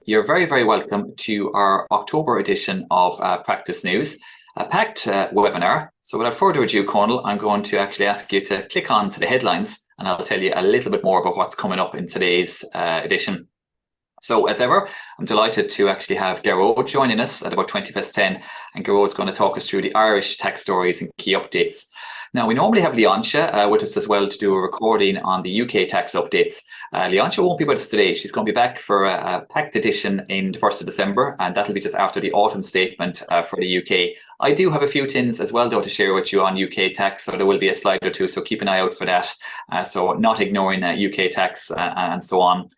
You're very, very welcome to our October edition of Practice News, a packed webinar. So without further ado, Conal, I'm going to actually ask you to click on to the headlines and I'll tell you a little bit more about what's coming up in today's edition. So as ever, I'm delighted to actually have Garrod joining us at about 10:20, and Garrod's going to talk us through the Irish tax stories and key updates. Now, we normally have Leontia with us as well to do a recording on the UK tax updates. Leontia won't be with us today. She's going to be back for a packed edition in the 1st of December, and that'll be just after the autumn statement for the UK. I do have a few things as well, though, to share with you on UK tax, so there will be a slide or two, so keep an eye out for that. So not ignoring UK tax and so on.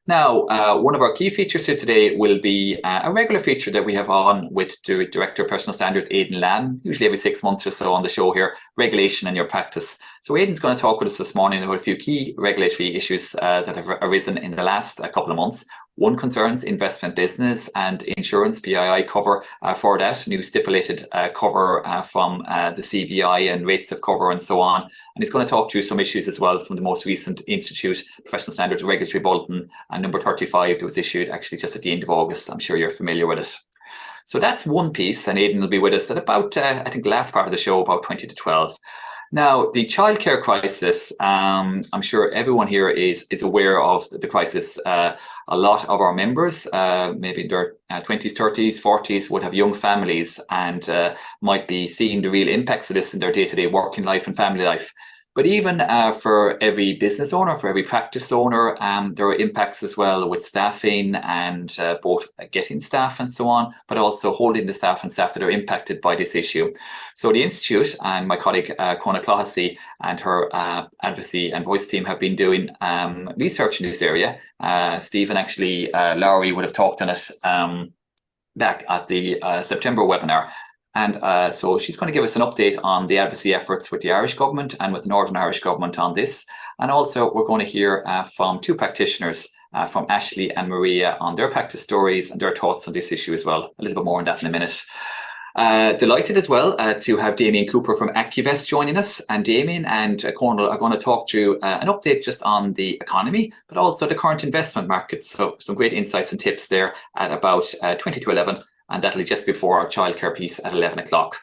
Now, one of our key features here today will be a regular feature that we have on with the Director of Personal Standards, Aidan Lamb, usually every 6 months or so on the show here, regulation and your practice. So Aidan's going to talk with us this morning about a few key regulatory issues that have arisen in the last couple of months. One concerns investment business and insurance PII cover for that, new stipulated cover from the CBI and rates of cover and so on. And he's going to talk through some issues as well from the most recent Institute Professional Standards Regulatory Bulletin, number 35 that was issued actually just at the end of August. I'm sure you're familiar with it. So that's one piece, and Aidan will be with us at about, I think the last part of the show, about 20 to 12. Now, the childcare crisis, I'm sure everyone here is aware of the crisis. A lot of our members, maybe in their 20s, 30s, 40s, would have young families and might be seeing the real impacts of this in their day-to-day working life and family life. But even for every business owner, for every practice owner, there are impacts as well with staffing and both getting staff and so on, but also holding the staff and staff that are impacted by this issue. So the Institute and my colleague Cona Clohessy and her advocacy and voice team have been doing research in this area. Stephen, actually, Lowry would have talked on it back at the September webinar. And so she's going to give us an update on the advocacy efforts with the Irish government and with the Northern Irish government on this. And also we're going to hear from two practitioners, from Ashley and Maria, on their practice stories and their thoughts on this issue as well. A little bit more on that in a minute. Delighted as well to have Damian Cooper from Acuvest joining us. And Damian and Cornel are going to talk through an update just on the economy, but also the current investment market. So some great insights and tips there at about 20 to 11. And that'll be just before our childcare piece at 11 o'clock.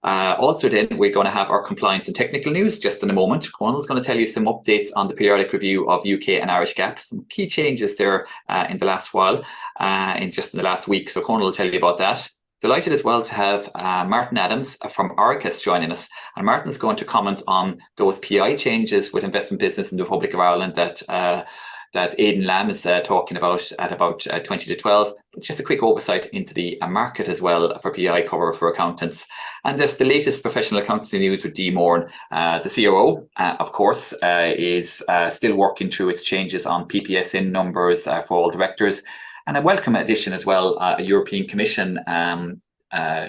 Also then, we're going to have our compliance and technical news just in a moment. Conal's going to tell you some updates on the periodic review of UK and Irish GAAP, some key changes there in the last while, in the last week. So Conal will tell you about that. Delighted as well to have Martin Adams from Oricus joining us. And Martin's going to comment on those PI changes with investment business in the Republic of Ireland that Aidan Lamb is talking about at about 20 to 12. Just a quick oversight into the market as well for PI cover for accountants. And there's the latest professional accountancy news with Dee Moran. The CRO, of course, is still working through its changes on PPSN numbers for all directors. And a welcome addition as well, a European Commission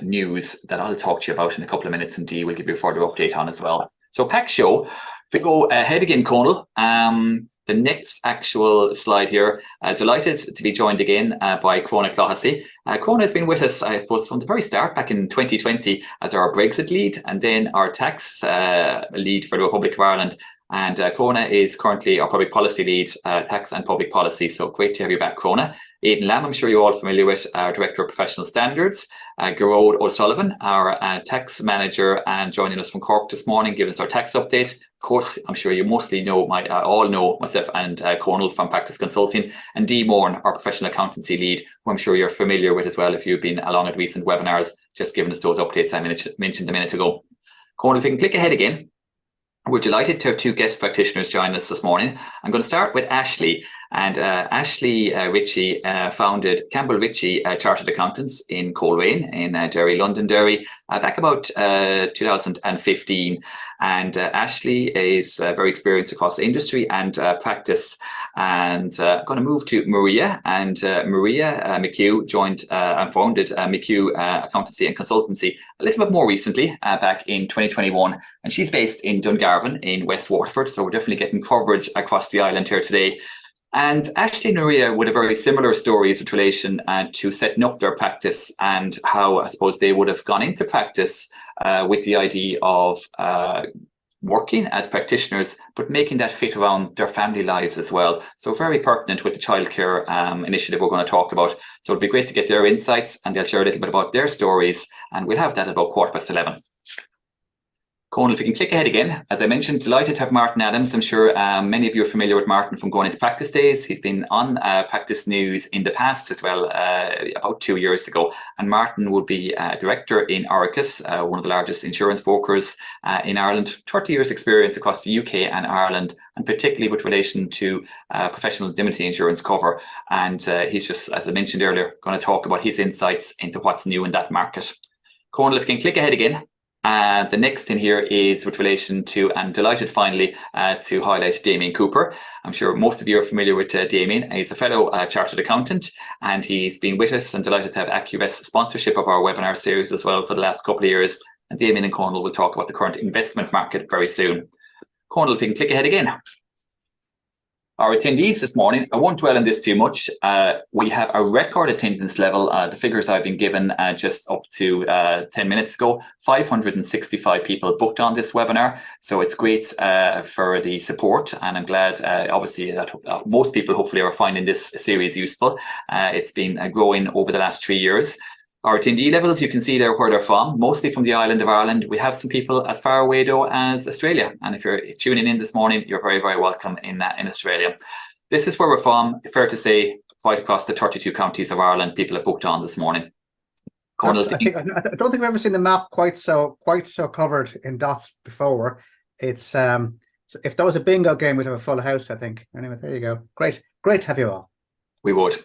news that I'll talk to you about in a couple of minutes, and Dee will give you a further update on as well. So pack show. If we go ahead again, Conal, the next actual slide here, delighted to be joined again by Cona Clohessy. Cona has been with us, I suppose, from the very start back in 2020 as our Brexit lead and then our tax lead for the Republic of Ireland. And Cona is currently our public policy lead, tax and public policy. So great to have you back, Cona. Aidan Lamb, I'm sure you're all familiar with, our Director of Professional Standards. Garrod O'Sullivan, our tax manager, and joining us from Cork this morning, giving us our tax update. Of course, I'm sure you mostly know, all know myself and Conal from Practice Consulting, and Dee Moran, our professional accountancy lead, who I'm sure you're familiar with as well if you've been along at recent webinars, just giving us those updates I mentioned a minute ago. Conal, if you can click ahead again. We're delighted to have two guest practitioners join us this morning. I'm going to start with Ashley. And Ashley Ritchie founded Campbell Ritchie Chartered Accountants in Coleraine in Derry, Londonderry, back about 2015. And Ashley is very experienced across industry and practice. And I'm going to move to Maria. And Maria McHugh joined and founded McHugh Accountancy and Consultancy a little bit more recently, back in 2021. And she's based in Dungarvan in West Waterford. So we're definitely getting coverage across the island here today. And Ashley and Maria would have very similar stories with relation to setting up their practice and how, I suppose, they would have gone into practice with the idea of working as practitioners, but making that fit around their family lives as well. So very pertinent with the childcare initiative we're going to talk about. So it'd be great to get their insights, and they'll share a little bit about their stories, and we'll have that at about 11:15. Conal, if you can click ahead again. As I mentioned, delighted to have Martin Adams. I'm sure many of you are familiar with Martin from going into practice days. He's been on Practice News in the past as well, about 2 years ago. And Martin would be a director in Audit, one of the largest insurance brokers in Ireland. 30 years experience across the UK and Ireland, and particularly with relation to professional indemnity insurance cover. And he's just, as I mentioned earlier, going to talk about his insights into what's new in that market. Conal, if you can click ahead again. The next thing here is with relation to, and delighted finally to highlight Damian Cooper. I'm sure most of you are familiar with Damian. He's a fellow chartered accountant, and he's been with us, and delighted to have Acuvest sponsorship of our webinar series as well for the last couple of years. And Damian and Conal will talk about the current investment market very soon. Conal, if you can click ahead again. Our attendees this morning, I won't dwell on this too much. We have a record attendance level. The figures I've been given just up to 10 minutes ago, 565 people booked on this webinar. So it's great for the support, and I'm glad obviously that most people hopefully are finding this series useful. It's been growing over the last 3 years. Our attendee levels, you can see there where they're from, mostly from the island of Ireland. We have some people as far away though as Australia. And if you're tuning in this morning, you're very, very welcome in Australia. This is where we're from. Fair to say, right across the 32 counties of Ireland, people have booked on this morning. I don't think I've ever seen the map quite so covered in dots before. It's so if there was a bingo game, we'd have a full house, I think. Anyway, there you go. Great to have you all. We would.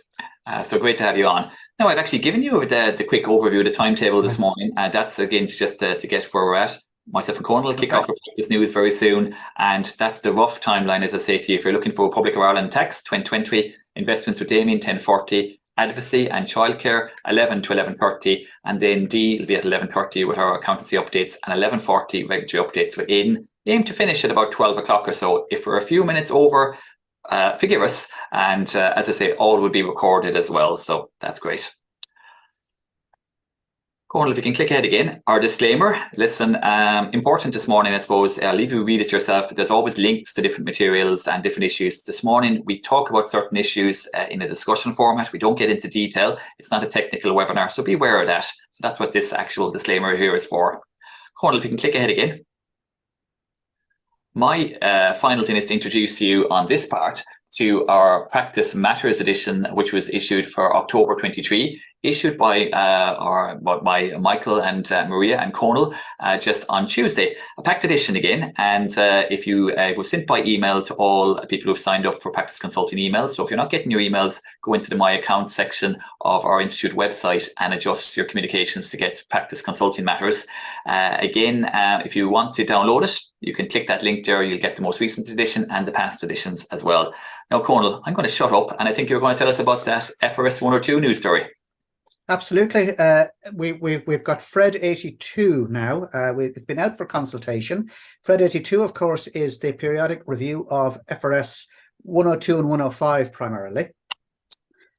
So great to have you on. Now, I've actually given you the quick overview of the timetable this morning. That's again just to get where we're at. Myself and Conal will kick off with Practice News very soon, and that's the rough timeline. As I say to you, if you're looking for Republic of Ireland tax 2020, investments with Damian 10:40, advocacy and childcare 11 to 11:30, and then D will be at 11:30 with our accountancy updates, and 11:40 regulatory updates with Aidan. Aim to finish at about 12 o'clock or so. If we're a few minutes over, forgive us, and as I say, all will be recorded as well, so that's great. Conal, if you can click ahead again. Our disclaimer, listen, important this morning, I suppose. I'll leave you read it yourself. There's always links to different materials and different issues. This morning, we talk about certain issues in a discussion format. We don't get into detail. It's not a technical webinar, so be aware of that. So that's what this actual disclaimer here is for. Conal, if you can click ahead again. My final thing is to introduce you on this part to our Practice Matters edition, which was issued for October 23, issued by Michael and Maria and Conal just on Tuesday. A packed edition again, and if you it was sent by email to all people who've signed up for Practice Consulting emails. So if you're not getting your emails, go into the My Account section of our Institute website and adjust your communications to get Practice Consulting Matters. Again, if you want to download it, you can click that link there. You'll get the most recent edition and the past editions as well. Now, Conal, I'm going to shut up, and I think you're going to tell us about that FRS 102 news story. Absolutely. We've got Fred 82 now. It's been out for consultation. Fred 82, of course, is the periodic review of FRS 102 and 105 primarily.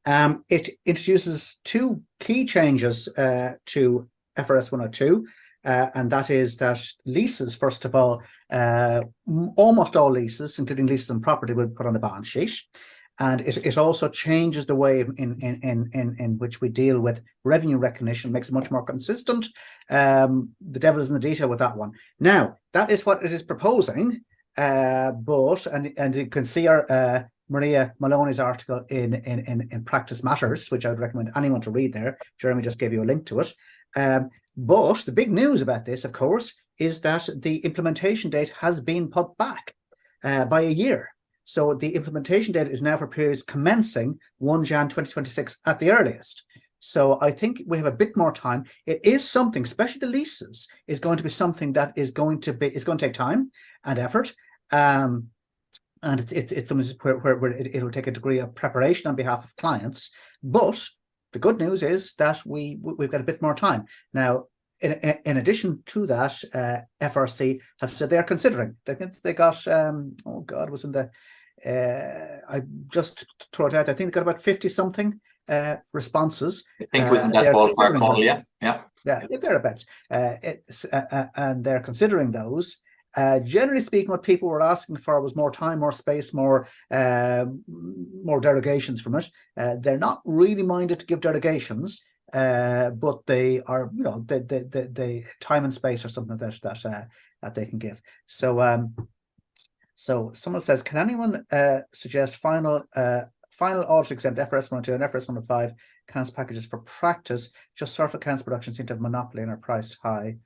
It introduces two key changes to FRS 102. And that is that leases, first of all, almost all leases, including leases on property, will be put on the balance sheet. And it also changes the way in which we deal with revenue recognition, makes it much more consistent. The devil is in the detail with that one. Now, that is what it is proposing, and you can see our Maria Maloney's article in Practice Matters, which I would recommend anyone to read there. Jeremy just gave you a link to it. But the big news about this, of course, is that the implementation date has been put back by a year. So the implementation date is now for periods commencing 1 Jan 2026 at the earliest. So I think we have a bit more time. It is something, especially the leases, is going to be something that is going to take time and effort. And it's something where it will take a degree of preparation on behalf of clients. But the good news is that we've got a bit more time. Now, in addition to that, FRC have said they're considering. They got, oh God, was in the, I just throw it out, I think they got about 50-something responses. I think it was in that ballpark, yeah. Yeah, thereabouts. And they're considering those. Generally speaking, what people were asking for was more time, more space, more derogations from it. They're not really minded to give derogations, but they are, the time and space are something that they can give. So so someone says, can anyone suggest final audit exempt FRS 102 and FRS 105 accounts packages for practice? Just surf accounts production seem to have monopoly and are priced high.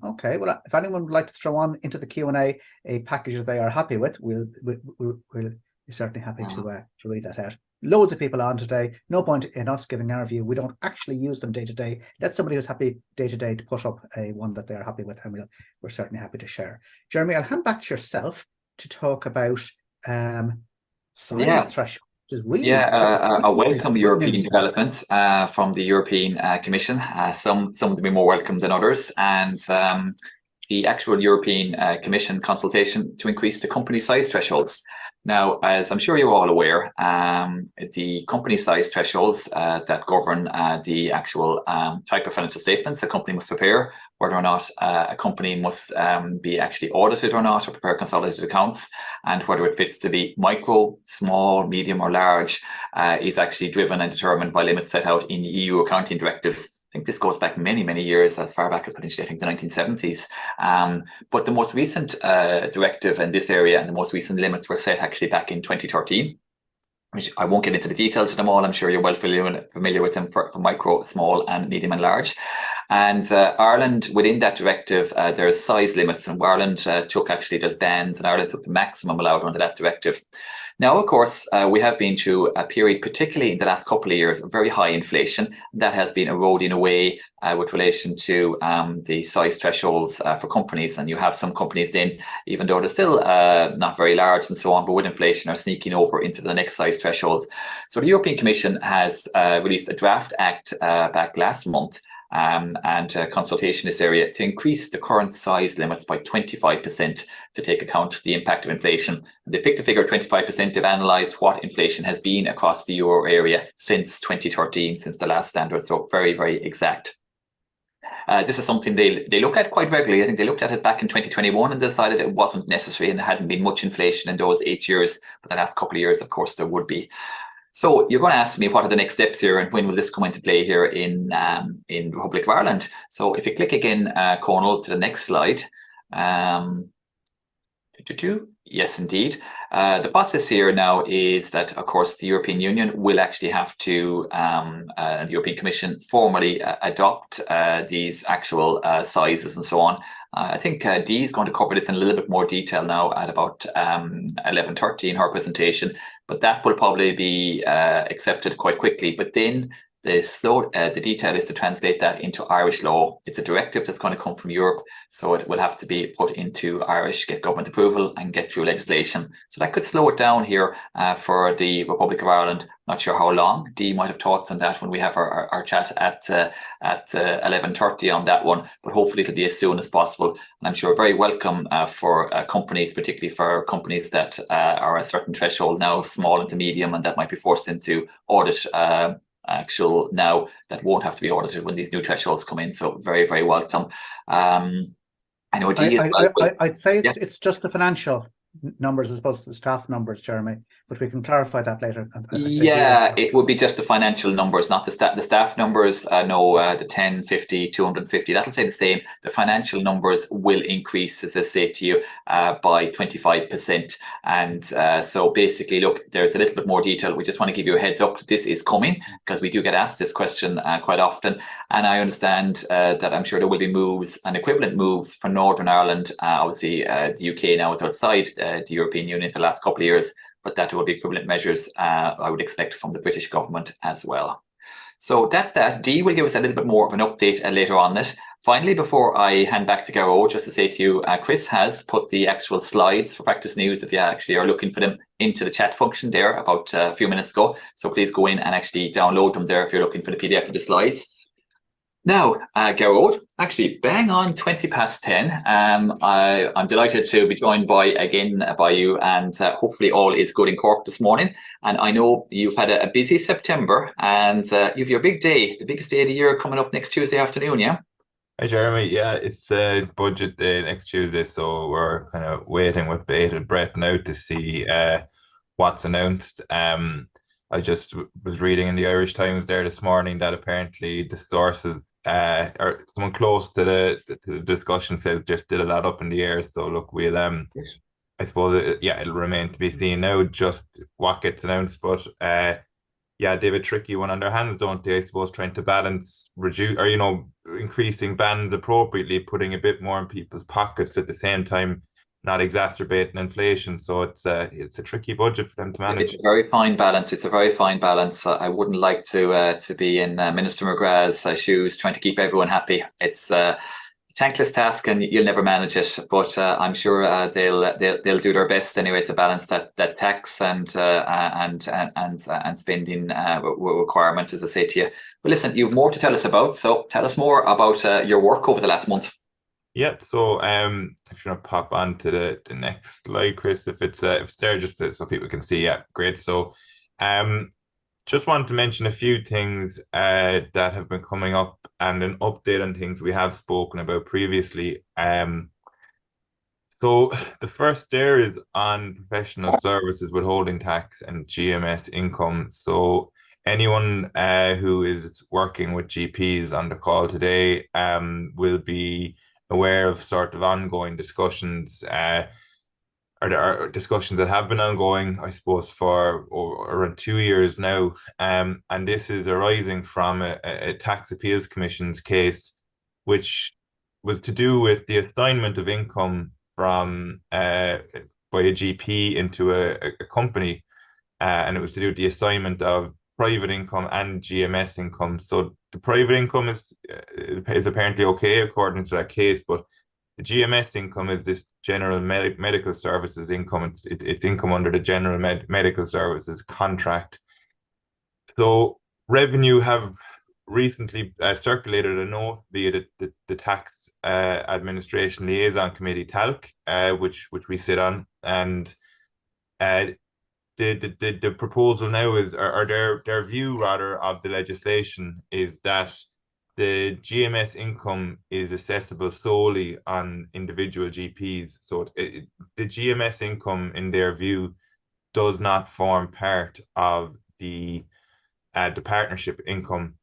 Okay, well, if anyone would like to throw on into the Q&A a package that they are happy with, we'll be certainly happy to read that out. Loads of people on today. No point in us giving our view. We don't actually use them day to day. Let somebody who's happy day to day to put up a one that they're happy with, and we're certainly happy to share. Jeremy, I'll hand back to yourself to talk about size threshold. Really, I welcome European developments from the European Commission. Some of them be more welcome than others, and the actual European Commission consultation to increase the company size thresholds. Now, as I'm sure you're all aware, the company size thresholds that govern the actual type of financial statements a company must prepare, whether or not a company must be actually audited or not, or prepare consolidated accounts, and whether it fits to be micro, small, medium, or large, is actually driven and determined by limits set out in EU accounting directives. I think this goes back many years, as far back as potentially, I think, the 1970s. But the most recent directive in this area and the most recent limits were set actually back in 2013. Which I won't get into the details of them all. I'm sure you're well familiar with them for micro, small, and medium and large. And Ireland, within that directive, there's size limits, and Ireland took actually, there's bands, and Ireland took the maximum allowed under that directive. Now, of course, we have been through a period, particularly in the last couple of years, of very high inflation. That has been eroding away with relation to the size thresholds for companies. And you have some companies then, even though they're still not very large and so on, but with inflation are sneaking over into the next size thresholds. So the European Commission has released a draft act back last month, and consultation in this area to increase the current size limits by 25% to take account of the impact of inflation. They picked a figure of 25%. They've analysed what inflation has been across the euro area since 2013, since the last standard, so very exact. This is something they look at quite regularly. I think they looked at it back in 2021 and decided it wasn't necessary, and there hadn't been much inflation in those 8 years, but the last couple of years, of course, there would be. So you're going to ask me, what are the next steps here, and when will this come into play here in the Republic of Ireland? So if you click again, Conal, to the next slide. Yes, indeed. The process here now is that, of course, the European Union will actually have to, the European Commission, formally adopt these actual sizes and so on. I think Dee is going to cover this in a little bit more detail now at about 11:30 in her presentation, but that will probably be accepted quite quickly. But then the detail is to translate that into Irish law. It's a directive that's going to come from Europe, so it will have to be put into Irish, get government approval and get through legislation. So that could slow it down here for the Republic of Ireland. Not sure how long. Dee might have thoughts on that when we have our chat at 11:30 on that one, but hopefully it'll be as soon as possible. And I'm sure very welcome for companies, particularly for companies that are a certain threshold now, small into medium, and that might be forced into audit actual now, that won't have to be audited when these new thresholds come in. So very welcome. I know I'd say it's just the financial numbers as opposed to the staff numbers, Jeremy, but we can clarify that later. Yeah, it would be just the financial numbers, not the staff numbers. No, the 10, 50, 250, that'll stay the same. The financial numbers will increase, as I say to you, by 25%. And so basically, look, there's a little bit more detail. We just want to give you a heads up that this is coming, because we do get asked this question quite often. And I understand that I'm sure there will be moves and equivalent moves for Northern Ireland. Obviously, the UK now is outside the European Union for the last couple of years, but that will be equivalent measures I would expect from the British government as well. So that's that. Dee will give us a little bit more of an update later on this. Finally, before I hand back to Garo, just to say to you, Chris has put the actual slides for Practice News, if you actually are looking for them, into the chat function there about a few minutes ago. So please go in and actually download them there if you're looking for the PDF of the slides. Now, Gerard, actually bang on 10:20. I'm delighted to be joined by you, and hopefully all is good in Cork this morning. And I know you've had a busy September, and you've your big day, the biggest day of the year, coming up next Tuesday afternoon, yeah? Hi Jeremy, yeah, it's budget day next Tuesday, so we're kind of waiting with bated breath now to see what's announced. I just was reading in the Irish Times there this morning that apparently the sources, or someone close to the discussion says just still a lot up in the air. So look, we'll Yes. I suppose yeah, it'll remain to be seen now just what gets announced, but yeah, they have a tricky one on their hands, don't they? I suppose trying to balance, reduce, or increasing bans appropriately, putting a bit more in people's pockets at the same time, not exacerbating inflation. So it's a tricky budget for them to It's manage. a very fine balance. It's a very fine balance. I wouldn't like to be in Minister McGrath's shoes trying to keep everyone happy. It's a thankless task, and you'll never manage it. But I'm sure they'll do their best anyway to balance that tax and spending requirement, as I say to you. But listen, you've more to tell us about. So tell us more about your work over the last month. Yep. So if you want to pop on to the next slide, Chris, if it's there, just so people can see. Yeah, great. So um just wanted to mention a few things that have been coming up and an update on things we have spoken about previously. So the first there is on professional services withholding tax and GMS income. So anyone who is working with GPs on the call today will be aware of sort of ongoing discussions or there are discussions that have been ongoing, I suppose, for around 2 years now. And this is arising from a tax appeals commission's case, which was to do with the assignment of income from by a GP into a company, and it was to do with the assignment of private income and GMS income. So the private income is apparently okay according to that case, but the GMS income is this general medical services income. It's income under the general medical services contract. So revenue have recently circulated a note via the tax administration liaison committee talc, which we sit on, and uh, the proposal now is, or their view rather of the legislation is that the GMS income is assessable solely on individual GPs. So the GMS income, in their view, does not form part of the partnership income.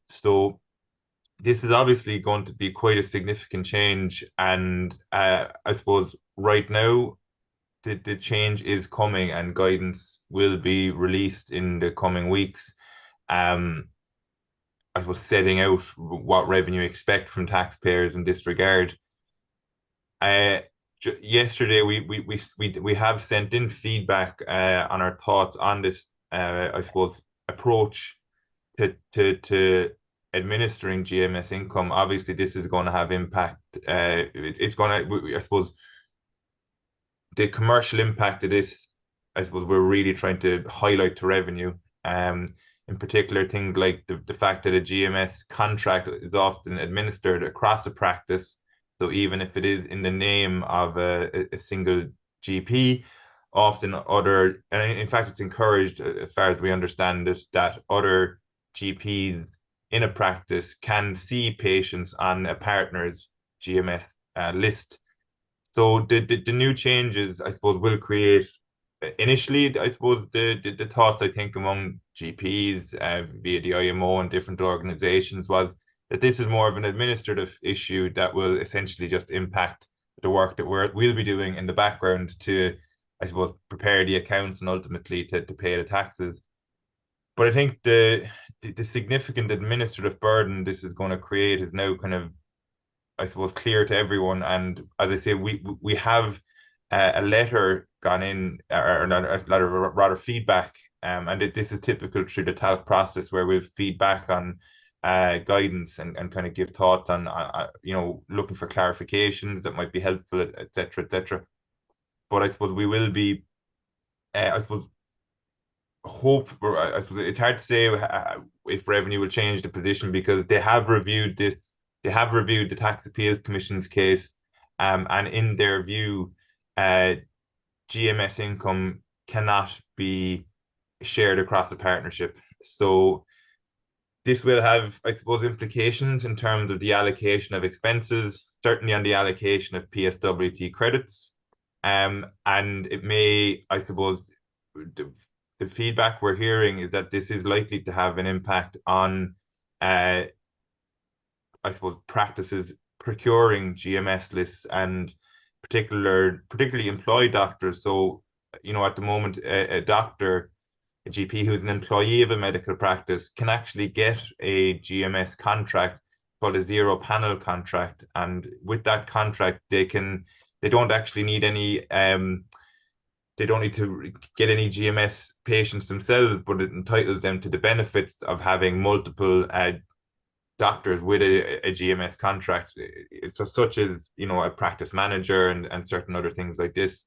So this is obviously going to be quite a significant change, and I suppose right now the change is coming and guidance will be released in the coming weeks. Um, I suppose setting out what revenue expect from taxpayers in this regard. Uh, Yesterday we have sent in feedback on our thoughts on this. I suppose approach to administering GMS income. Obviously, this is going to have impact. It's going to, I suppose, the commercial impact of this, I suppose we're really trying to highlight to revenue. In particular, things like the fact that a GMS contract is often administered across a practice. So even if it is in the name of a single GP, often and in fact, it's encouraged, as far as we understand it, that other GPs in a practice can see patients on a partner's GMS list. So the new changes, I suppose, will create initially, I suppose, the thoughts I think among GPs via the IMO and different organizations was that this is more of an administrative issue that will essentially just impact the work that we'll be doing in the background to, I suppose, prepare the accounts and ultimately to pay the taxes. But I think the significant administrative burden this is going to create is now kind of, I suppose, clear to everyone. And as I say, we have a letter gone in, or not a letter, rather feedback. And this is typical through the talc process where we'll feedback on guidance and kind of give thoughts on, looking for clarifications that might be helpful, etc., etc. But I suppose we will be, I suppose, I suppose it's hard to say if revenue will change the position because they have reviewed this. They have reviewed the Tax Appeals Commission's case, and in their view, uh, GMS income cannot be shared across the partnership. So This will have, I suppose, implications in terms of the allocation of expenses, certainly on the allocation of PSWT credits. And it may, I suppose, the feedback we're hearing is that this is likely to have an impact on, I suppose, practices procuring GMS lists and particularly employed doctors. So, at the moment, a doctor, a GP who's an employee of a medical practice can actually get a GMS contract called a zero panel contract. And with that contract, they don't actually need any, they don't need to get any GMS patients themselves, but it entitles them to the benefits of having multiple doctors with a GMS contract. It's such as, a practice manager and certain other things like this.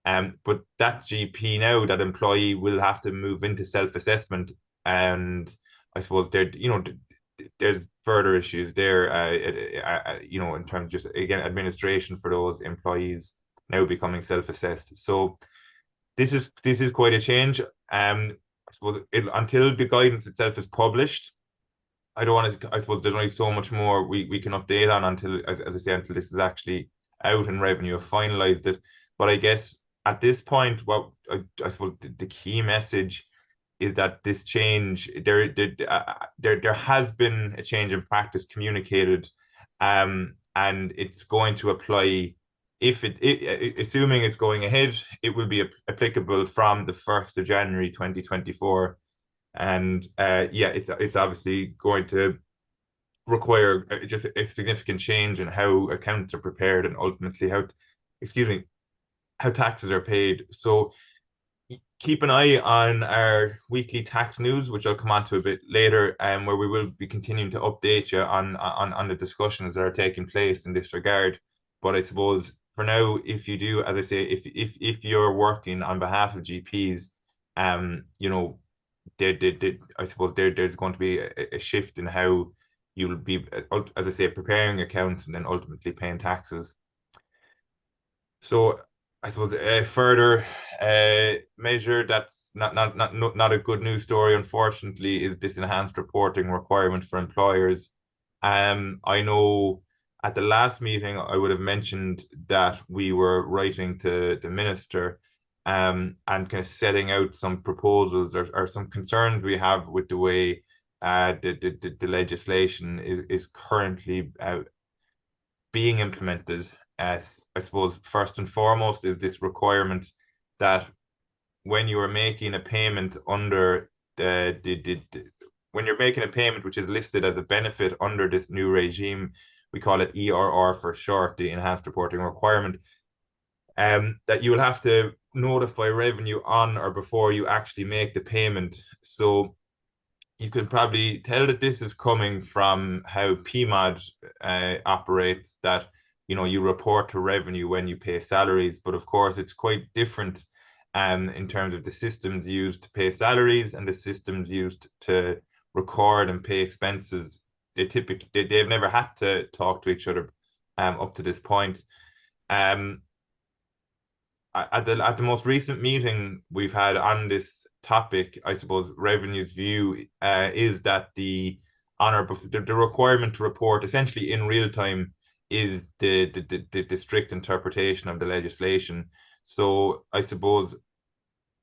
But that GP now, that employee will have to move into self-assessment, and I suppose there's further issues there, in terms of just, again, administration for those employees now becoming self-assessed. So this is quite a change. I suppose until the guidance itself is published, I don't want to. I suppose there's only so much more we can update on until, as I say, until this is actually out and revenue have finalised it. But I guess at this point, what I suppose the key message is that this change, there has been a change in practice communicated, and it's going to apply. If assuming it's going ahead, it will be applicable from the 1st of January 2024. And it's obviously going to require just a significant change in how accounts are prepared and ultimately how taxes are paid. So keep an eye on our weekly tax news, which I'll come on to a bit later, where we will be continuing to update you on the discussions that are taking place in this regard. But I suppose for now, if you do, as I say, if you're working on behalf of GPs, I suppose there's going to be a shift in how you'll be, as I say, preparing accounts and then ultimately paying taxes. So I suppose a further measure that's not a good news story, unfortunately, is this enhanced reporting requirement for employers. I know at the last meeting I would have mentioned that we were writing to the minister, and kind of setting out some proposals or some concerns we have with the way the legislation is currently being implemented. As I suppose first and foremost is this requirement that when you are making a payment under when you're making a payment which is listed as a benefit under this new regime, we call it ERR for short, the enhanced reporting requirement, that you will have to notify revenue on or before you actually make the payment. So you can probably tell that this is coming from how PMOD operates, that you report to revenue when you pay salaries, but of course it's quite different in terms of the systems used to pay salaries and the systems used to record and pay expenses. They've never had to talk to each other up to this point. At the most recent meeting we've had on this topic, I suppose revenue's view is that the requirement to report essentially in real time is the strict interpretation of the legislation. So I suppose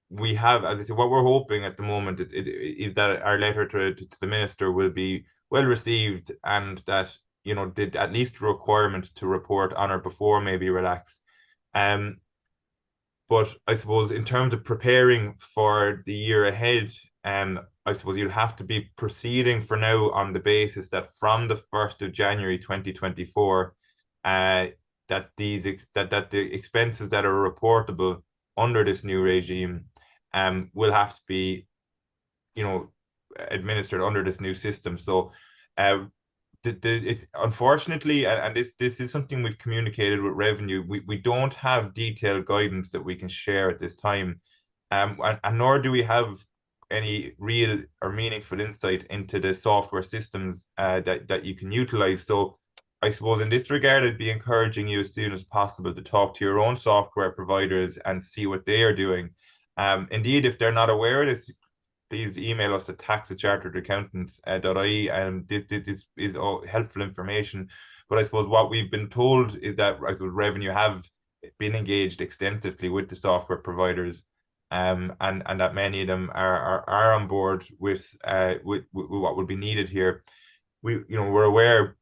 we have, as I say, what we're hoping at the moment is that our letter to the minister will be well received, and that at least the requirement to report on or before may be relaxed. But I suppose in terms of preparing for the year ahead, I suppose you'll have to be proceeding for now on the basis that from the 1st of January 2024, that the expenses that are reportable under this new regime will have to be, administered under this new system. So it's unfortunately, and this is something we've communicated with revenue, we don't have detailed guidance that we can share at this time, and nor do we have any real or meaningful insight into the software systems that you can utilize. So I suppose in this regard, I'd be encouraging you as soon as possible to talk to your own software providers and see what they are doing. Indeed, if they're not aware of this, please email us at tax@charteredaccountants.ie, and this is all helpful information. But I suppose what we've been told is that I suppose revenue have been engaged extensively with the software providers, and that many of them are on board with what would be needed here. We're aware,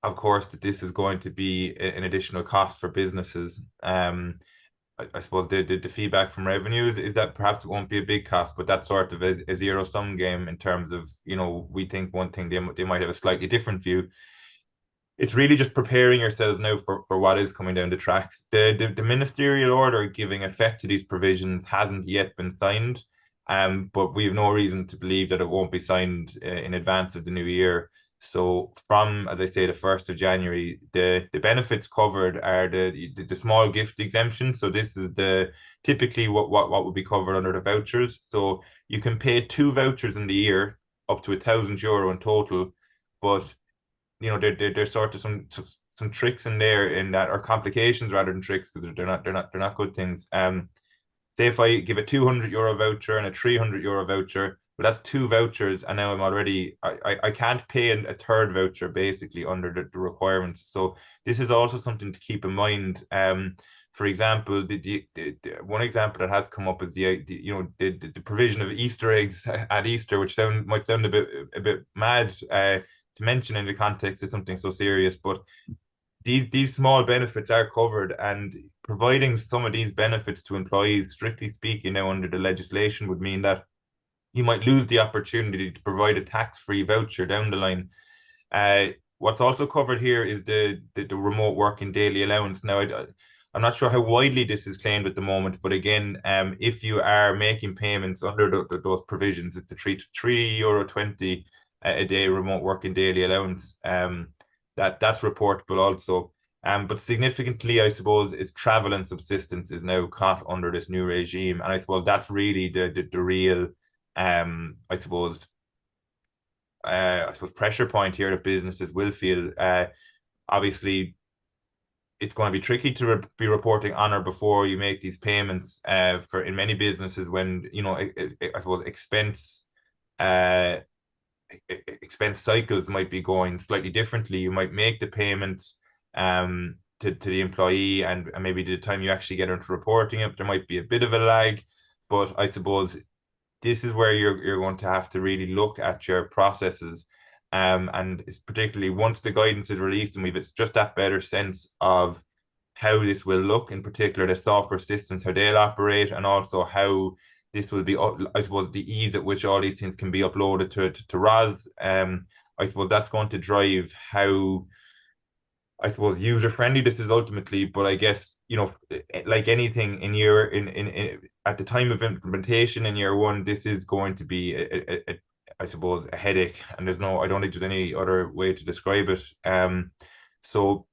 of course, that this is going to be an additional cost for businesses. I suppose the feedback from revenues is that perhaps it won't be a big cost, but that's sort of a zero sum game in terms of, we think one thing, they might have a slightly different view. It's really just preparing yourselves now for what is coming down the tracks. The ministerial order giving effect to these provisions hasn't yet been signed, but we have no reason to believe that it won't be signed in advance of the new year. So from, as I say, the 1st of January, the benefits covered are the small gift exemption. So this is typically what would be covered under the vouchers. So you can pay 2 vouchers in the year, up to €1,000 in total, but there's sort of some tricks in there, in that, or complications rather than tricks, because they're not good things. Say if I give a €200 voucher and a €300 voucher, but that's 2 vouchers, and now I can't pay a third voucher basically under the requirements. So this is also something to keep in mind. For example, the one example that has come up is the provision of Easter eggs at Easter, which might sound a bit mad to mention in the context of something so serious, but these small benefits are covered, and providing some of these benefits to employees, strictly speaking, now under the legislation, would mean that you might lose the opportunity to provide a tax-free voucher down the line. What's also covered here is the remote working daily allowance. Now, I'm not sure how widely this is claimed at the moment, but again, if you are making payments under those provisions, it's the €3.20 a day remote working daily allowance. That's reportable also. But significantly, I suppose, is travel and subsistence is now caught under this new regime, and I suppose that's really the real, I suppose pressure point here that businesses will feel. Obviously, it's going to be tricky to be reporting on or before you make these payments. In many businesses, when I suppose expense cycles might be going slightly differently. You might make the payment to the employee, and maybe the time you actually get into reporting it, there might be a bit of a lag. But I suppose this is where you're going to have to really look at your processes, and it's particularly once the guidance is released and we've just that better sense of how this will look, in particular the software systems, how they'll operate, and also how this will be, I suppose, the ease at which all these things can be uploaded to ROS. I suppose that's going to drive how, I suppose, user friendly this is ultimately. But I guess, like anything at the time of implementation in year one, this is going to be I suppose, a headache, and I don't think there's any other way to describe it. So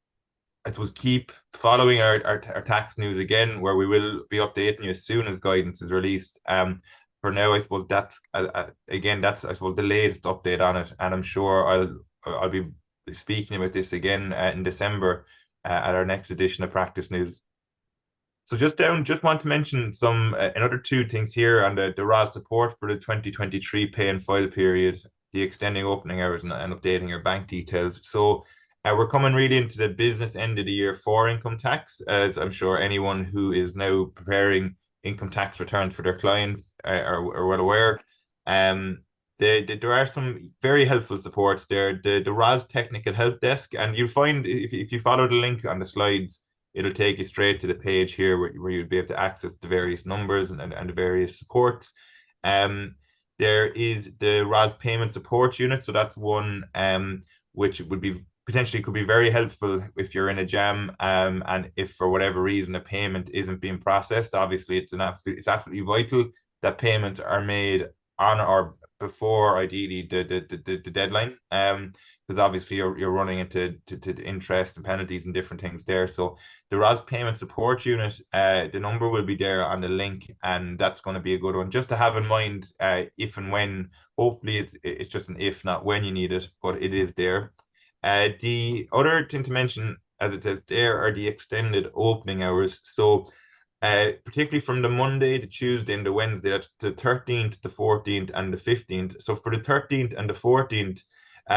I suppose keep following our tax news again, where we will be updating you as soon as guidance is released. For now, I suppose that's I suppose the latest update on it, and I'm sure I'll be speaking about this again in December at our next edition of Practice News. So just want to mention another 2 things here on the ROS support for the 2023 pay and file period, the extending opening hours and updating your bank details. So we're coming really into the business end of the year for income tax, as I'm sure anyone who is now preparing income tax returns for their clients are well aware. There are some very helpful supports there. The ROS Technical Help Desk, and you'll find if you follow the link on the slides, it'll take you straight to the page here where you'll be able to access the various numbers and the various supports. There is the ROS Payment Support Unit, so that's one which would be potentially could be very helpful if you're in a jam, and if for whatever reason a payment isn't being processed. Obviously, it's absolutely vital that payments are made on or before, ideally, the deadline, because obviously you're running into interest and penalties and different things there. So the ROS Payment Support Unit, the number will be there on the link, and that's going to be a good one just to have in mind if and when. Hopefully it's just an if, not when you need it, but it is there. The other thing to mention, as it says there, are the extended opening hours. So particularly from the Monday, the Tuesday, and the Wednesday. That's the 13th, the 14th, and the 15th. So for the 13th and the 14th,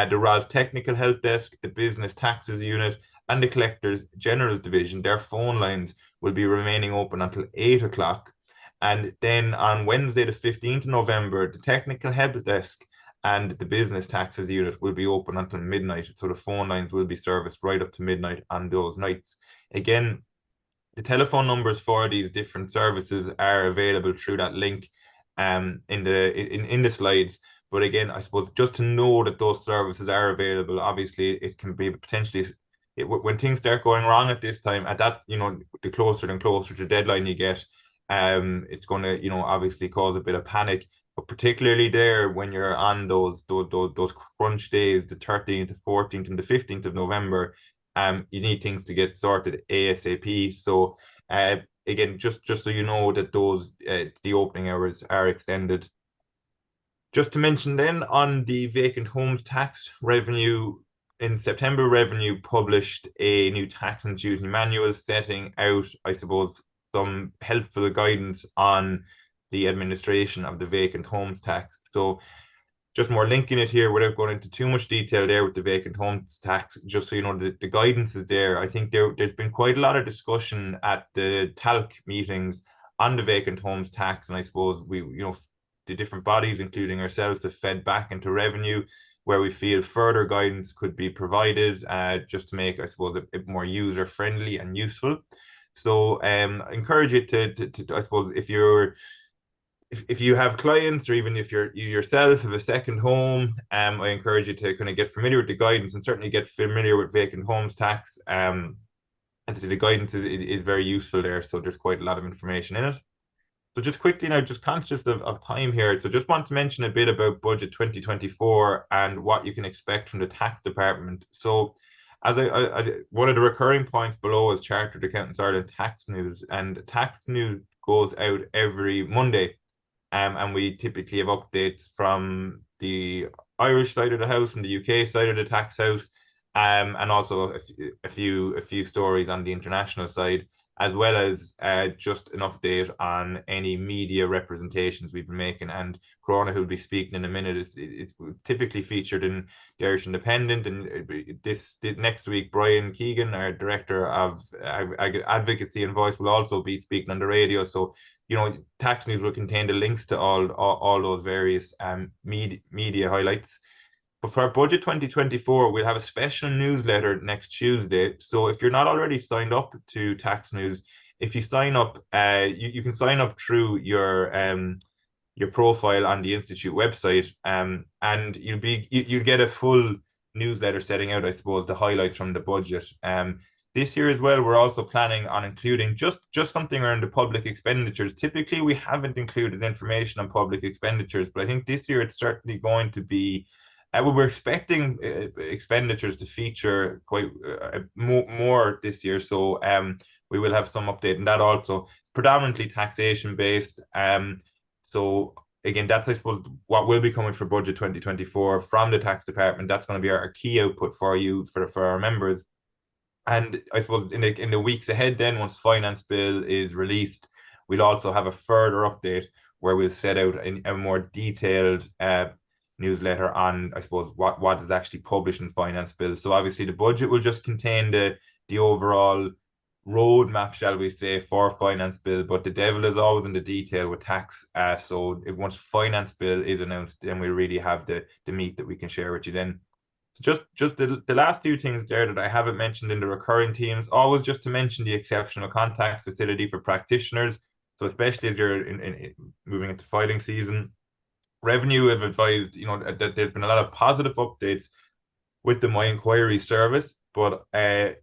the RAS Technical Help Desk, the Business Taxes Unit, and the Collectors Generals Division, their phone lines will be remaining open until 8 o'clock. And then on Wednesday, the 15th of November, the Technical Help Desk and the Business Taxes Unit will be open until midnight. So the phone lines will be serviced right up to midnight on those nights. Again, the telephone numbers for these different services are available through that link in the slides. But again, I suppose just to know that those services are available, obviously it can be potentially when things start going wrong at this time, at that, the closer and closer to deadline you get, it's going to, obviously cause a bit of panic. But particularly there, when you're on those crunch days, the 13th, the 14th, and the 15th of November, you need things to get sorted ASAP. So again, just so you know that those the opening hours are extended. Just to mention then on the vacant homes tax revenue, in September, Revenue published a new tax and duty manual setting out, I suppose, some helpful guidance on the administration of the vacant homes tax. So just more linking it here without going into too much detail there with the vacant homes tax, just so you know the guidance is there. I think there's been quite a lot of discussion at the TALC meetings on the vacant homes tax, and I suppose the different bodies, including ourselves, have fed back into Revenue where we feel further guidance could be provided, just to make, I suppose, it more user friendly and useful. So I encourage you to I suppose, if you have clients, or even if you yourself have a second home, I encourage you to kind of get familiar with the guidance and certainly get familiar with vacant homes tax. And so the guidance is very useful there. So there's quite a lot of information in it. So just quickly now, just conscious of time here. So just want to mention a bit about Budget 2024 and what you can expect from the tax department. So as one of the recurring points below is Chartered Accountants Ireland tax news, and tax news goes out every Monday. And we typically have updates from the Irish side of the house, from the UK side of the tax house, and also a few stories on the international side, as well as just an update on any media representations we've been making. And Corona, who'll be speaking in a minute, it's typically featured in the Irish Independent, and this next week Brian Keegan, our director of advocacy and voice, will also be speaking on the radio. So tax news will contain the links to all those various media highlights. But for Budget 2024, we'll have a special newsletter next Tuesday. So if you're not already signed up to tax news, if you sign up, you can sign up through your profile on the Institute website, and you'll get a full newsletter setting out, I suppose, the highlights from the budget. This year as well, we're also planning on including just something around the public expenditures. Typically, we haven't included information on public expenditures, but I think this year it's certainly going to be, we're expecting expenditures to feature quite more this year. So we will have some update on that also. Predominantly taxation based. So again, that's, I suppose, what will be coming for Budget 2024 from the tax department. That's going to be our key output for you, for our members. And I suppose in the weeks ahead then, once Finance Bill is released, we'll also have a further update where we'll set out a more detailed newsletter on, I suppose, what is actually published in Finance Bill. So obviously the budget will just contain the overall roadmap, shall we say, for Finance Bill, but the devil is always in the detail with tax. So once Finance Bill is announced, then we really have the meat that we can share with you then. So just the last few things there that I haven't mentioned in the recurring themes, always just to mention the exceptional contacts facility for practitioners. So especially as you're moving into filing season, Revenue have advised, that there's been a lot of positive updates with the My Inquiry service, but like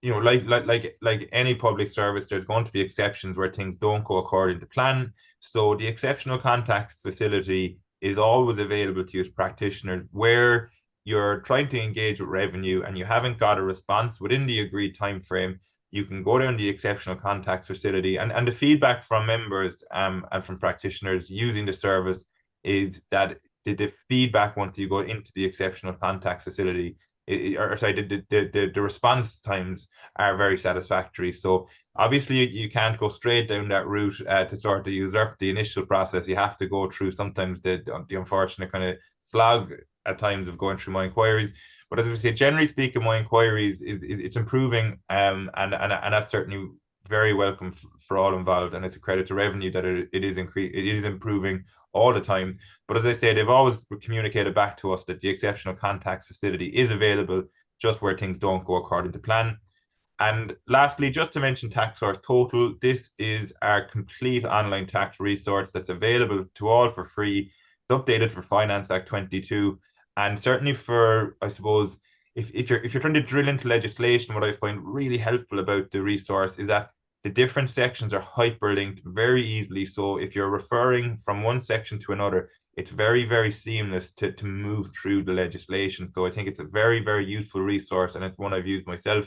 any public service, there's going to be exceptions where things don't go according to plan. So the exceptional contacts facility is always available to you as practitioners where you're trying to engage with Revenue and you haven't got a response within the agreed time frame. You can go down the exceptional contacts facility, and the feedback from members and from practitioners using the service is that the feedback once you go into the exceptional contacts facility the response times are very satisfactory. So obviously you can't go straight down that route to sort of usurp the initial process. You have to go through sometimes the unfortunate kind of slog at times of going through my inquiries. But as I say, generally speaking, my inquiries it's improving, and that's certainly very welcome for all involved, and it's a credit to revenue that it is improving all the time. But as I say, they've always communicated back to us that the exceptional contacts facility is available just where things don't go according to plan. And lastly, just to mention TaxSource Total, this is our complete online tax resource that's available to all for free. It's updated for Finance Act 22, and certainly for, I suppose, if you're trying to drill into legislation, what I find really helpful about the resource is that the different sections are hyperlinked very easily. So if you're referring from one section to another, it's very, very seamless to move through the legislation. So I think it's a very, very useful resource, and it's one I've used myself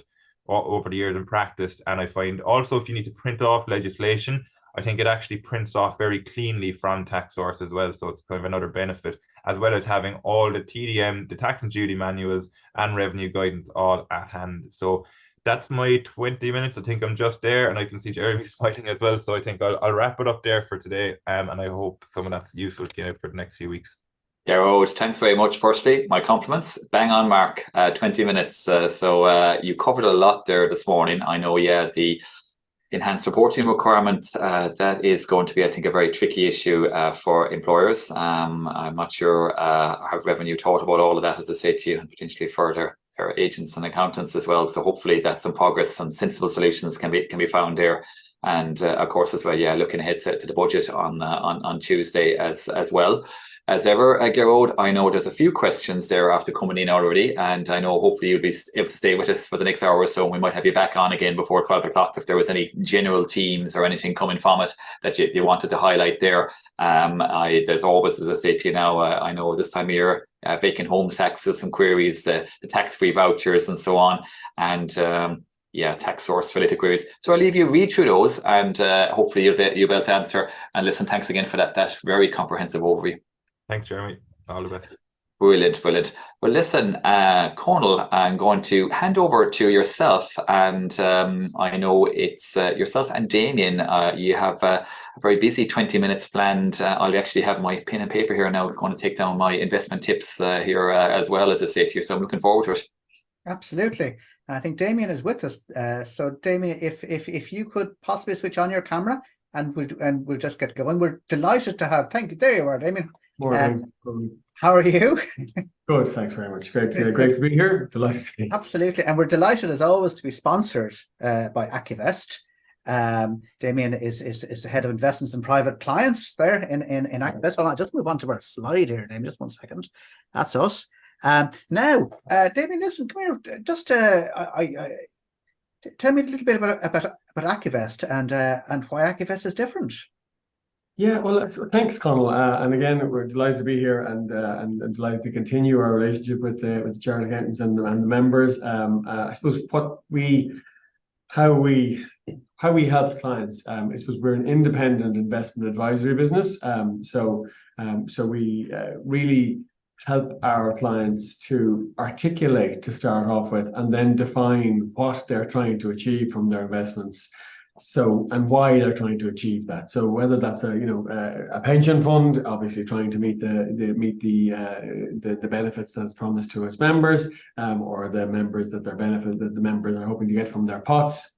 over the years in practice. And I find also if you need to print off legislation, I think it actually prints off very cleanly from TaxSource as well. So it's kind of another benefit, as well as having all the TDM, the tax and duty manuals and revenue guidance all at hand. So that's my 20 minutes. I think I'm just there, and I can see Jeremy smiling as well. So I think I'll wrap it up there for today. And I hope some of that's useful to get for the next few weeks. Gerard, thanks very much. Firstly, my compliments. Bang on mark, 20 minutes. So you covered a lot there this morning. I know, yeah, the enhanced reporting requirements, that is going to be, I think, a very tricky issue for employers. I'm not sure how revenue thought about all of that, as I say to you, and potentially further our agents and accountants as well. So hopefully that's some progress and sensible solutions can be found there. And of course as well, yeah, looking ahead to the budget on Tuesday as well. As ever, Gerard, I know there's a few questions there after coming in already, and I know hopefully you'll be able to stay with us for the next hour or so, and we might have you back on again before 12 o'clock if there was any general themes or anything coming from it that you wanted to highlight there. There's always, as I say to you now, I know this time of year, vacant homes taxes, some queries, the tax-free vouchers and so on, and yeah, TaxSource related queries. So I'll leave you read through those, and hopefully you'll be able to answer. And listen, thanks again for that very comprehensive overview. Thanks, Jeremy. All the best. Brilliant. Well, listen, Conal, I'm going to hand over to yourself, and I know it's yourself and Damian. You have a very busy 20 minutes planned. I'll actually have my pen and paper here now. I'm going to take down my investment tips here as well, as I say to you. So I'm looking forward to it. Absolutely. I think Damian is with us. So Damian, if you could possibly switch on your camera, and we'll just get going. We're delighted to have. Thank you. There you are, Damian. Morning. How are you? Good, thanks very much. Great to be here. Delighted to be. Absolutely, and we're delighted as always to be sponsored by Acuvest. Damian is the head of investments and private clients there in Acuvest. Well, I'll just move on to our slide here, Damian. Just one second. That's us. Now, Damian, listen, come here. Just tell me a little bit about Acuvest and why Acuvest is different. Yeah, well, thanks, Conal. And again, we're delighted to be here and delighted to continue our relationship with the chartered accountants and the members. I suppose how we help clients. I suppose we're an independent investment advisory business. So we really help our clients to articulate to start off with, and then define what they're trying to achieve from their investments. So, and why they're trying to achieve that. So whether that's a pension fund, obviously trying to meet the benefits that's promised to its members, or the members that the members are hoping to get from their pots,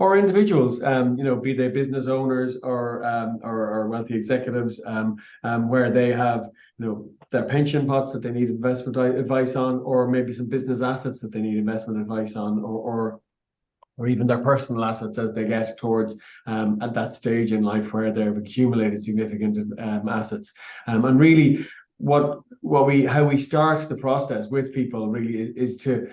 or individuals, be they business owners or wealthy executives, where they have their pension pots that they need investment advice on, or maybe some business assets that they need investment advice on, or even their personal assets as they get towards at that stage in life where they've accumulated significant assets. And really how we start the process with people really is to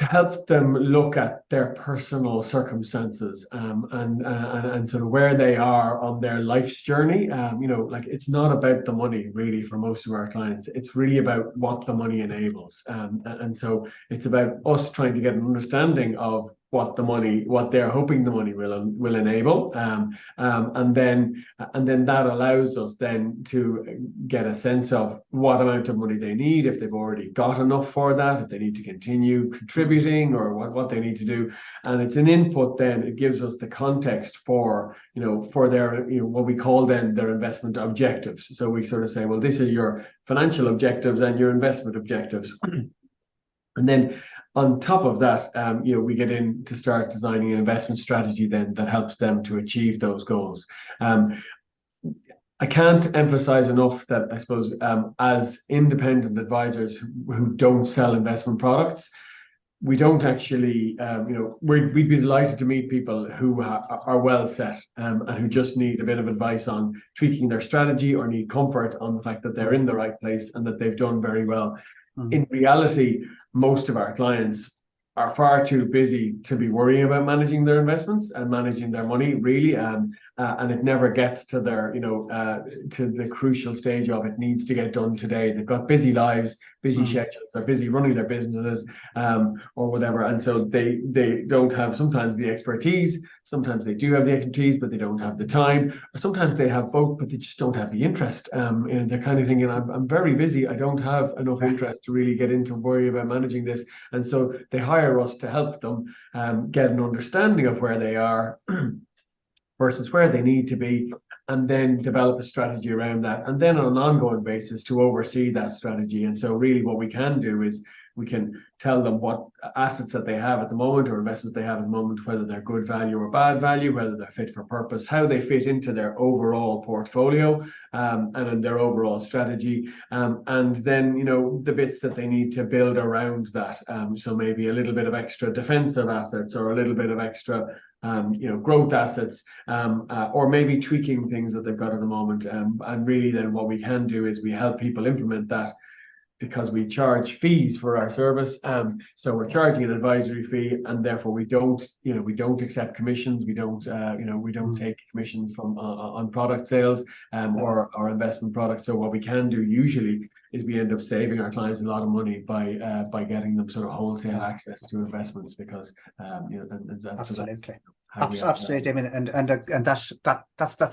help them look at their personal circumstances and sort of where they are on their life's journey. Like, it's not about the money really for most of our clients. It's really about what the money enables. And so it's about us trying to get an understanding of what they're hoping the money will enable, and then that allows us then to get a sense of what amount of money they need, if they've already got enough for that, if they need to continue contributing, or what they need to do. And it's an input. Then it gives us the context for their what we call then their investment objectives. So we sort of say, well, this is your financial objectives and your investment objectives. And then on top of that, we get in to start designing an investment strategy then that helps them to achieve those goals. I can't emphasize enough that I suppose as independent advisors who don't sell investment products, we don't actually, we'd be delighted to meet people who are well set and who just need a bit of advice on tweaking their strategy, or need comfort on the fact that they're in the right place and that they've done very well. In reality, most of our clients are far too busy to be worrying about managing their investments and managing their money, really, and it never gets to their, to the crucial stage of it needs to get done today. They've got busy lives, busy schedules, they're busy running their businesses, or whatever, and so they don't have sometimes the expertise. Sometimes they do have the expertise, but they don't have the time. Or sometimes they have both, but they just don't have the interest. And they're kind of thinking, I'm very busy. I don't have enough interest to really get into worry about managing this. And so they hire us to help them get an understanding of where they are versus where they need to be, and then develop a strategy around that. And then on an ongoing basis to oversee that strategy. And so really what we can do is we can tell them what assets that they have at the moment, or investment they have at the moment, whether they're good value or bad value, whether they're fit for purpose, how they fit into their overall portfolio, and in their overall strategy, and then the bits that they need to build around that. So maybe a little bit of extra defensive assets, or a little bit of extra growth assets, or maybe tweaking things that they've got at the moment. And really then what we can do is we help people implement that, because we charge fees for our service. So we're charging an advisory fee, and therefore we don't accept commissions. We don't take commissions from on product sales or investment products. So what we can do usually is we end up saving our clients a lot of money by getting them sort of wholesale access to investments, because absolutely, Damian, and that's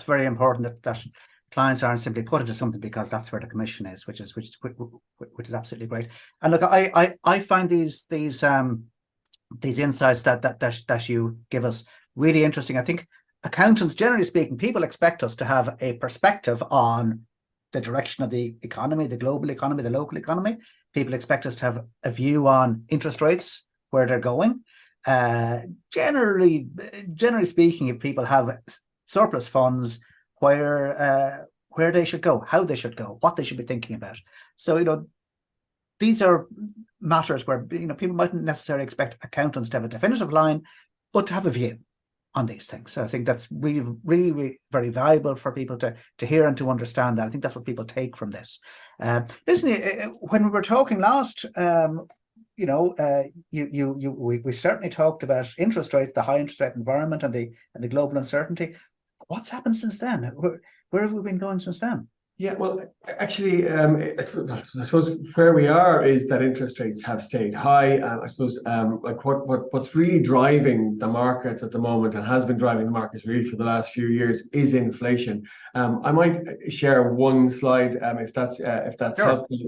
very important, that clients aren't simply put into something because that's where the commission is, which is absolutely great. And look, I find these insights that you give us really interesting. I think accountants, generally speaking, people expect us to have a perspective on the direction of the economy, the global economy, the local economy. People expect us to have a view on interest rates, where they're going. Generally speaking, if people have surplus funds, where they should go, how they should go, what they should be thinking about. So these are matters where people mightn't necessarily expect accountants to have a definitive line, but to have a view on these things. So I think that's really, really very valuable for people to hear and to understand that. I think that's what people take from this. Listen, when we were talking last, we certainly talked about interest rates, the high interest rate environment, and the global uncertainty. What's happened since then? Where have we been going since then? Yeah, well, actually, I suppose where we are is that interest rates have stayed high. I suppose what's really driving the markets at the moment, and has been driving the markets really for the last few years, is inflation. I might share one slide if that's Sure. helpful,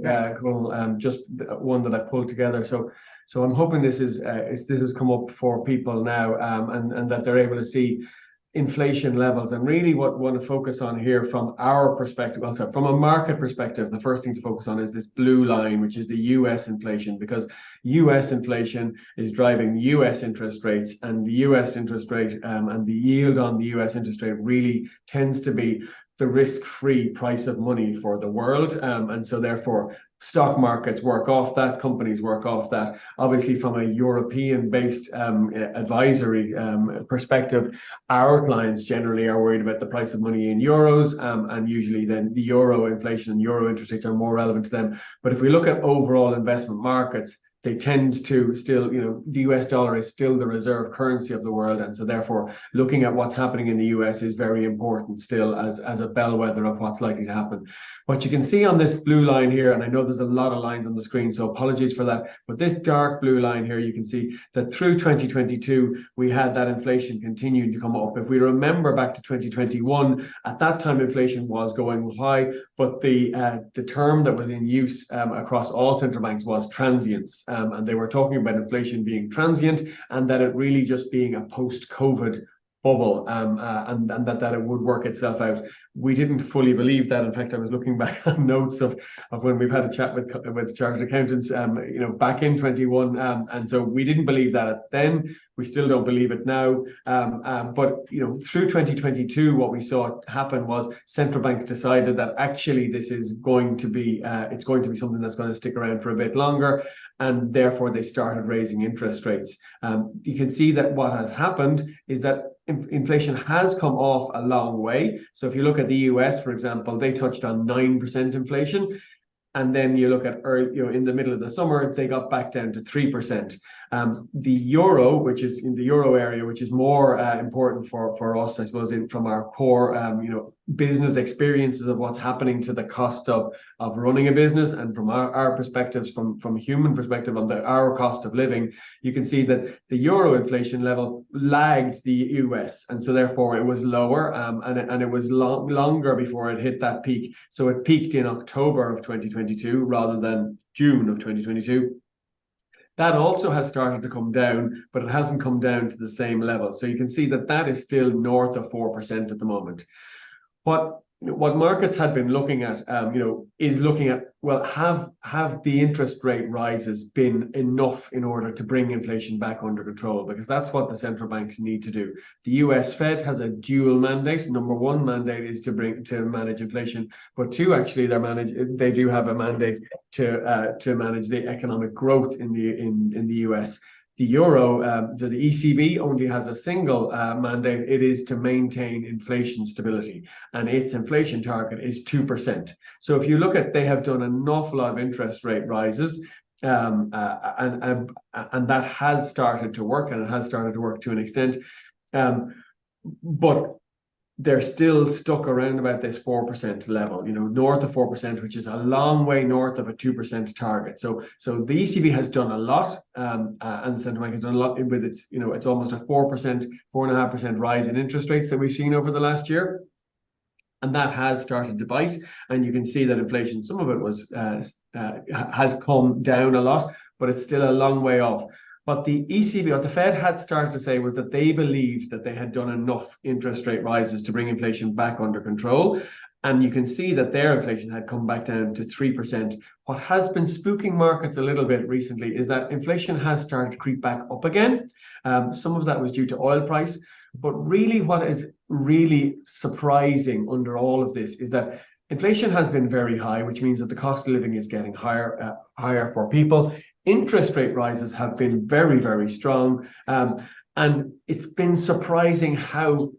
Conal, just one that I pulled together. So I'm hoping this has come up for people now, and that they're able to see inflation levels. And really what we want to focus on here from our perspective, from a market perspective, the first thing to focus on is this blue line, which is the US inflation, because US inflation is driving US interest rates, and the US interest rate and the yield on the US interest rate really tends to be the risk-free price of money for the world. And so therefore stock markets work off that, companies work off that. Obviously, from a European-based advisory perspective, our clients generally are worried about the price of money in euros, and usually then the euro inflation and euro interest rates are more relevant to them. But if we look at overall investment markets, they tend to still, the US dollar is still the reserve currency of the world. And so therefore, looking at what's happening in the US is very important still as a bellwether of what's likely to happen. What you can see on this blue line here, and I know there's a lot of lines on the screen, so apologies for that, but this dark blue line here, you can see that through 2022, we had that inflation continuing to come up. If we remember back to 2021, at that time, inflation was going high, but the term that was in use across all central banks was transience. And they were talking about inflation being transient and that it really just being a post-COVID bubble, and that it would work itself out. We didn't fully believe that. In fact, I was looking back on notes of when we've had a chat with chartered accountants, back in 21, and so we didn't believe that then. We still don't believe it now. But through 2022, what we saw happen was central banks decided that actually this is going to be it's going to be something that's going to stick around for a bit longer, and therefore they started raising interest rates. You can see that what has happened is that inflation has come off a long way. So if you look at the US, for example, they touched on 9% inflation. And then you look at, in the middle of the summer, they got back down to 3%. The euro, which is in the euro area, which is more important for us, I suppose, from our core, business experiences of what's happening to the cost of running a business, and from our perspectives, from a human perspective on our cost of living, you can see that the euro inflation level lagged the US, and so therefore it was lower, and it was longer before it hit that peak. So it peaked in October of 2022 rather than June of 2022. That also has started to come down, but it hasn't come down to the same level. So you can see that that is still north of 4% at the moment. What markets had been looking at, is looking at, well, have the interest rate rises been enough in order to bring inflation back under control? Because that's what the central banks need to do. The US Fed has a dual mandate. Number one mandate is to manage inflation, but two, actually, they do have a mandate to manage the economic growth in the US. The euro, the ECB only has a single mandate. It is to maintain inflation stability, and its inflation target is 2%. So if you look at, they have done an awful lot of interest rate rises, and that has started to work, and it has started to work to an extent, but they're still stuck around about this 4% level, north of 4%, which is a long way north of a 2% target. So the ECB has done a lot, and the central bank has done a lot with its, it's almost a 4.5% rise in interest rates that we've seen over the last year. And that has started to bite. And you can see that inflation, some of it has come down a lot, but it's still a long way off. What the ECB, what the Fed had started to say was that they believed that they had done enough interest rate rises to bring inflation back under control. And you can see that their inflation had come back down to 3%. What has been spooking markets a little bit recently is that inflation has started to creep back up again. Some of that was due to oil price. But really what is really surprising under all of this is that inflation has been very high, which means that the cost of living is getting higher for people. Interest rate rises have been very, very strong, and it's been surprising how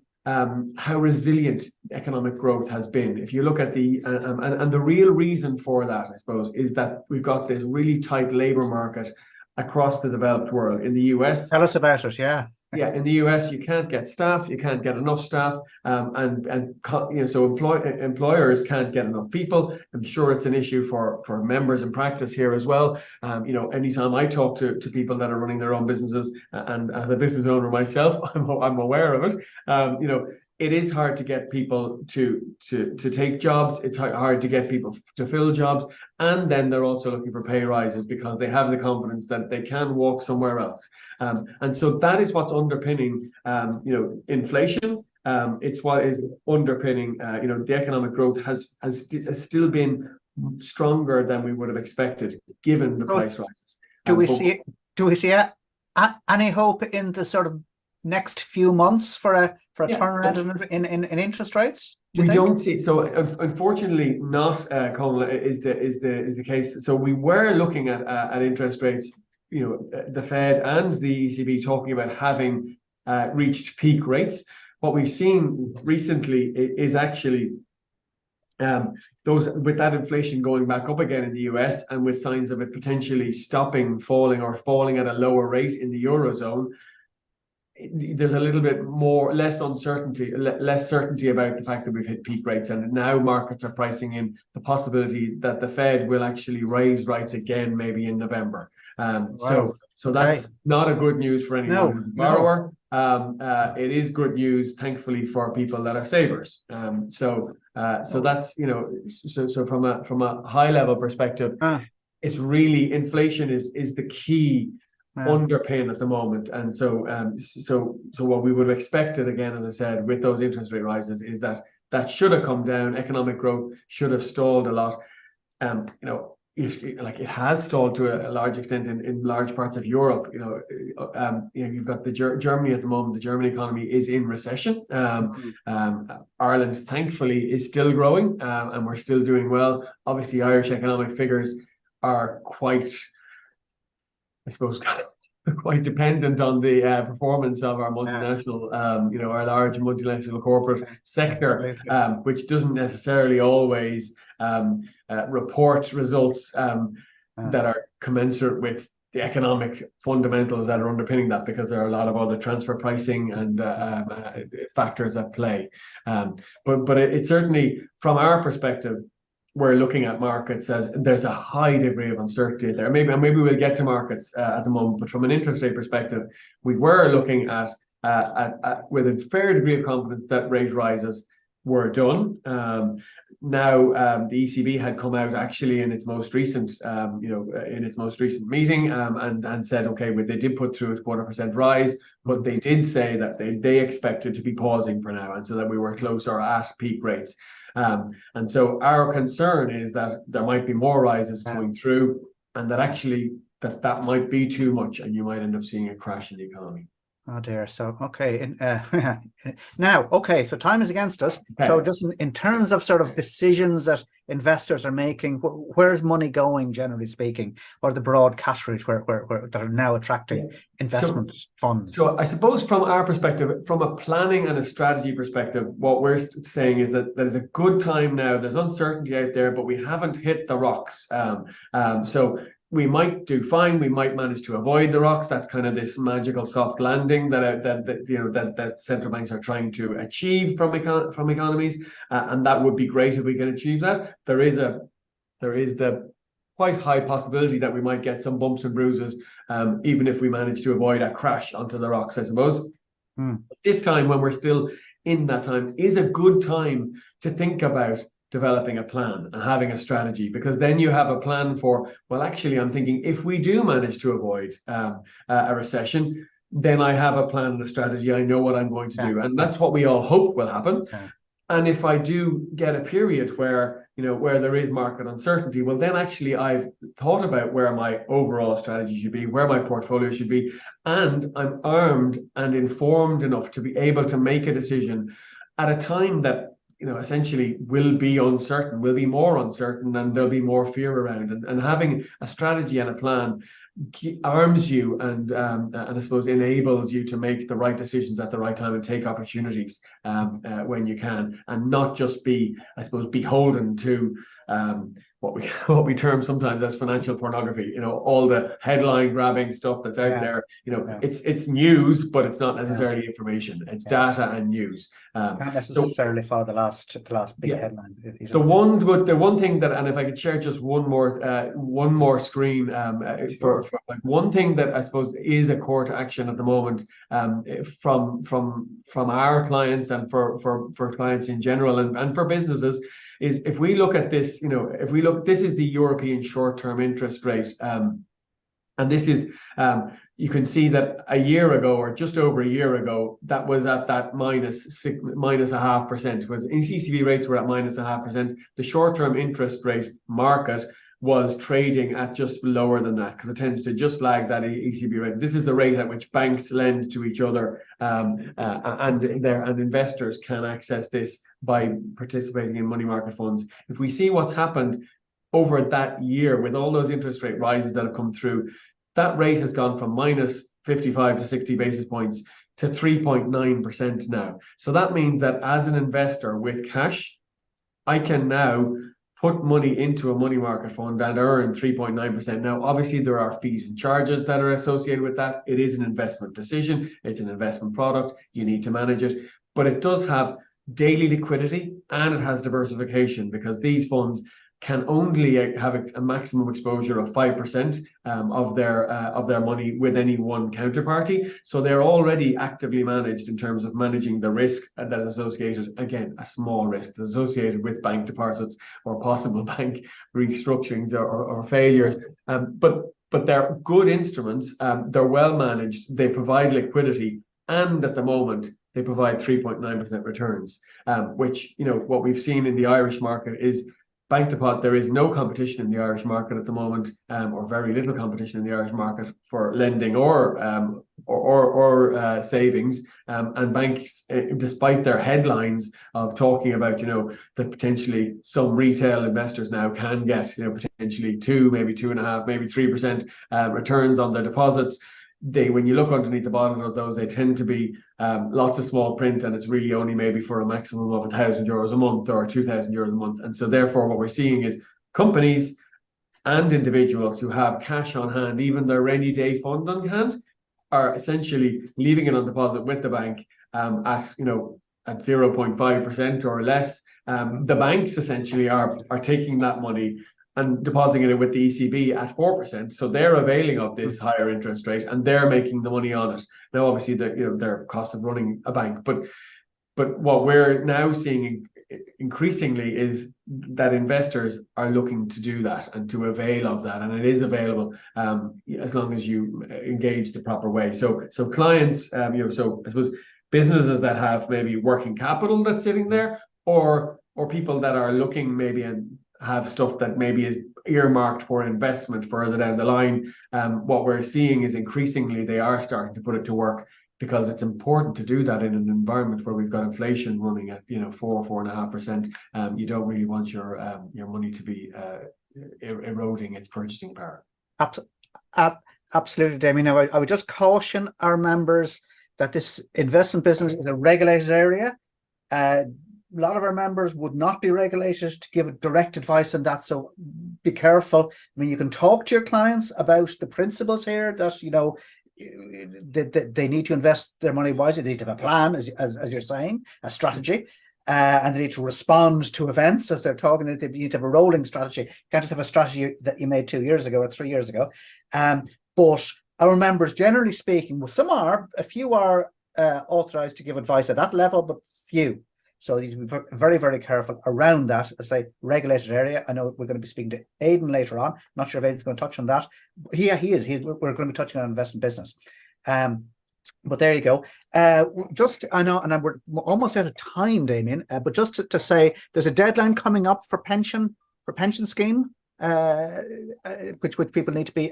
resilient economic growth has been. If you look at and the real reason for that, I suppose, is that we've got this really tight labor market across the developed world. In the US, tell us about it. Yeah, in the US, you can't get staff, you can't get enough staff, so employers can't get enough people. I'm sure it's an issue for members in practice here as well. Anytime I talk to people that are running their own businesses, and as a business owner myself, I'm aware of it. It is hard to get people to take jobs. It's hard to get people to fill jobs. And then they're also looking for pay rises because they have the confidence that they can walk somewhere else. And so that is what's underpinning, inflation. It's what is underpinning, the economic growth has still been stronger than we would have expected given the price rises. Do we see any hope in the sort of next few months for a turnaround in interest rates? We don't see. So unfortunately, not Conal, is the case. So we were looking at interest rates. The Fed and the ECB talking about having reached peak rates. What we've seen recently is actually those with that inflation going back up again in the US, and with signs of it potentially stopping falling or falling at a lower rate in the Eurozone, there's a little bit less certainty about the fact that we've hit peak rates, and now markets are pricing in the possibility that the Fed will actually raise rates again, maybe in November. So that's not a good news for anyone who's a borrower. It is good news, thankfully, for people that are savers. So that's, you know, so from a high level perspective, it's really inflation is the key underpin at the moment. And so what we would have expected, again, as I said, with those interest rate rises, is that should have come down. Economic growth should have stalled a lot. You know, like it has stalled to a large extent in large parts of Europe. You know, you've got Germany at the moment. The German economy is in recession. Ireland, thankfully, is still growing, and we're still doing well. Obviously, Irish economic figures are quite, I suppose, quite dependent on the performance of our multinational, you know, our large multinational corporate sector, which doesn't necessarily always report results that are commensurate with the economic fundamentals that are underpinning that, because there are a lot of other transfer pricing and factors at play. But it certainly, from our perspective, we're looking at markets as there's a high degree of uncertainty there. Maybe we'll get to markets at the moment, but from an interest rate perspective, we were looking at with a fair degree of confidence that rate rises were done. Now the ECB had come out actually in its most recent, in its most recent meeting, and said, okay, they did put through a 0.25% rise, but they did say that they expected to be pausing for now, and so that we were closer at peak rates. And so our concern is that there might be more rises coming through, and that actually that might be too much, and you might end up seeing a crash in the economy. Oh dear. So okay, now okay, so time is against us. Okay. So just in terms of sort of decisions that investors are making, where's money going, generally speaking, or the broad categories where that are now attracting investment funds? So I suppose from our perspective, from a planning and a strategy perspective, what we're saying is that there's a good time now. There's uncertainty out there, but we haven't hit the rocks. So we might do fine. We might manage to avoid the rocks. That's kind of this magical soft landing that central banks are trying to achieve from economies, and that would be great if we can achieve that. There is the quite high possibility that we might get some bumps and bruises, even if we manage to avoid a crash onto the rocks, I suppose. This time, when we're still in that time, is a good time to think about developing a plan and having a strategy, because then you have a plan for, well, actually, I'm thinking if we do manage to avoid a recession, then I have a plan and a strategy. I know what I'm going to do. And that's what we all hope will happen. And if I do get a period where there is market uncertainty, well, then actually I've thought about where my overall strategy should be, where my portfolio should be, and I'm armed and informed enough to be able to make a decision at a time that essentially will be uncertain, will be more uncertain, and there'll be more fear around. And having a strategy and a plan arms you and I suppose enables you to make the right decisions at the right time and take opportunities when you can, and not just be, I suppose, beholden to what we term sometimes as financial pornography. All the headline grabbing stuff that's out there. It's news, but it's not necessarily information. It's data and news. Can't necessarily follow the last big headline. The one thing that, and if I could share just one more screen for like one thing that I suppose is a call to action at the moment from our clients and for clients in general and for businesses, is if we look at this, this is the European short-term interest rate, and this is, you can see that a year ago, or just over a year ago, that was at that minus 0.5%. Was ECB rates were at minus 0.5%. The short-term interest rate market was trading at just lower than that, because it tends to just lag that ECB rate. This is the rate at which banks lend to each other, and investors can access this by participating in money market funds. If we see what's happened over that year with all those interest rate rises that have come through, that rate has gone from minus 55 to 60 basis points to 3.9% now. So that means that as an investor with cash, I can now put money into a money market fund and earn 3.9%. Now, obviously, there are fees and charges that are associated with that. It is an investment decision. It's an investment product. You need to manage it. But it does have daily liquidity and it has diversification, because these funds can only have a maximum exposure of 5% of their money with any one counterparty. So they're already actively managed in terms of managing the risk that is associated, again, a small risk that's associated with bank deposits or possible bank restructurings or failures. But they're good instruments. They're well managed. They provide liquidity, and at the moment they provide 3.9% returns, which, you know, what we've seen in the Irish market is bank deposit. There is no competition in the Irish market at the moment, or very little competition in the Irish market for lending or savings. And banks, despite their headlines of talking about, you know, that potentially some retail investors now can get, you know, potentially 2, maybe 2.5, maybe 3% returns on their deposits. When you look underneath the bottom of those, they tend to be lots of small print, and it's really only maybe for a maximum of €1,000 a month or €2,000 a month. And so therefore what we're seeing is companies and individuals who have cash on hand, even their rainy day fund on hand, are essentially leaving it on deposit with the bank at 0.5% or less. The banks essentially are taking that money and depositing it with the ECB at 4%. So they're availing of this higher interest rate and they're making the money on it. Now, obviously, their cost of running a bank, but what we're now seeing increasingly is that investors are looking to do that and to avail of that, and it is available as long as you engage the proper way. So clients, so I suppose businesses that have maybe working capital that's sitting there, or people that are looking maybe and have stuff that maybe is earmarked for investment further down the line. What we're seeing is increasingly they are starting to put it to work, because it's important to do that in an environment where we've got inflation running at 4.5%. You don't really want your money to be eroding its purchasing power. Absolutely, Damian. Now, I would just caution our members that this investment business is a regulated area. A lot of our members would not be regulated to give direct advice on that, so be careful. I mean, you can talk to your clients about the principles here, that they need to invest their money wisely. They need to have a plan, as you're saying, a strategy, and they need to respond to events as they're talking. They need to have a rolling strategy. You can't just have a strategy that you made 2 years ago or 3 years ago. But our members, generally speaking, well, a few are authorized to give advice at that level, but few. So you need to be very, very careful around that. As I say, regulated area. I know we're going to be speaking to Aidan later on. Not sure if Aidan's going to touch on that. He is. We're going to be touching on investment business. But there you go. I know, and we're almost out of time, Damian. But just to say, there's a deadline coming up for pension scheme, which people need to be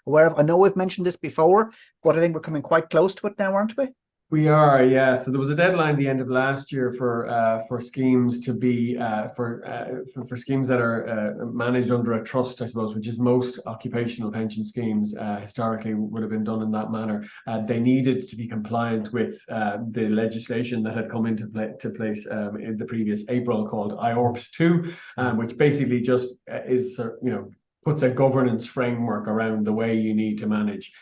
aware of. I know we've mentioned this before, but I think we're coming quite close to it now, aren't we? We are, yeah. So there was a deadline the end of last year for schemes to be for schemes that are managed under a trust, I suppose, which is most occupational pension schemes historically would have been done in that manner. They needed to be compliant with the legislation that had come into place in the previous April, called IORPS 2, which basically just is puts a governance framework around the way you need to manage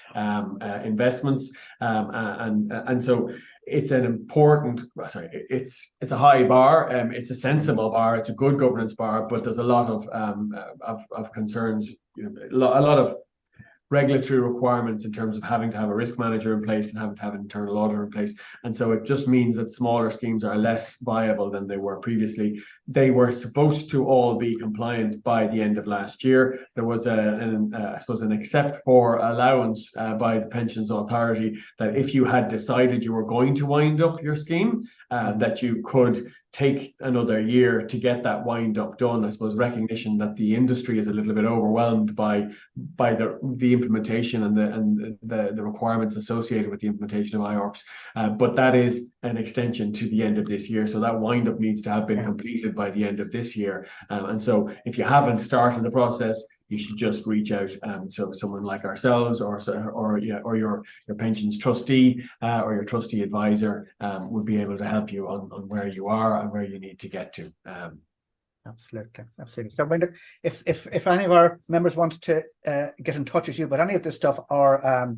investments, and so it's an important. It's a high bar. It's a sensible bar. It's a good governance bar, but there's a lot of concerns. A lot of regulatory requirements in terms of having to have a risk manager in place and having to have an internal auditor in place. And so it just means that smaller schemes are less viable than they were previously. They were supposed to all be compliant by the end of last year. There was I suppose an except for allowance by the Pensions Authority that if you had decided you were going to wind up your scheme, that you could take another year to get that wind up done. I suppose recognition that the industry is a little bit overwhelmed by the implementation and the requirements associated with the implementation of IORPS, but that is an extension to the end of this year. So that wind up needs to have been completed by the end of this year. And so if you haven't started the process, you should just reach out to someone like ourselves, or your pensions trustee or your trustee advisor would be able to help you on where you are and where you need to get to. Absolutely, absolutely. So, Brenda, if any of our members want to get in touch with you about any of this stuff, or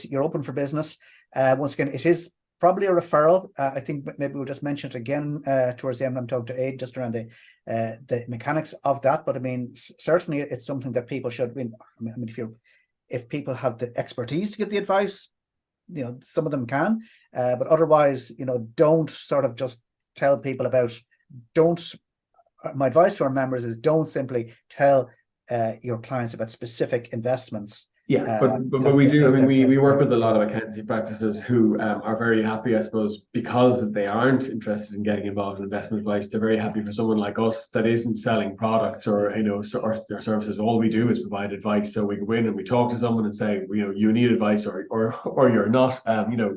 you're open for business, once again, it is probably a referral. I think maybe we'll just mention it again towards the end. I'm talking to Aid just around the mechanics of that. But I mean, certainly it's something that people should. I mean, if people have the expertise to give the advice, some of them can, but otherwise, don't sort of just tell people about. My advice to our members is don't simply tell your clients about specific investments. Yeah, but we do. I mean, we work with a lot of accountancy practices who are very happy, I suppose, because they aren't interested in getting involved in investment advice. They're very happy for someone like us that isn't selling products or or their services. All we do is provide advice. So we go in and we talk to someone and say, you need advice, or you're not,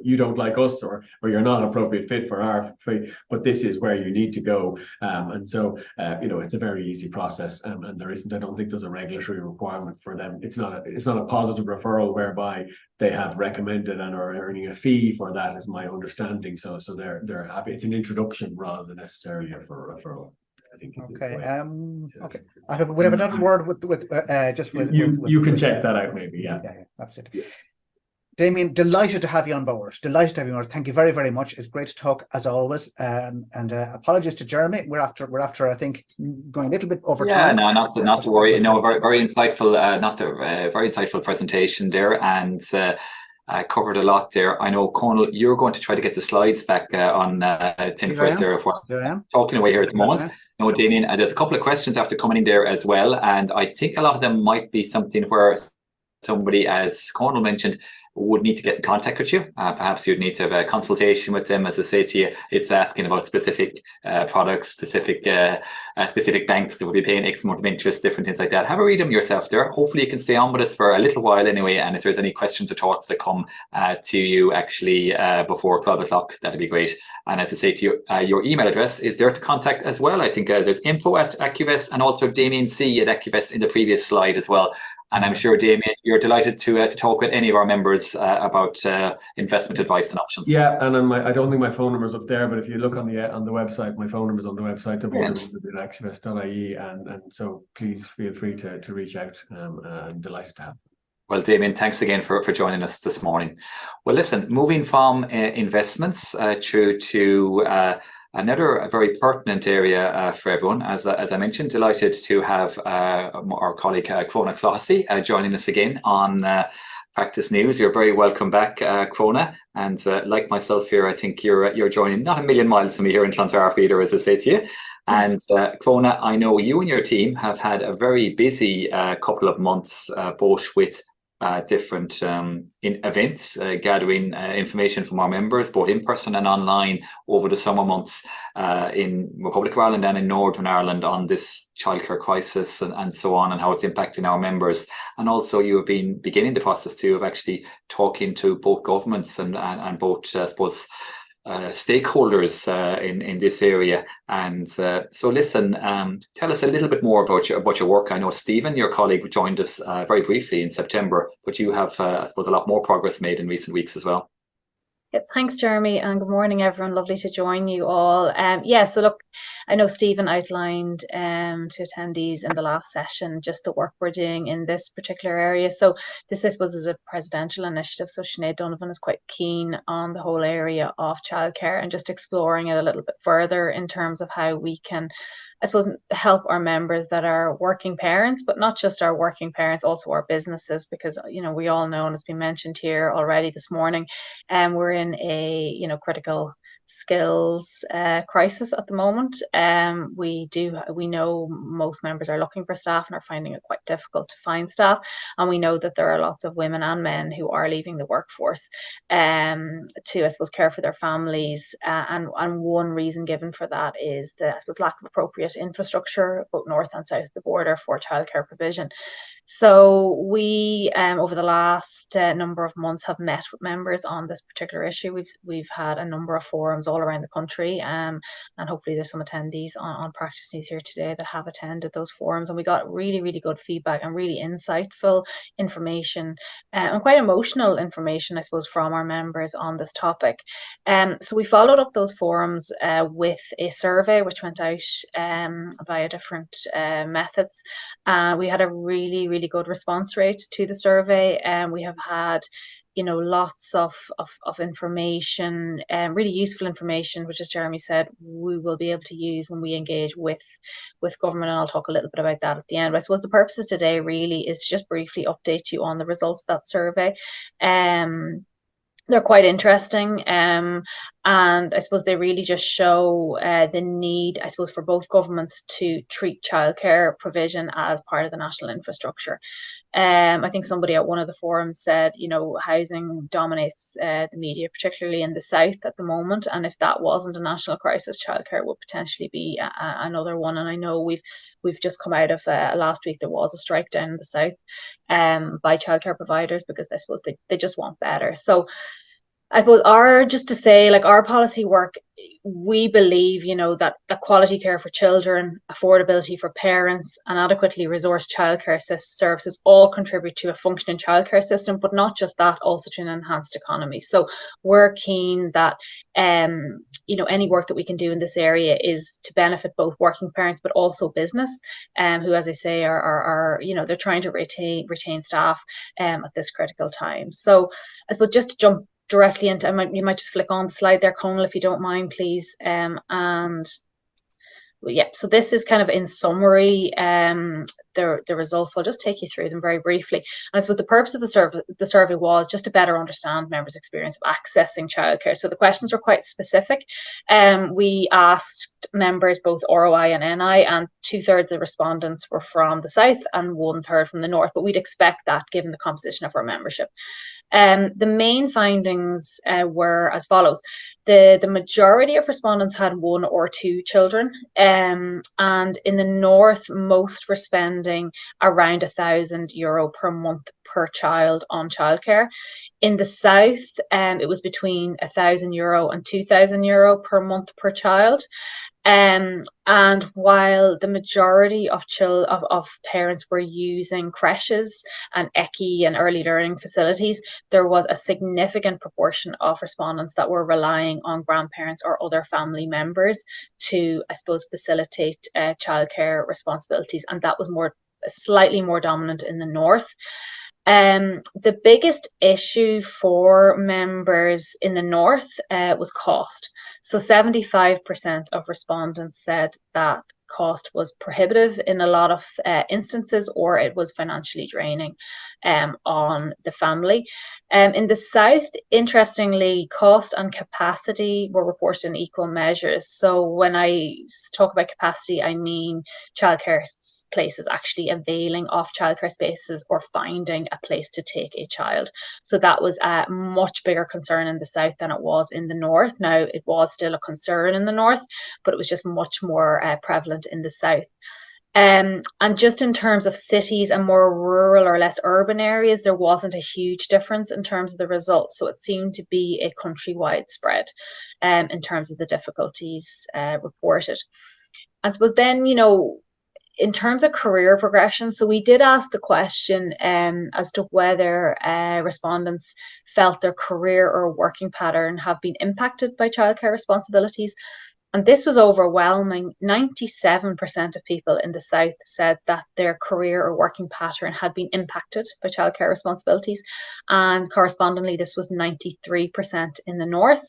you don't like us, or you're not an appropriate fit for our fit, but this is where you need to go. And so it's a very easy process, and I don't think there's a regulatory requirement for them. It's not a positive referral whereby they have recommended and are earning a fee for that, is my understanding. So they're happy. It's an introduction rather than necessarily a referral. I think. Okay. Okay. We have another word with you can check that out maybe. Yeah. Yeah. Absolutely. Yeah. Damian, delighted to have you on board. Delighted to have you on board. Thank you very, very much. It's great to talk as always. And apologies to Jeremy. We're after I think going a little bit over time. Yeah, no, not to worry. No, very insightful. Very insightful presentation there, and I covered a lot there. I know, Conal, you're going to try to get the slides back on Tim first there. Talking away here at the moment. No, Damian, there's a couple of questions after coming in there as well, and I think a lot of them might be something where somebody, as Conal mentioned, would need to get in contact with you. Perhaps you'd need to have a consultation with them. As I say to you, it's asking about specific products, specific banks that would be paying X amount of interest, different things like that. Have a read them yourself there. Hopefully you can stay on with us for a little while anyway, and if there's any questions or thoughts that come to you actually before 12 o'clock, that'd be great. And as I say to you, your email address is there to contact as well. I think there's info@Acuvest and also Damian C at Acuvest in the previous slide as well. And I'm sure, Damian, you're delighted to talk with any of our members about investment advice and options. Yeah, and I don't think my phone number's up there, but if you look on the website, my phone number's on the website, www.acuvest.ie, and so please feel free to reach out. I'm delighted to have. Well, Damian, thanks again for joining us this morning. Well, listen, moving from investments through to another very pertinent area for everyone. As I mentioned, delighted to have our colleague Crona Clohessy joining us again on Practice News. You're very welcome back, Crona. And like myself here, I think you're joining not a million miles from me here in Clontarf either, as I say to you. And Crona, I know you and your team have had a very busy couple of months, both with different events, gathering information from our members, both in person and online over the summer months in Republic of Ireland and in Northern Ireland on this childcare crisis and so on, and how it's impacting our members. And also you have been beginning the process too of actually talking to both governments and both, I suppose, stakeholders in this area. And so listen, tell us a little bit more about your work. I know Stephen, your colleague, joined us very briefly in September, but you have, I suppose, a lot more progress made in recent weeks as well. Yeah, thanks, Jeremy, and good morning, everyone. Lovely to join you all. So look, I know Stephen outlined to attendees in the last session just the work we're doing in this particular area. So this, I suppose, is a presidential initiative. So Sinead Donovan is quite keen on the whole area of childcare and just exploring it a little bit further in terms of how we can, I suppose, help our members that are working parents, but not just our working parents, also our businesses, because, we all know, and it's been mentioned here already this morning, we're in a, critical skills crisis at the moment. We know most members are looking for staff and are finding it quite difficult to find staff. And we know that there are lots of women and men who are leaving the workforce to, I suppose, care for their families. And one reason given for that is the, I suppose, lack of appropriate infrastructure, both north and south of the border, for childcare provision. So we, over the last number of months, have met with members on this particular issue. We've had a number of forums forums all around the country, and hopefully there's some attendees on Practice News here today that have attended those forums, and we got really, really good feedback and really insightful information and quite emotional information, I suppose, from our members on this topic. So we followed up those forums with a survey which went out via different methods. We had a really, really good response rate to the survey, and we have had lots of information, really useful information, which, as Jeremy said, we will be able to use when we engage with government, and I'll talk a little bit about that at the end. But I suppose the purposes today really is to just briefly update you on the results of that survey. They're quite interesting, and I suppose they really just show the need, I suppose, for both governments to treat childcare provision as part of the national infrastructure. I think somebody at one of the forums said, housing dominates the media, particularly in the south at the moment, and if that wasn't a national crisis, childcare would potentially be another one. And I know we've just come out of last week, there was a strike down in the south by childcare providers because I suppose they just want better. So I suppose our policy work, we believe, that quality care for children, affordability for parents, and adequately resourced childcare services all contribute to a functioning childcare system, but not just that, also to an enhanced economy. So we're keen that, any work that we can do in this area is to benefit both working parents, but also business, who, as I say, are they're trying to retain staff at this critical time. So I suppose just to jump directly into, you might just flick on the slide there, Conal, if you don't mind, please. So this is kind of in summary the results. So I'll just take you through them very briefly. And so the purpose of the survey was just to better understand members' experience of accessing childcare. So the questions were quite specific. We asked members both ROI and NI, and 2/3 of the respondents were from the south and 1/3 from the north. But we'd expect that given the composition of our membership. The main findings were as follows. The majority of respondents had 1 or 2 children, and in the north, most were spending around €1,000 per month per child on childcare. In the south, it was between €1,000 and €2,000 per month per child. And while the majority of parents were using creches and ECI and early learning facilities, there was a significant proportion of respondents that were relying on grandparents or other family members to, I suppose, facilitate childcare responsibilities, and that was slightly more dominant in the north. The biggest issue for members in the north was cost. So 75% of respondents said that cost was prohibitive in a lot of instances, or it was financially draining on the family. In the south, interestingly, cost and capacity were reported in equal measures. So when I talk about capacity, I mean childcare places actually availing of childcare spaces or finding a place to take a child. So that was a much bigger concern in the south than it was in the north. Now, it was still a concern in the north, but it was just much more prevalent in the south. And just in terms of cities and more rural or less urban areas, there wasn't a huge difference in terms of the results. So it seemed to be a countrywide spread in terms of the difficulties reported. I suppose then, in terms of career progression, so we did ask the question as to whether respondents felt their career or working pattern have been impacted by childcare responsibilities. And this was overwhelming. 97% of people in the south said that their career or working pattern had been impacted by childcare responsibilities. And correspondingly, this was 93% in the north.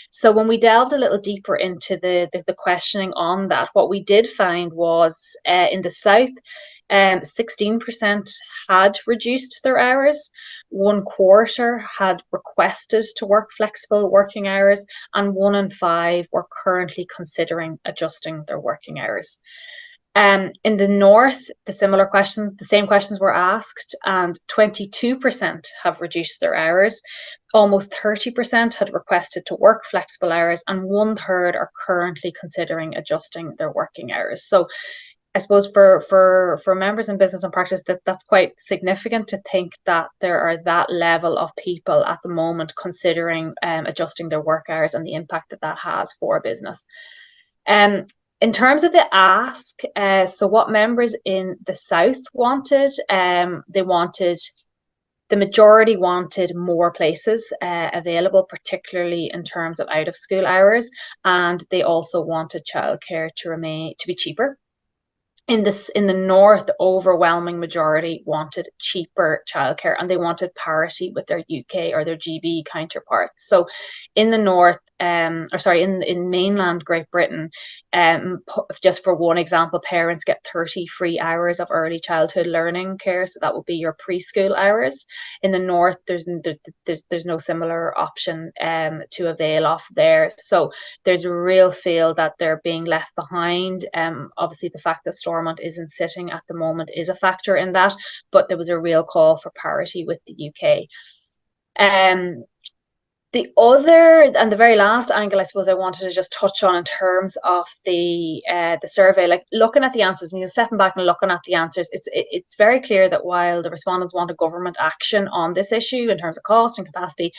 So when we delved a little deeper into the questioning on that, what we did find was in the south, 16% had reduced their hours, 1/4 had requested to work flexible working hours, and 1 in 5 were currently considering adjusting their working hours. In the north, the same questions were asked, and 22% have reduced their hours. Almost 30% had requested to work flexible hours, and 1/3 are currently considering adjusting their working hours. So I suppose for members in business and practice, that's quite significant to think that there are that level of people at the moment considering adjusting their work hours and the impact that has for a business. In terms of the ask, so what members in the South wanted, the majority wanted more places available, particularly in terms of out of school hours, and they also wanted childcare to be cheaper. In the North, the overwhelming majority wanted cheaper childcare, and they wanted parity with their UK or their GB counterparts. So in the North, in mainland Great Britain, just for one example, parents get 30 free hours of early childhood learning care. So that would be your preschool hours. In the North, there's no similar option to avail of there. So there's a real feel that they're being left behind. Obviously, the fact that Stormont isn't sitting at the moment is a factor in that, but there was a real call for parity with the UK. The other and the very last angle, I suppose, I wanted to just touch on in terms of the survey, like looking at the answers, and stepping back and looking at the answers, it's very clear that while the respondents wanted government action on this issue in terms of cost and capacity,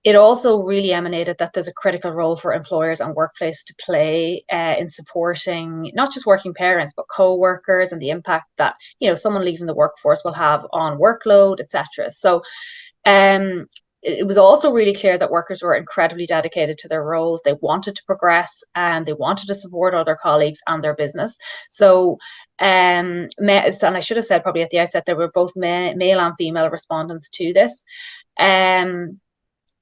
it also really emanated that there's a critical role for employers and workplace to play in supporting not just working parents, but co-workers and the impact that, someone leaving the workforce will have on workload, etc. So it was also really clear that workers were incredibly dedicated to their roles. They wanted to progress and they wanted to support other colleagues and their business. So, and I should have said probably at the outset, there were both male and female respondents to this.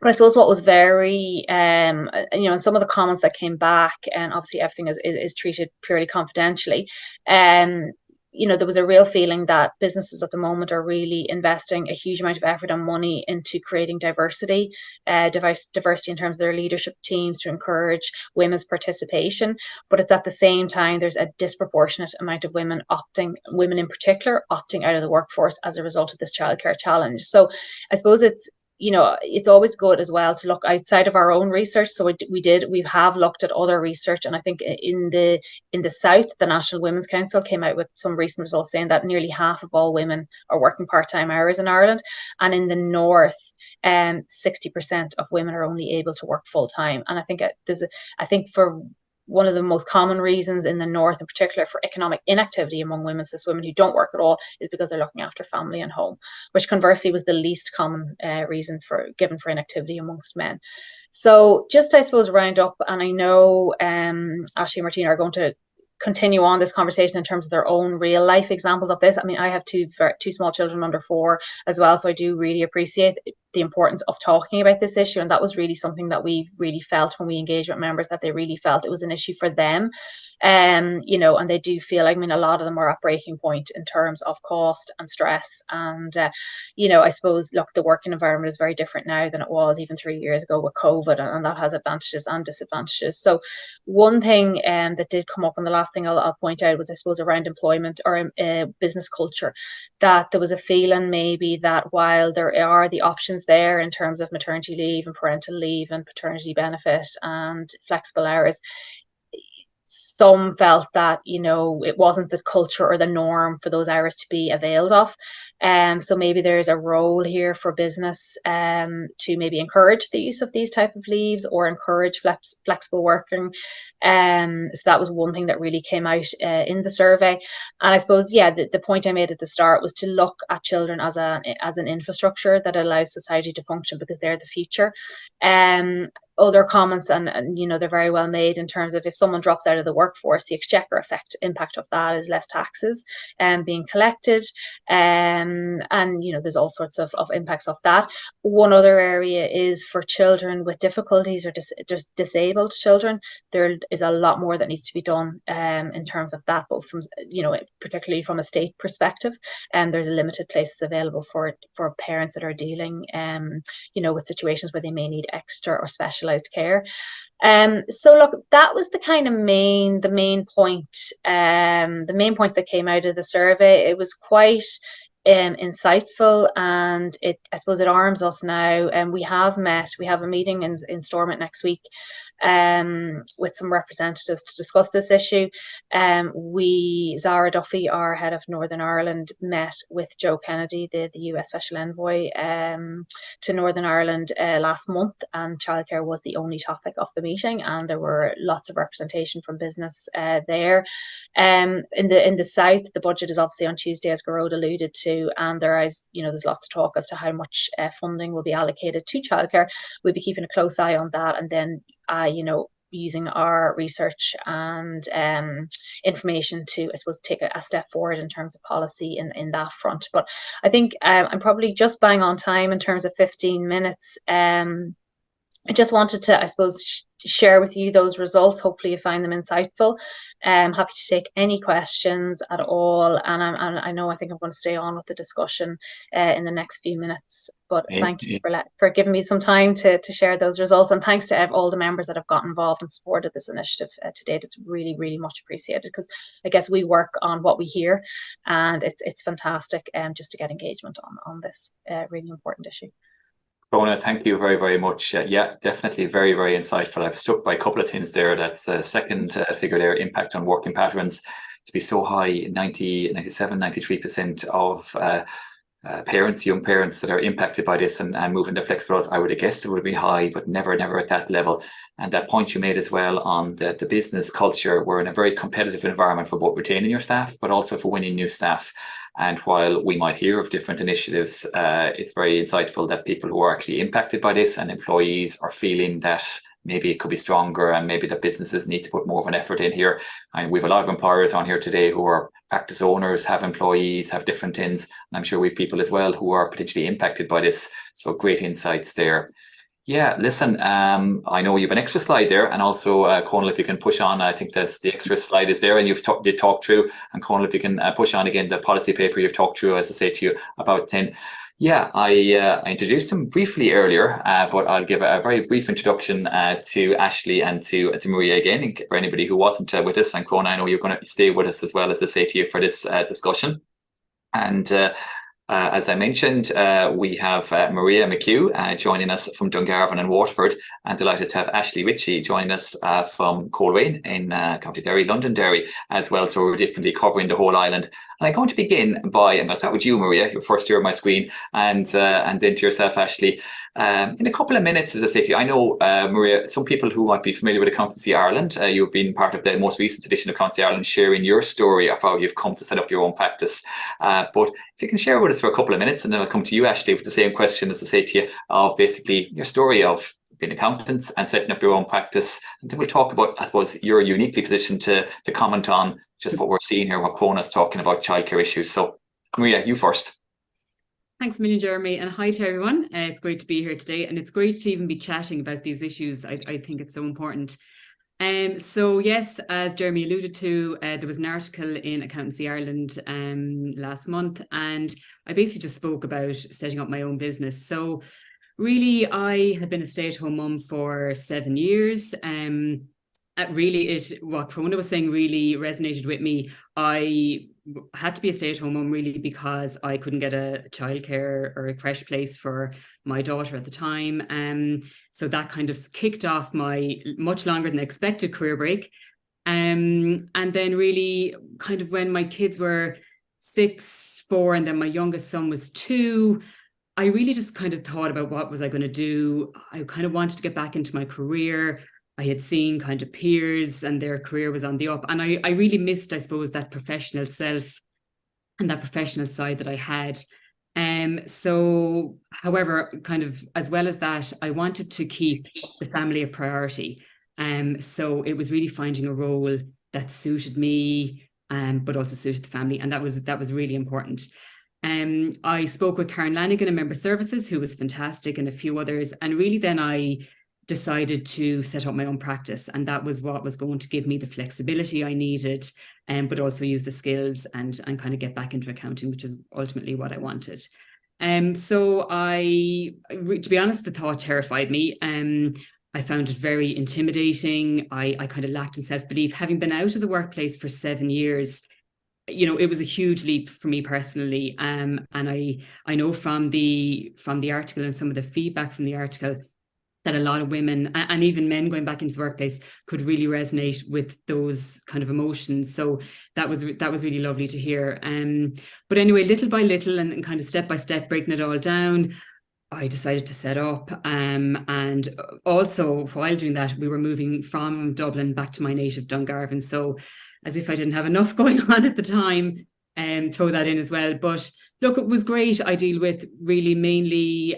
But I suppose what was very, in some of the comments that came back, and obviously everything is treated purely confidentially, there was a real feeling that businesses at the moment are really investing a huge amount of effort and money into creating diversity in terms of their leadership teams to encourage women's participation. But it's at the same time, there's a disproportionate amount of women in particular, opting out of the workforce as a result of this childcare challenge. So I suppose it's always good as well to look outside of our own research. So we have looked at other research, and I think in the South, the National Women's Council came out with some recent results saying that nearly half of all women are working part-time hours in Ireland, and in the North, 60% of women are only able to work full-time. And I think for one of the most common reasons in the North in particular for economic inactivity among women, so women who don't work at all, is because they're looking after family and home, which conversely was the least common reason given for inactivity amongst men. So just, I suppose, round up, and I know Ashley and Martina are going to continue on this conversation in terms of their own real life examples of this. I mean, I have two small children under 4 as well, so I do really appreciate the importance of talking about this issue, and that was really something that we really felt when we engaged with members, that they really felt it was an issue for them. And they do feel, a lot of them are at breaking point in terms of cost and stress, and I suppose, look, the working environment is very different now than it was even 3 years ago with COVID, and that has advantages and disadvantages. So one thing that did come up, and the last thing I'll point out, was, I suppose, around employment or business culture, that there was a feeling maybe that while there are the options there in terms of maternity leave and parental leave and paternity benefit and flexible hours, some felt that, it wasn't the culture or the norm for those hours to be availed of. So maybe there's a role here for business to maybe encourage the use of these type of leaves or encourage flexible working. So that was one thing that really came out in the survey. And I suppose, the point I made at the start was to look at children as an infrastructure that allows society to function, because they're the future. Other comments, and they're very well made, in terms of if someone drops out of the workforce, the exchequer impact of that is less taxes being collected, and there's all sorts of impacts of that. One other area is for children with difficulties or just disabled children. There is a lot more that needs to be done in terms of that, both from particularly from a state perspective, and there's limited places available for parents that are dealing with situations where they may need extra or specialized care. So look, that was the kind of the main points that came out of the survey. It was quite insightful, and I suppose it arms us now. And we have a meeting in Stormont next week with some representatives to discuss this issue. Zara Duffy, our head of Northern Ireland, met with Joe Kennedy, the US Special Envoy to Northern Ireland last month, and childcare was the only topic of the meeting, and there were lots of representation from business there. In the south, the budget is obviously on Tuesday, as Garrod alluded to, and there's lots of talk as to how much funding will be allocated to childcare. We'll be keeping a close eye on that, and then using our research and information to, I suppose, take a step forward in terms of policy in that front. But I think I'm probably just bang on time in terms of 15 minutes. I just wanted to, I suppose, share with you those results. Hopefully you find them insightful. I'm happy to take any questions at all. And I think I'm going to stay on with the discussion in the next few minutes. But thank you for giving me some time to share those results. And thanks to all the members that have got involved and supported this initiative to date. It's really, really much appreciated, because I guess we work on what we hear, and it's fantastic just to get engagement on this really important issue. Rona, thank you very, very much. Yeah, definitely very, very insightful. I've stuck by a couple of things there. That's a second figure there, impact on working patterns, to be so high, 90, 97, 93% of parents, young parents that are impacted by this and moving to flexible hours. I would have guessed it would be high, but never at that level. And that point you made as well on the business culture, we're in a very competitive environment for both retaining your staff, but also for winning new staff. And while we might hear of different initiatives, it's very insightful that people who are actually impacted by this and employees are feeling that maybe it could be stronger, and maybe that businesses need to put more of an effort in here. And we have a lot of employers on here today who are practice owners, have employees, have different things. And I'm sure we have people as well who are potentially impacted by this. So great insights there. Yeah, listen, I know you have an extra slide there, and also Conal, if you can push on, I think that's the extra slide is there, and you've talked through, and Conal, if you can push on again the policy paper you've talked through, as I say to you, about 10. Yeah, I introduced him briefly earlier, but I'll give a very brief introduction to Ashley and to Maria again, for anybody who wasn't with us. And Conal, I know you're going to stay with us as well, as I say to you, for this discussion. And as I mentioned, we have Maria McHugh joining us from Dungarvan and Waterford, and delighted to have Ashley Ritchie joining us from Coleraine in County Derry, Londonderry as well. So we're differently covering the whole island. And I'm going to begin I'm going to start with you, Maria. You're first here on my screen, and then to yourself, Ashley. In a couple of minutes, as I say to you, I know, Maria, some people who might be familiar with Accountancy Ireland, you've been part of the most recent edition of Accountancy Ireland, sharing your story of how you've come to set up your own practice. But if you can share with us for a couple of minutes, and then I'll come to you, Ashley, with the same question as I say to you, of basically your story of being accountants and setting up your own practice. And then we'll talk about, I suppose, you're uniquely positioned to comment on just what we're seeing here, what Cona's talking about, childcare issues. So Maria, you first. Thanks a million, Jeremy, and hi to everyone. It's great to be here today, and it's great to even be chatting about these issues. I think it's so important. So yes, as Jeremy alluded to, there was an article in Accountancy Ireland last month, and I basically just spoke about setting up my own business. So really, I had been a stay-at-home mum for 7 years. What Rona was saying really resonated with me. I had to be a stay-at-home mum really because I couldn't get a childcare or a creche place for my daughter at the time. So that kind of kicked off my much longer than expected career break. And then really kind of when my kids were 6, 4, and then my youngest son was 2, I really just kind of thought about what was I going to do. I kind of wanted to get back into my career. I had seen kind of peers and their career was on the up. And I really missed, I suppose, that professional self and that professional side that I had. So, however, kind of as well as that, I wanted to keep the family a priority. So it was really finding a role that suited me, but also suited the family. And that was really important. I spoke with Karen Lanigan in Member Services, who was fantastic, and a few others. And really then I decided to set up my own practice, and that was what was going to give me the flexibility I needed, but also use the skills and kind of get back into accounting, which is ultimately what I wanted. So to be honest, the thought terrified me. I found it very intimidating. I kind of lacked in self-belief. Having been out of the workplace for 7 years, it was a huge leap for me personally. And I know from the article and some of the feedback from the article, that a lot of women and even men going back into the workplace could really resonate with those kind of emotions. So that was really lovely to hear. But anyway, little by little and kind of step by step, breaking it all down, I decided to set up. And also while doing that, we were moving from Dublin back to my native Dungarvan. So as if I didn't have enough going on at the time, throw that in as well. But look, it was great. I deal with really mainly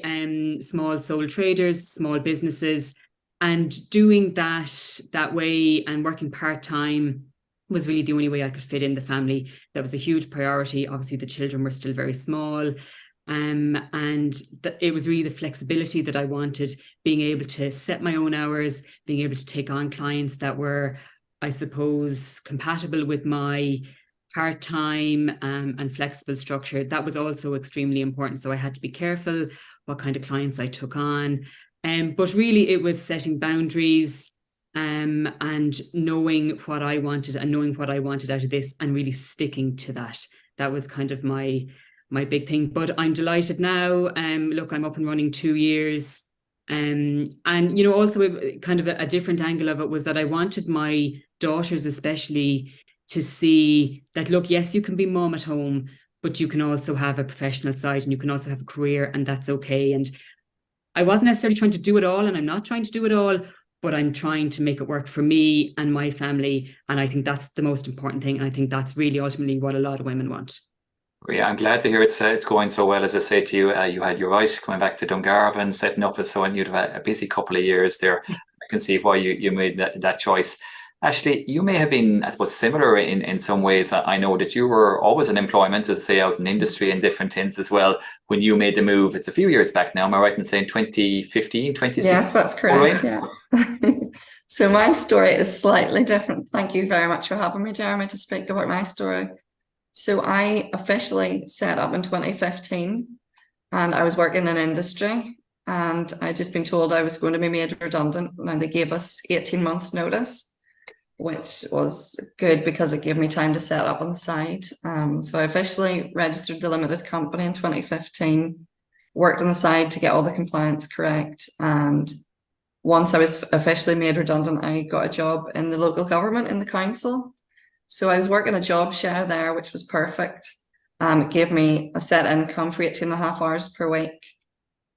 small sole traders, small businesses, and doing that way and working part-time was really the only way I could fit in the family. That was a huge priority. Obviously, the children were still very small. And it was really the flexibility that I wanted, being able to set my own hours, being able to take on clients that were, I suppose, compatible with my part-time and flexible structure. That was also extremely important. So I had to be careful what kind of clients I took on. But really it was setting boundaries and knowing what I wanted and knowing what I wanted out of this and really sticking to that. That was kind of my big thing. But I'm delighted now. Look, I'm up and running 2 years. And, you know, also kind of a different angle of it was that I wanted my daughters especially to see that, look, yes, you can be mom at home, but you can also have a professional side and you can also have a career, and that's okay. And I wasn't necessarily trying to do it all, and I'm not trying to do it all, but I'm trying to make it work for me and my family. And I think that's the most important thing. And I think that's really ultimately what a lot of women want. Yeah, I'm glad to hear it's going so well. As I say to you, you had your right coming back to Dungarvan, setting up, so and you'd have a busy couple of years there. I can see why you made that choice. Ashley, you may have been, I suppose, similar in some ways. I know that you were always in employment, as I say, out in industry and different things as well. When you made the move, it's a few years back now. Am I right in saying 2015, 2016? Yes, that's correct. Yeah. So my story is slightly different. Thank you very much for having me, Jeremy, to speak about my story. So I officially set up in 2015 and I was working in industry and I'd just been told I was going to be made redundant. Now they gave us 18 months notice, which was good because it gave me time to set up on the side. So I officially registered the limited company in 2015, worked on the side to get all the compliance correct. And once I was officially made redundant, I got a job in the local government in the council. So I was working a job share there, which was perfect. It gave me a set income for 18.5 hours per week.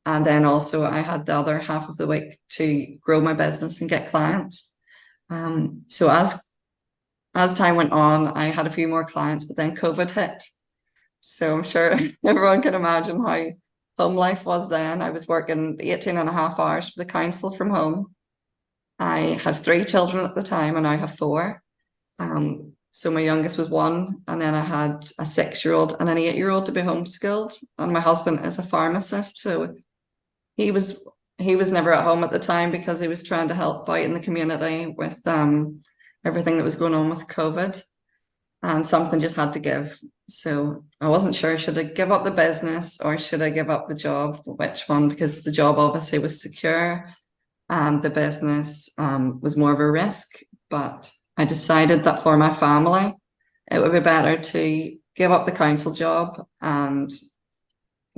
And then also I had the other half of the week to grow my business and get clients. So as time went on, I had a few more clients, but then COVID hit. So I'm sure everyone can imagine how home life was then. I was working 18.5 hours for the council from home. I had 3 children at the time and I have 4. So my youngest was 1, and then I had a 6-year-old and an 8-year-old to be homeschooled. And my husband is a pharmacist, so he was never at home at the time because he was trying to help out in the community with everything that was going on with COVID, and something just had to give. So I wasn't sure, should I give up the business or should I give up the job? Which one? Because the job obviously was secure and the business was more of a risk. But I decided that for my family, it would be better to give up the council job and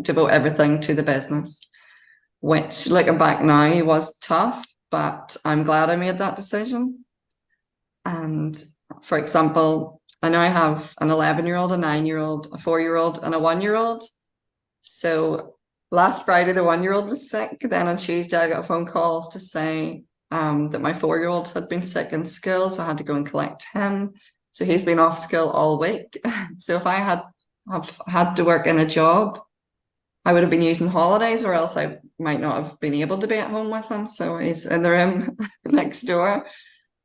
devote everything to the business, which looking back now was tough, but I'm glad I made that decision. And for example, I now have an 11-year-old, a 9-year-old, a 4-year-old, and a 1-year-old. So last Friday, the 1-year-old was sick. Then on Tuesday, I got a phone call to say that my 4-year-old had been sick in school, so I had to go and collect him. So he's been off school all week. So if I have had to work in a job, I would have been using holidays, or else I might not have been able to be at home with him. So he's in the room next door.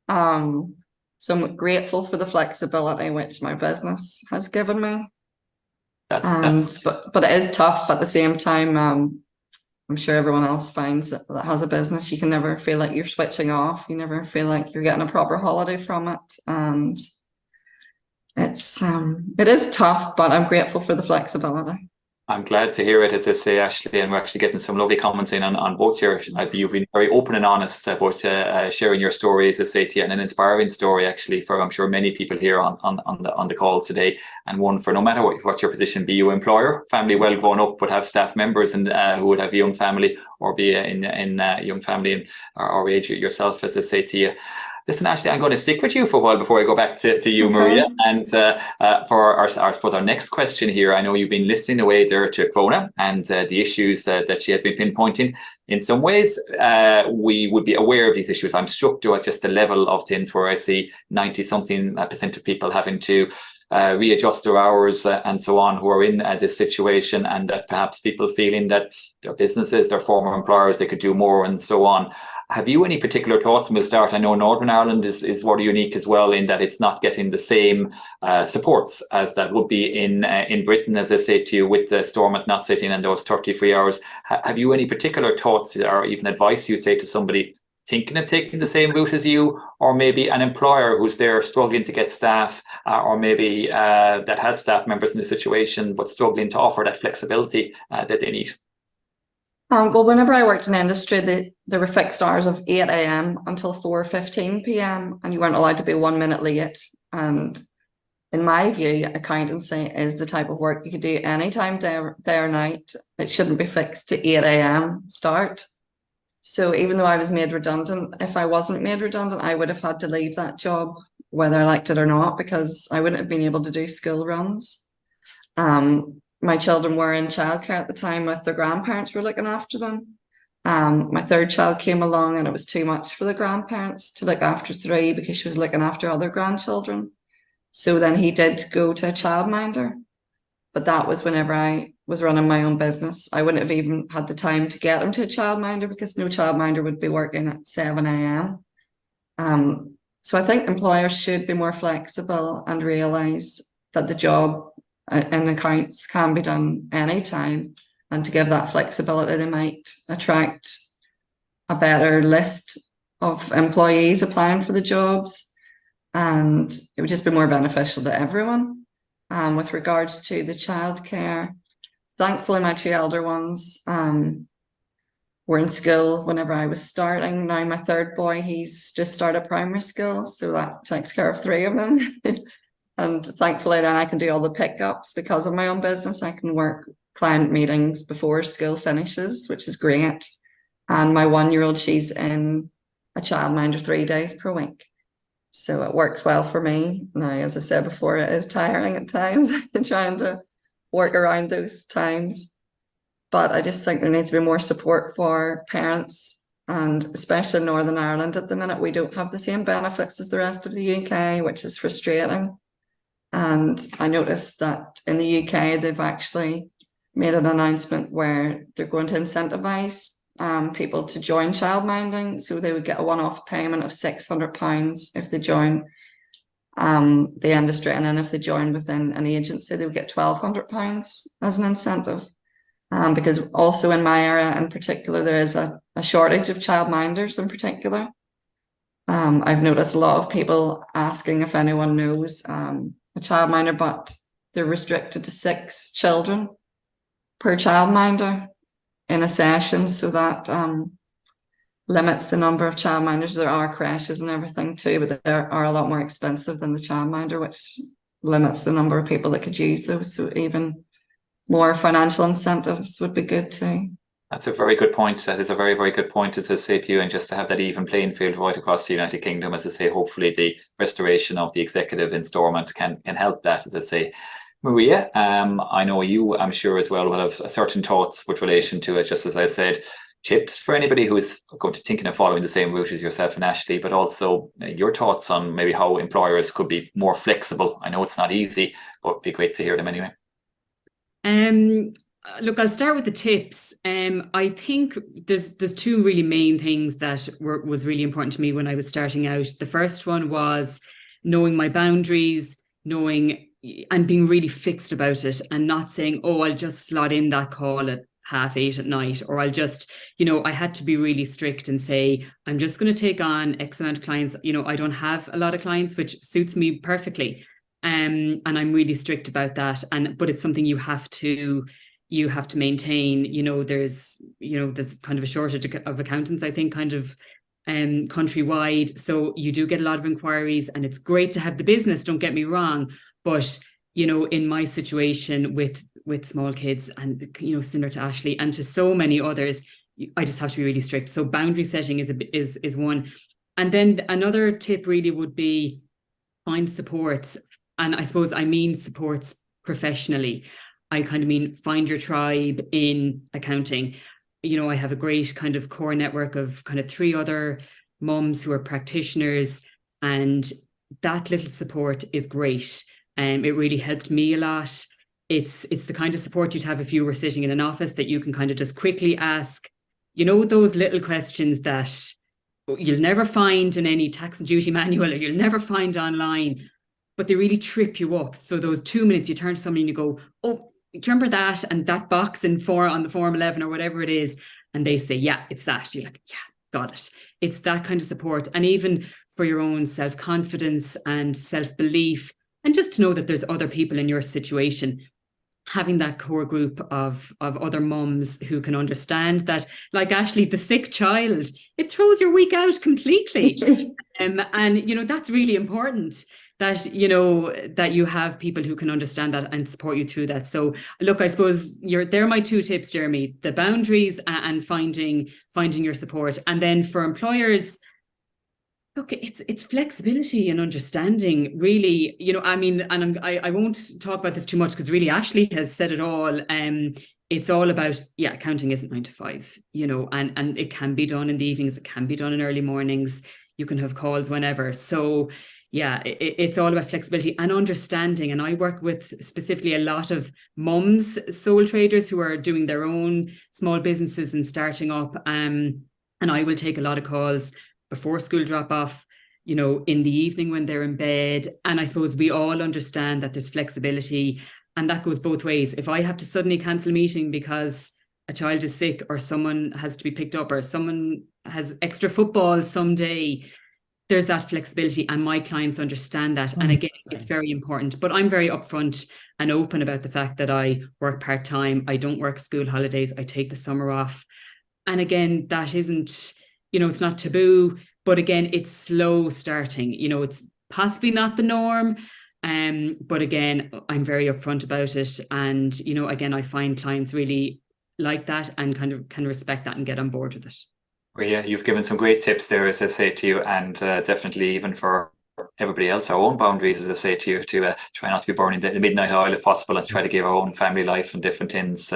So I'm grateful for the flexibility which my business has given me. But it is tough at the same time. I'm sure everyone else finds that has a business. You can never feel like you're switching off. You never feel like you're getting a proper holiday from it. And it is tough, but I'm grateful for the flexibility. I'm glad to hear it, as I say, Ashley, and we're actually getting some lovely comments in on both your. You've been very open and honest about sharing your story, as I say to you, and an inspiring story actually for, I'm sure, many people here on the call today, and one for no matter what your position, be you employer, family well grown up, would have staff members and who would have a young family, or be in young family or age yourself, as I say to you. Listen, Ashley, I'm going to stick with you for a while before I go back to you, Okay. Maria. And for I suppose our next question here, I know you've been listening away there to Crona and the issues that she has been pinpointing. In some ways, we would be aware of these issues. I'm struck though at just the level of things where I see 90-something% of people having to readjust their hours and so on, who are in this situation, and that perhaps people feeling that their businesses, their former employers, they could do more and so on. Have you any particular thoughts? And we'll start. I know Northern Ireland is very unique as well in that it's not getting the same supports as that would be in Britain, as I say to you, with the Stormont not sitting in those 33 hours. Have you any particular thoughts or even advice you'd say to somebody thinking of taking the same route as you, or maybe an employer who's there struggling to get staff, or maybe that has staff members in the situation but struggling to offer that flexibility that they need? Well, whenever I worked in industry, there were fixed hours of 8 a.m. until 4:15 p.m. and you weren't allowed to be 1 minute late. And in my view, accountancy is the type of work you could do anytime, day or night. It shouldn't be fixed to 8 a.m. start. So even though I was made redundant, if I wasn't made redundant, I would have had to leave that job, whether I liked it or not, because I wouldn't have been able to do school runs. My children were in childcare at the time with their grandparents were looking after them. My third child came along and it was too much for the grandparents to look after three because she was looking after other grandchildren. So then he did go to a childminder, but that was whenever I was running my own business. I wouldn't have even had the time to get him to a childminder because no childminder would be working at 7 a.m. So I think employers should be more flexible and realise that the job in accounts can be done anytime, and to give that flexibility, they might attract a better list of employees applying for the jobs, and it would just be more beneficial to everyone. With regards to the childcare, thankfully my two elder ones were in school whenever I was starting. Now my third boy, he's just started primary school, so that takes care of three of them. And thankfully then I can do all the pickups because of my own business. I can work client meetings before school finishes, which is great. And my 1-year-old, she's in a childminder 3 days per week. So it works well for me. Now, as I said before, it is tiring at times trying to work around those times. But I just think there needs to be more support for parents, and especially in Northern Ireland at the minute, we don't have the same benefits as the rest of the UK, which is frustrating. And I noticed that in the UK, they've actually made an announcement where they're going to incentivize people to join childminding. So they would get a one-off payment of £600 if they join the industry. And then if they join within an agency, they would get £1,200 as an incentive. Because also in my area in particular, there is a shortage of childminders in particular. I've noticed a lot of people asking if anyone knows a childminder, but they're restricted to 6 children per childminder in a session, so that limits the number of childminders. There are creches and everything too, but they are a lot more expensive than the childminder, which limits the number of people that could use those. So even more financial incentives would be good too. That's a very good point. That is a very, very good point, as I say to you, and just to have that even playing field right across the United Kingdom, as I say, hopefully the restoration of the executive in Stormont can help that, as I say. Maria, I know you, I'm sure as well, will have certain thoughts with relation to it, just as I said, tips for anybody who is going to thinking of following the same route as yourself and Ashley, but also your thoughts on maybe how employers could be more flexible. I know it's not easy, but it'd be great to hear them anyway. Look, I'll start with the tips. I think there's two really main things that was really important to me when I was starting out. The first one was knowing my boundaries, knowing and being really fixed about it, and not saying, oh, I'll just slot in that call at 8:30 at night, or I'll just, I had to be really strict and say, I'm just going to take on X amount of clients. I don't have a lot of clients, which suits me perfectly. And I'm really strict about that. But it's something you have to you have to maintain, there's kind of a shortage of accountants, I think, kind of countrywide. So you do get a lot of inquiries, and it's great to have the business, don't get me wrong. But, in my situation with small kids, and, similar to Ashley and to so many others, I just have to be really strict. So boundary setting is one. And then another tip really would be find supports. And I suppose I mean supports professionally. I kind of mean find your tribe in accounting. I have a great kind of core network of kind of 3 other mums who are practitioners, and that little support is great. It really helped me a lot. It's the kind of support you'd have if you were sitting in an office, that you can kind of just quickly ask, those little questions that you'll never find in any tax and duty manual, or you'll never find online, but they really trip you up. So those 2 minutes, you turn to somebody and you go, oh, do you remember that? And that box on the Form 11 or whatever it is. And they say, yeah, it's that. You're like, yeah, got it. It's that kind of support. And even for your own self-confidence and self-belief, and just to know that there's other people in your situation, having that core group of other mums who can understand that, like Ashley, the sick child, it throws your week out completely. And, that's really important, that, that you have people who can understand that and support you through that. So look, I suppose they're my 2 tips, Jeremy: the boundaries and finding your support. And then for employers, look, it's flexibility and understanding, really. And I won't talk about this too much, because really Ashley has said it all. It's all about, accounting isn't 9 to 5, and it can be done in the evenings, it can be done in early mornings, you can have calls whenever. So it's all about flexibility and understanding. And I work with specifically a lot of mums, sole traders, who are doing their own small businesses and starting up. And I will take a lot of calls before school drop off, in the evening when they're in bed. And I suppose we all understand that there's flexibility, and that goes both ways. If I have to suddenly cancel a meeting because a child is sick, or someone has to be picked up, or someone has extra football someday, there's that flexibility, and my clients understand that. And again, it's very important. But I'm very upfront and open about the fact that I work part-time, I don't work school holidays, I take the summer off. And again, that isn't, it's not taboo, but again, it's slow starting. It's possibly not the norm. But again, I'm very upfront about it. And, again, I find clients really like that and kind of can respect that and get on board with it. Well, yeah, you've given some great tips there, as I say to you, and definitely even for everybody else, our own boundaries, as I say to you, to try not to be burning the midnight oil if possible, and try to give our own family life and different things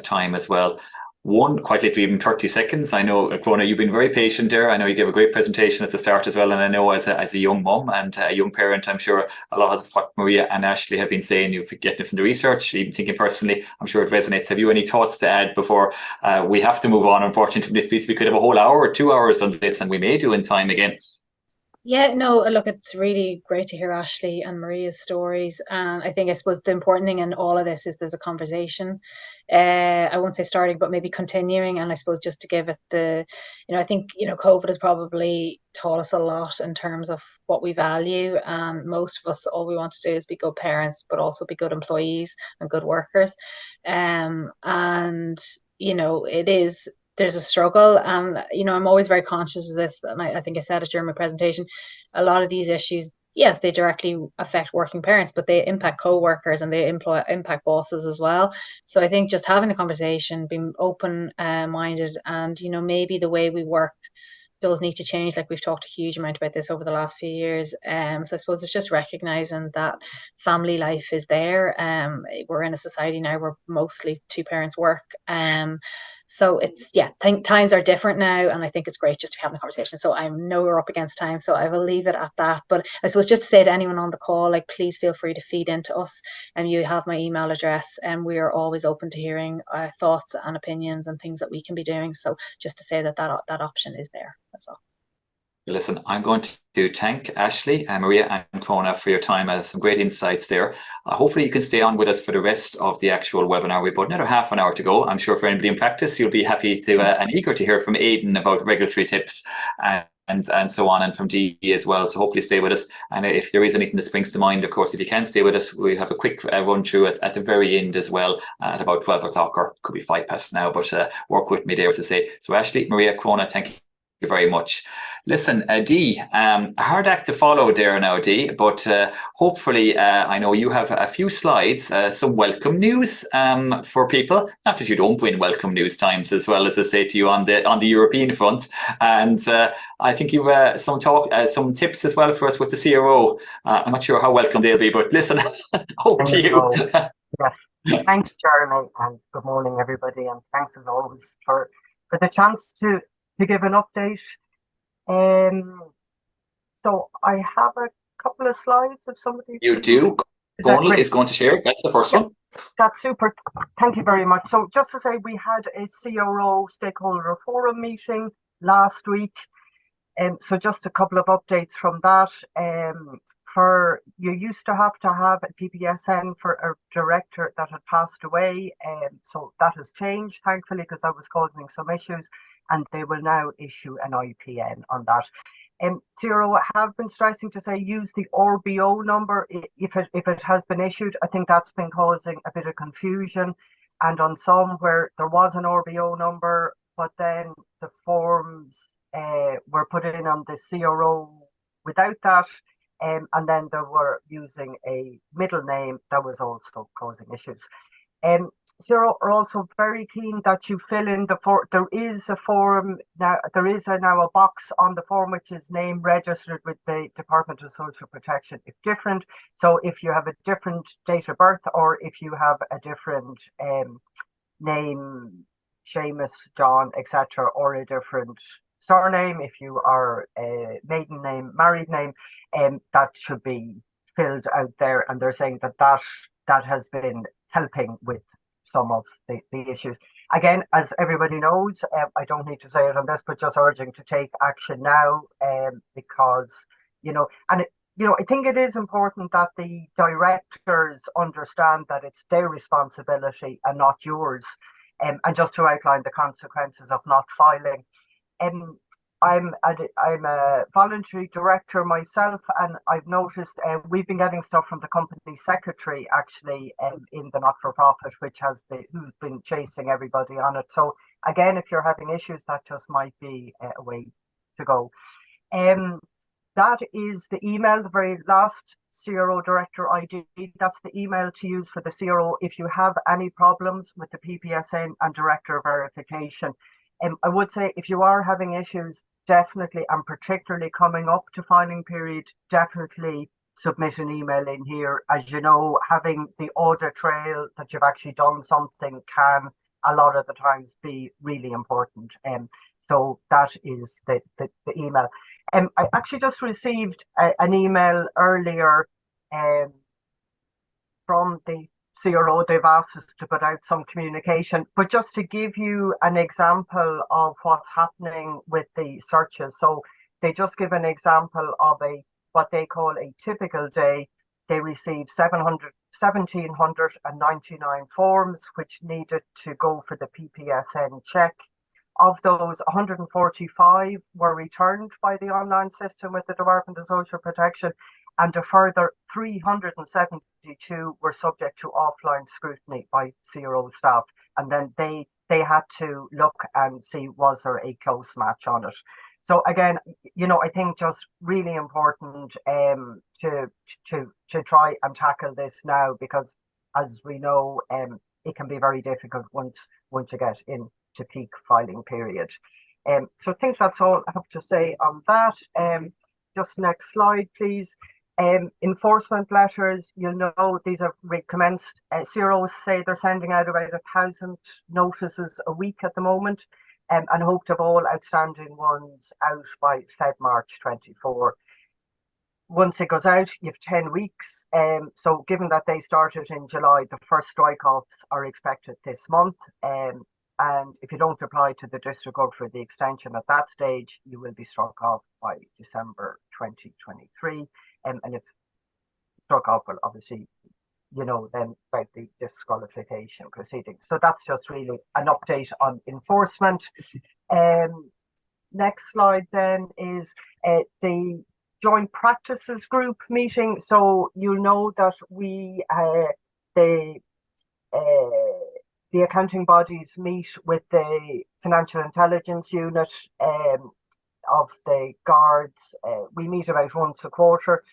time as well. Quite literally even 30 seconds. I know, Clona, you've been very patient there. I know you gave a great presentation at the start as well. And I know as a young mum and a young parent, I'm sure a lot of what Maria and Ashley have been saying, you've getting it from the research, even thinking personally, I'm sure it resonates. Have you any thoughts to add before we have to move on? Unfortunately, from this piece, we could have a whole hour or 2 hours on this, and we may do in time again. Yeah, no, look, it's really great to hear Ashley and Maria's stories. And I suppose the important thing in all of this is there's a conversation. I won't say starting, but maybe continuing. And I suppose just to give it I think, COVID has probably taught us a lot in terms of what we value. And most of us, all we want to do is be good parents, but also be good employees and good workers. There's a struggle, and I'm always very conscious of this, and I think I said it during my presentation. A lot of these issues, yes, they directly affect working parents, but they impact co-workers and they impact bosses as well. So I think just having a conversation, being open-minded, and maybe the way we work does need to change. Like, we've talked a huge amount about this over the last few years. So I suppose it's just recognizing that family life is there. We're in a society now where mostly 2 parents work. So it's, times are different now, and I think it's great just to be having a conversation. So I know we're up against time, so I will leave it at that. But I suppose just to say to anyone on the call, like, please feel free to feed into us. And you have my email address, and we are always open to hearing thoughts and opinions and things that we can be doing. So just to say that option is there. That's all. Listen, I'm going to thank Ashley, Maria and Clona for your time. Some great insights there. Hopefully you can stay on with us for the rest of the actual webinar. We've got another half an hour to go. I'm sure for anybody in practice, you'll be happy to and eager to hear from Aidan about regulatory tips and and so on, and from Dee as well. So hopefully stay with us. And if there is anything that springs to mind, of course, if you can stay with us, we have a quick run through at the very end as well, at about 12 o'clock, or could be 5 past now, but work with me there, as I say. So Ashley, Maria, Crona, thank you very much. Listen, Dee, a hard act to follow there now, Dee, but hopefully I know you have a few slides, some welcome news for people. Not that you don't win welcome news times as well, as I say to you on the European front. And I think you have some tips as well for us with the CRO. I'm not sure how welcome they'll be, but listen, over to you. Yes, thanks, Jeremy, and good morning, everybody, and thanks as always for the chance to give an update. So I have a couple of slides if somebody... You do. Donald is going to share. That's the first one. That's super. Thank you very much. So just to say, we had a CRO stakeholder forum meeting last week. So just a couple of updates from that. You used to have a PPSN for a director that had passed away. So that has changed, thankfully, because that was causing some issues. And they will now issue an IPN on that. CRO have been stressing to say use the RBO number if it has been issued. I think that's been causing a bit of confusion. And on some where there was an RBO number, but then the forms were put in on the CRO without that, and then they were using a middle name that was also causing issues. CRO are also very keen that you fill in the form. There is a form now. There is now a box on the form which is name registered with the Department of Social Protection if different. So if you have a different date of birth, or if you have a different name, Seamus, John, etc., or a different surname, if you are a maiden name, married name, that should be filled out there. And they're saying that has been helping with some of the issues. Again, as everybody knows, I don't need to say it on this, but just urging to take action now, because, I think it is important that the directors understand that it's their responsibility and not yours, and just to outline the consequences of not filing. I'm a voluntary director myself, and I've noticed we've been getting stuff from the company secretary actually in the not-for-profit, who's been chasing everybody on it. So again, if you're having issues, that just might be a way to go. That is the email, the very last CRO director ID. That's the email to use for the CRO if you have any problems with the PPSN and director verification. I would say if you are having issues, definitely, and particularly coming up to filing period, definitely submit an email in here. As you know, having the audit trail that you've actually done something can a lot of the times be really important. So that is the email. I actually just received an email earlier from the CRO. They've asked us to put out some communication, but just to give you an example of what's happening with the searches. So they just give an example of what they call a typical day. They received 1,799 forms which needed to go for the PPSN check. Of those, 145 were returned by the online system with the Department of Social Protection, and a further 372 were subject to offline scrutiny by CRO staff. And then they had to look and see, was there a close match on it. So again, I think just really important to try and tackle this now, because as we know, it can be very difficult once you get into peak filing period. So I think that's all I have to say on that. Just next slide, please. Enforcement letters, these have recommenced. CROs say they're sending out about 1,000 notices a week at the moment, and hope to have all outstanding ones out by March 24. Once it goes out, you have 10 weeks. So given that they started in July, the first strike-offs are expected this month. And if you don't apply to the district court for the extension at that stage, you will be struck off by December 2023. And if struck off, well, obviously, then about the disqualification proceedings. So that's just really an update on enforcement. next slide then is the Joint Practices Group meeting. So you know that we the accounting bodies meet with the Financial Intelligence Unit of the Guards. We meet about once a quarter.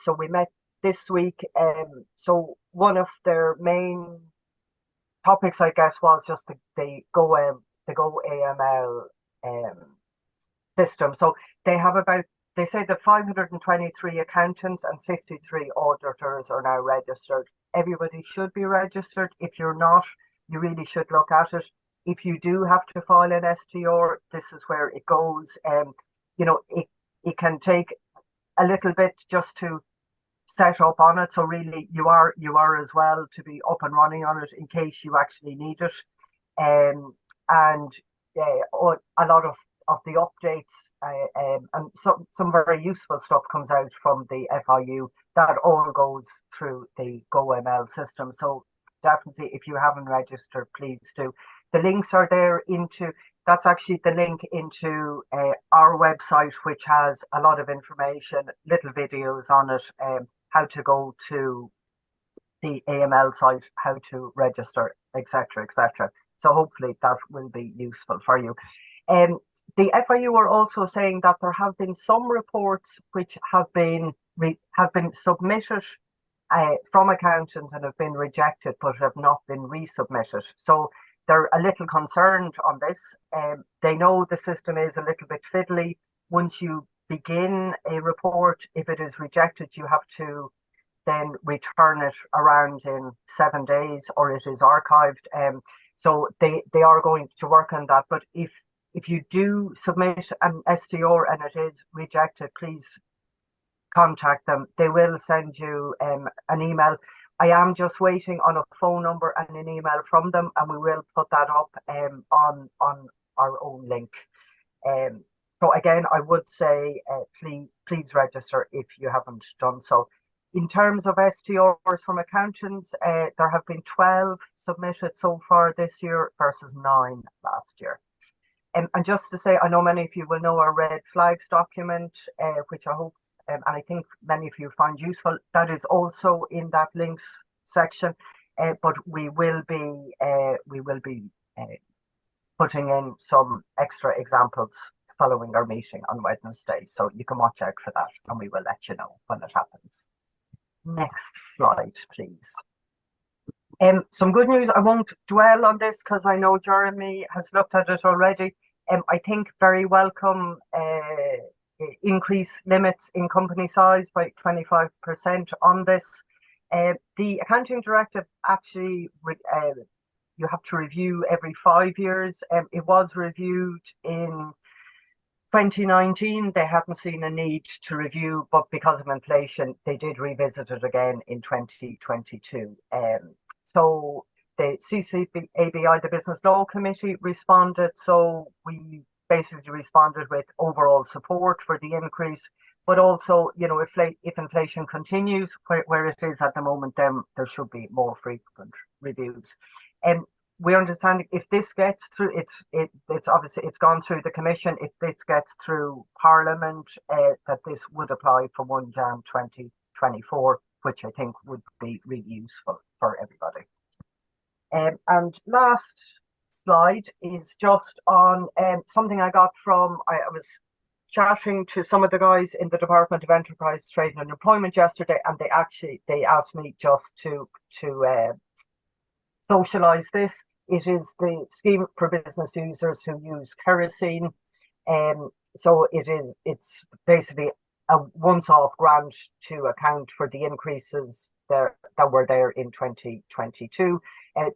So we met this week. So one of their main topics, I guess, was just the Go AML system. So they have they say that 523 accountants and 53 auditors are now registered. Everybody should be registered. If you're not, you really should look at it. If you do have to file an STR, this is where it goes. You know, it can take a little bit just to set up on it. So really you are as well to be up and running on it in case you actually need it. And a lot of the updates and some very useful stuff comes out from the FIU. That all goes through the GoML system. So definitely, if you haven't registered, please do. The links are there that's actually the link into our website, which has a lot of information, little videos on it, how to go to the AML site, how to register, etc., etc. So hopefully that will be useful for you. The FIU are also saying that there have been some reports which have been submitted from accountants and have been rejected, but have not been resubmitted. So they're a little concerned on this. They know the system is a little bit fiddly. Once you begin a report, if it is rejected, you have to then return it around in 7 days, or it is archived. So they are going to work on that. But if you do submit an STR and it is rejected, please contact them. They will send you an email. I am just waiting on a phone number and an email from them, and we will put that up on our own link. So again, I would say please register if you haven't done so. In terms of STRs from accountants, there have been 12 submitted so far this year versus 9 last year. And just to say, I know many of you will know our red flags document, which I hope and I think many of you find useful. That is also in that links section, but we will be putting in some extra examples following our meeting on Wednesday, so you can watch out for that, and we will let you know when it happens. Next slide, please. Some good news. I won't dwell on this because I know Jeremy has looked at it already. I think very welcome increase limits in company size by 25% on this. The accounting directive actually you have to review every 5 years. It was reviewed in 2019. They hadn't seen a need to review, but because of inflation, they did revisit it again in 2022. So the CCABI, the Business Law Committee, responded. So we basically responded with overall support for the increase, but also, you know, if inflation continues where it is at the moment, then there should be more frequent reviews. And we understand if this gets through, it's obviously it's gone through the commission. If this gets through Parliament, that this would apply for 1 Jan 2024, which I think would be really useful for everybody. And last slide is just on something I got from, I was chatting to some of the guys in the Department of Enterprise, Trade and Employment yesterday, and they asked me just to socialise this. It is the scheme for business users who use kerosene. So it's basically a once-off grant to account for the increases that were there in 2022.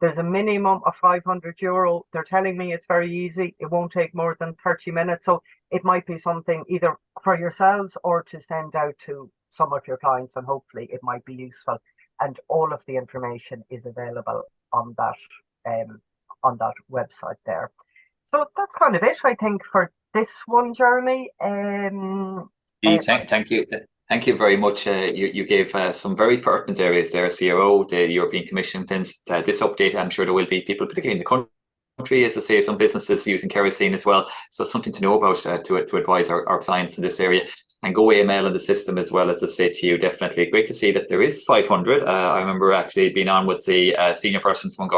There's a minimum of €500. They're telling me it's very easy. It won't take more than 30 minutes. So it might be something either for yourselves or to send out to some of your clients, and hopefully it might be useful. And all of the information is available on that website there. So that's kind of it, I think, for this one, Jeremy. Thank you. Thank you very much. You gave some very pertinent areas there, CRO, the European Commission, this update. I'm sure there will be people, particularly in the country, as I say, some businesses using kerosene as well. So something to know about to advise our clients in this area. And Go AML in the system as well, as I say to you, definitely. Great to see that there is 500. I remember actually being on with the senior person from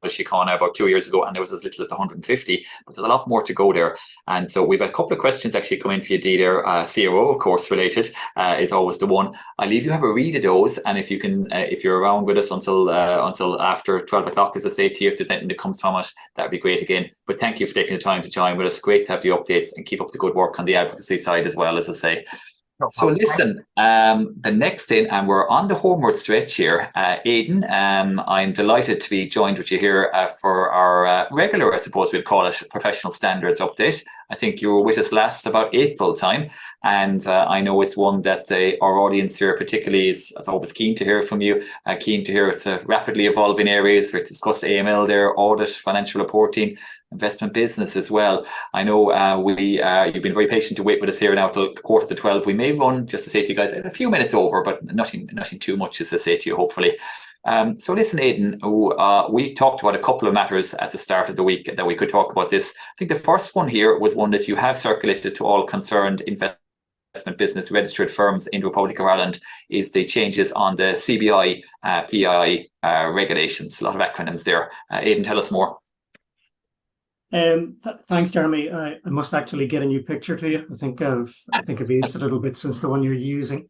Chicana about 2 years ago, and there was as little as 150, but there's a lot more to go there. And so we've a couple of questions actually come in for you, Dee, there. CRO, of course, related is always the one. I'll leave you have a read of those, and if you can, if you're around with us until after 12 o'clock, as I say to you, if there's anything that comes from it, that'd be great again. But thank you for taking the time to join with us. Great to have the updates, and keep up the good work on the advocacy side as well, as I say. So listen, the next thing, and we're on the homeward stretch here, Aidan, I'm delighted to be joined with you here for our regular, I suppose we'd call it, professional standards update. I think you were with us last about April time, and I know it's one that our audience here particularly is always keen to hear from you, keen to hear it's a rapidly evolving areas. We've discussed AML there, audit, financial reporting, investment business as well. I know you've been very patient to wait with us here now till 11:45. We may run, just to say to you guys, a few minutes over, but nothing too much, as I say to you, hopefully. So listen, Aidan, we talked about a couple of matters at the start of the week that we could talk about this. I think the first one here was one that you have circulated to all concerned investment business registered firms in the Republic of Ireland, is the changes on the CBI, PII regulations. A lot of acronyms there. Aidan, tell us more. Thanks, Jeremy. I must actually get a new picture to you. I think I've aged a little bit since the one you're using.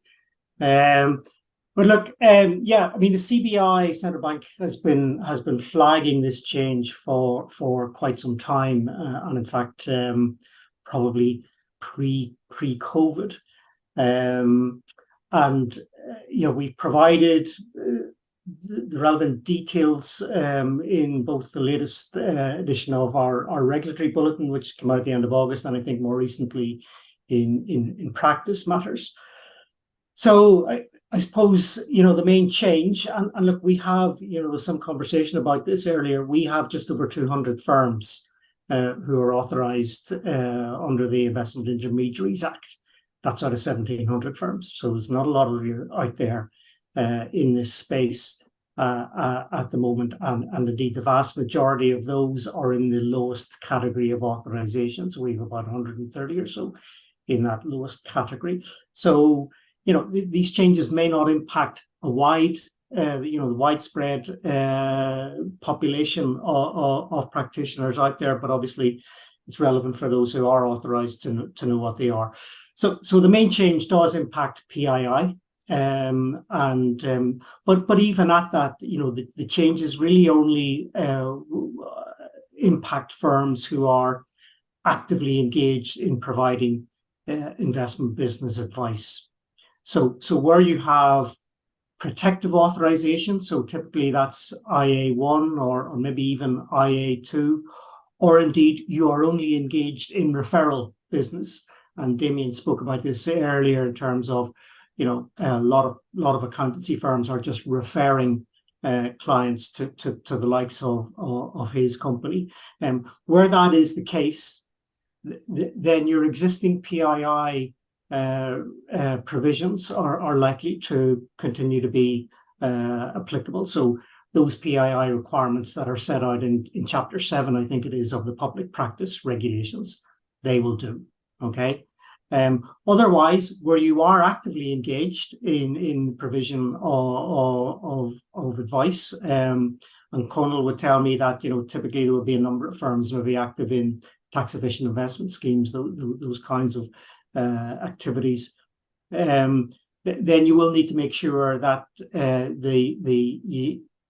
But look, yeah, I mean, the CBI Central Bank has been flagging this change for quite some time, and in fact, probably pre-COVID, and we've provided the relevant details in both the latest edition of our regulatory bulletin, which came out at the end of August, and I think more recently in practice matters. So I suppose the main change, and look, we have there was some conversation about this earlier. We have just over 200 firms who are authorised under the Investment Intermediaries Act. That's out of 1,700 firms. So there's not a lot of you out there in this space at the moment, and indeed the vast majority of those are in the lowest category of authorization. So we have about 130 or so in that lowest category. So these changes may not impact a the widespread population of practitioners out there, but obviously it's relevant for those who are authorized to know what they are. So the main change does impact PII. But even at that, the changes really only impact firms who are actively engaged in providing investment business advice. So where you have protective authorization, so typically that's IA1 or maybe even IA2, or indeed you are only engaged in referral business. And Damian spoke about this earlier in terms of a lot of accountancy firms are just referring clients to the likes of his company. Where that is the case, then your existing PII provisions are likely to continue to be applicable. So those PII requirements that are set out in Chapter 7, I think it is, of the Public Practice Regulations, they will do. Okay. Otherwise, where you are actively engaged in provision of advice, and Conal would tell me that typically there will be a number of firms maybe active in tax efficient investment schemes, those kinds of activities. Then you will need to make sure that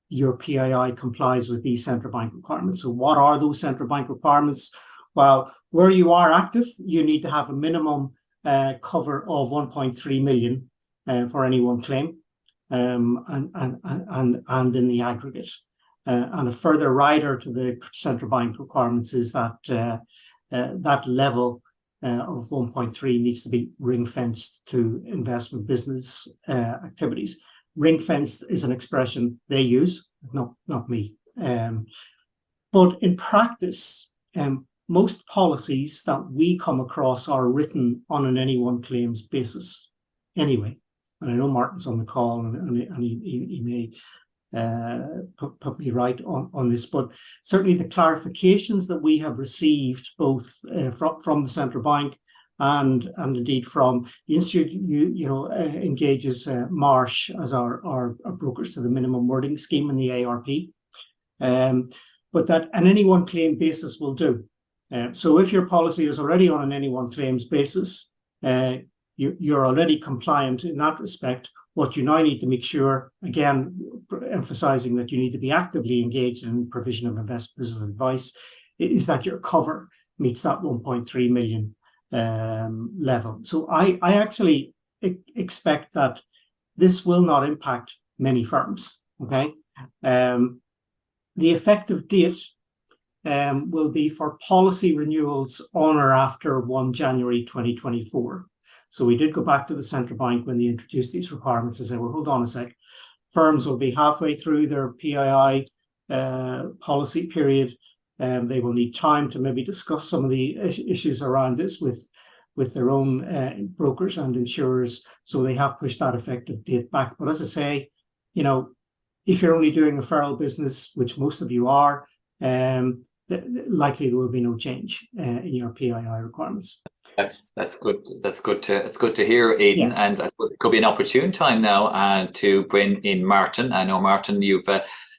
your PII complies with these central bank requirements. So what are those central bank requirements? Well, where you are active, you need to have a minimum cover of 1.3 million for any one claim, and in the aggregate. And a further rider to the central bank requirements is that that level of 1.3 needs to be ring-fenced to investment business activities. Ring-fenced is an expression they use, not me. But in practice, most policies that we come across are written on an any one claims basis anyway. And I know Martin's on the call, and he may put me right on this. But certainly the clarifications that we have received both from the central bank and indeed from the institute, engages Marsh as our brokers to the minimum wording scheme in the ARP. But that an any one claim basis will do. So if your policy is already on an any one claims basis, you're already compliant in that respect. What you now need to make sure, again, emphasizing that you need to be actively engaged in provision of investment business advice, is that your cover meets that 1.3 million level. So I actually expect that this will not impact many firms. Okay. The effective date will be for policy renewals on or after 1 January 2024. So we did go back to the central bank when they introduced these requirements and say, well, hold on a sec. Firms will be halfway through their PII policy period. They will need time to maybe discuss some of the issues around this with their own brokers and insurers. So they have pushed that effective date back. But as I say, if you're only doing referral business, which most of you are, likely there will be no change in your PII requirements. That's good. It's good to hear, Aidan. Yeah. And I suppose it could be an opportune time now to bring in Martin. I know, Martin, you've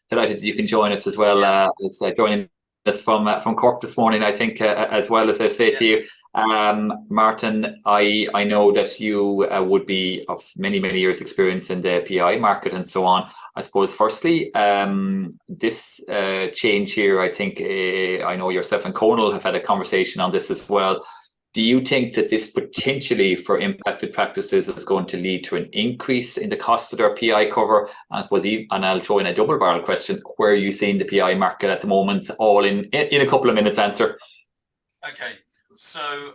delighted that you can join us as well. As joining us from Cork this morning, I think, as well, as I say to you. Martin, I know that you would be of many years experience in the PI market and so on. I suppose firstly, this change here, I think, I know yourself and Conal have had a conversation on this as well. Do you think that this potentially for impacted practices is going to lead to an increase in the cost of their PI cover? And I suppose, and I'll throw in a double barrel question, where are you seeing the PI market at the moment? All in a couple of minutes answer. Okay, so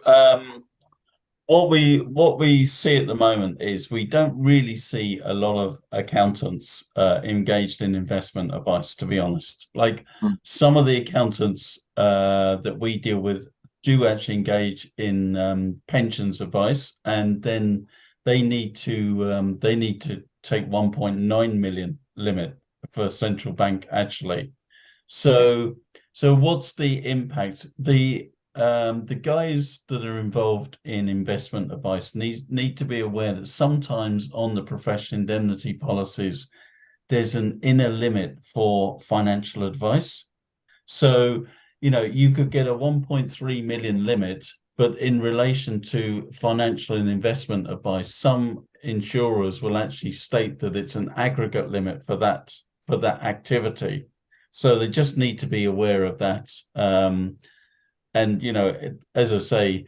what we see at the moment is we don't really see a lot of accountants engaged in investment advice, to be honest. Like some of the accountants that we deal with do actually engage in pensions advice, and then they need to take 1.9 million limit for central bank actually. So what's the impact? The guys that are involved in investment advice need to be aware that sometimes on the professional indemnity policies there's an inner limit for financial advice. So you could get a 1.3 million limit, but in relation to financial and investment advice, some insurers will actually state that it's an aggregate limit for that activity. So they just need to be aware of that. And, as I say,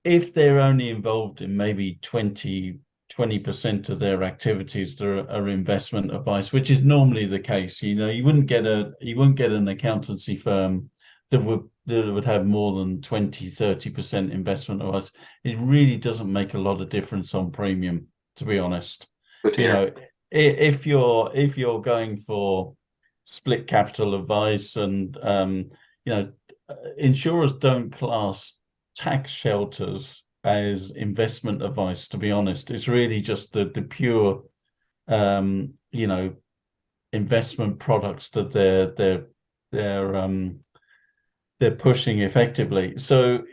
if they're only involved in maybe 20% of their activities that are investment advice, which is normally the case, you wouldn't get an accountancy firm that would have more than 20-30% investment advice. It really doesn't make a lot of difference on premium, to be honest. If you're going for split capital advice, and insurers don't class tax shelters as investment advice, to be honest. It's really just the pure investment products that they're pushing effectively. So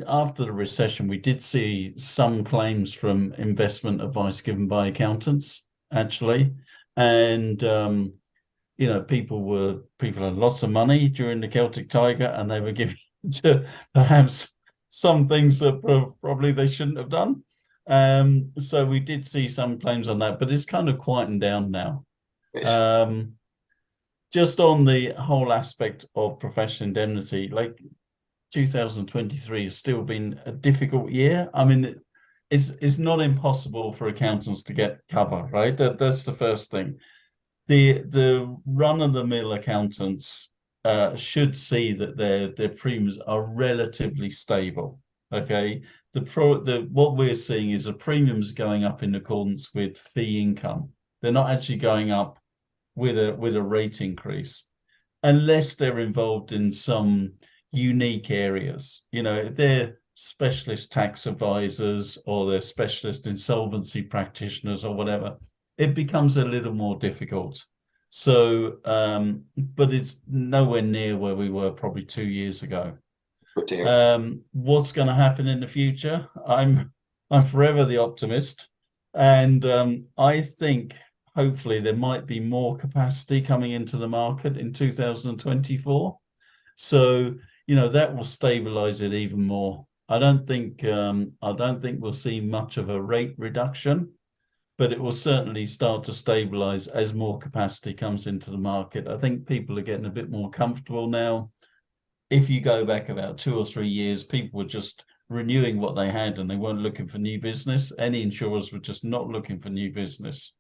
after the recession, we did see some claims from investment advice given by accountants actually, and people had lots of money during the Celtic Tiger, and they were giving to perhaps some things that probably they shouldn't have done. So we did see some claims on that, but it's kind of quietened down now. Yes. Just on the whole aspect of professional indemnity, like 2023 has still been a difficult year. I mean, it's not impossible for accountants to get cover, right? That's the first thing. The run-of-the-mill accountants should see that their premiums are relatively stable. Okay, what we're seeing is the premiums going up in accordance with fee income. They're not actually going up with a rate increase, unless they're involved in some unique areas. If they're specialist tax advisors or they're specialist insolvency practitioners or whatever, it becomes a little more difficult. So, but it's nowhere near where we were probably 2 years ago. Good to hear. What's going to happen in the future? I'm forever the optimist, and I think hopefully there might be more capacity coming into the market in 2024. So, that will stabilize it even more. I don't think we'll see much of a rate reduction, but it will certainly start to stabilize as more capacity comes into the market. I think people are getting a bit more comfortable now. If you go back about 2 or 3 years, people were just renewing what they had and they weren't looking for new business. Any insurers were just not looking for new business.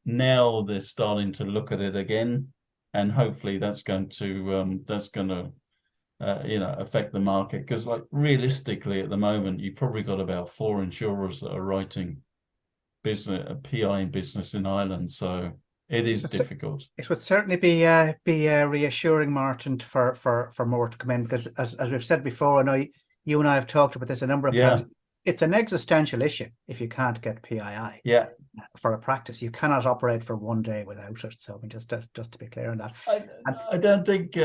Now they're starting to look at it again, and hopefully that's going to affect the market, because like realistically at the moment you've probably got about 4 insurers that are writing business, a PI business in Ireland, so it is difficult. It would certainly be reassuring, Martin, for more to come in, because as we've said before, and you and I have talked about this a number of times, it's an existential issue if you can't get PII. Yeah. For a practice, you cannot operate for one day without it. So I mean, just to be clear on that. I don't think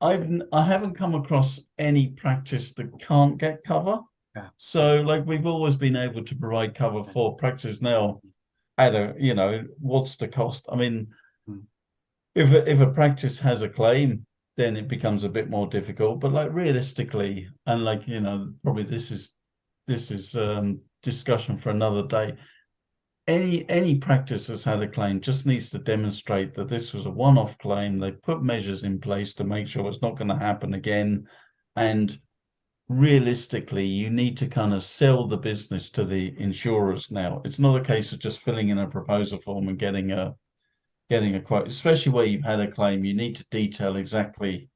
I haven't come across any practice that can't get cover. Yeah. So like we've always been able to provide cover for practice now at a, what's the cost? I mean, if a practice has a claim, then it becomes a bit more difficult. But like realistically, and like, probably this is discussion for another day. Any practice that's had a claim just needs to demonstrate that this was a one-off claim. They put measures in place to make sure it's not going to happen again. And realistically, you need to kind of sell the business to the insurers now. It's not a case of just filling in a proposal form and getting a quote, especially where you've had a claim. You need to detail exactly,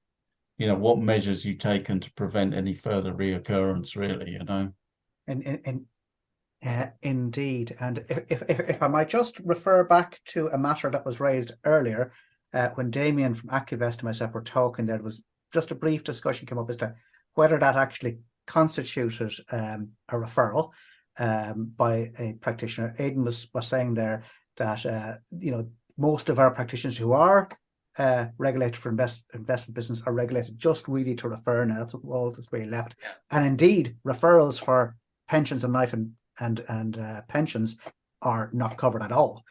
what measures you've taken to prevent any further reoccurrence, really, Indeed. And if I might just refer back to a matter that was raised earlier, when Damian from Acuvest and myself were talking, there was just a brief discussion came up as to whether that actually constituted a referral by a practitioner. Aidan was saying there that most of our practitioners who are regulated for investment business are regulated just really to refer now. That's all that's really left. And indeed, referrals for pensions and life and pensions are not covered at all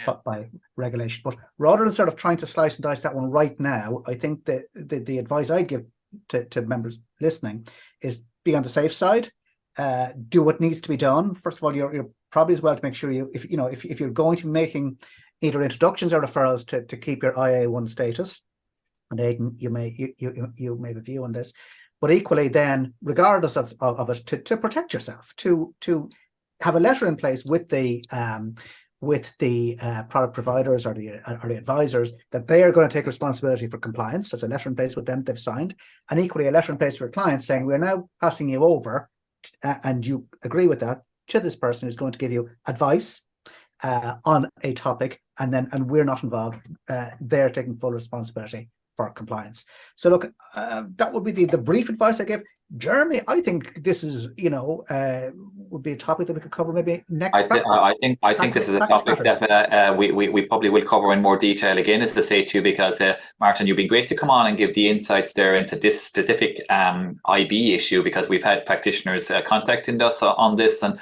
but by regulation. But rather than sort of trying to slice and dice that one right now, I think that the advice I give to members listening is be on the safe side. Do what needs to be done. First of all, you're probably as well to make sure if you're going to be making either introductions or referrals to keep your IA1 status. And Aidan, you may have a view on this. But equally, then, regardless of it, to protect yourself, to have a letter in place with the product providers or the advisors that they are going to take responsibility for compliance. There's a letter in place with them they've signed, and equally a letter in place for clients saying we're now passing you over, and you agree with that, to this person who's going to give you advice on a topic, and we're not involved. They're taking full responsibility for compliance. So look, that would be the brief advice I give. Jeremy, I think this is would be a topic that we could cover maybe next. I think this is a topic that we probably will cover in more detail again, as I say too, because Martin, you've been great to come on and give the insights there into this specific IB issue, because we've had practitioners contacting us on this and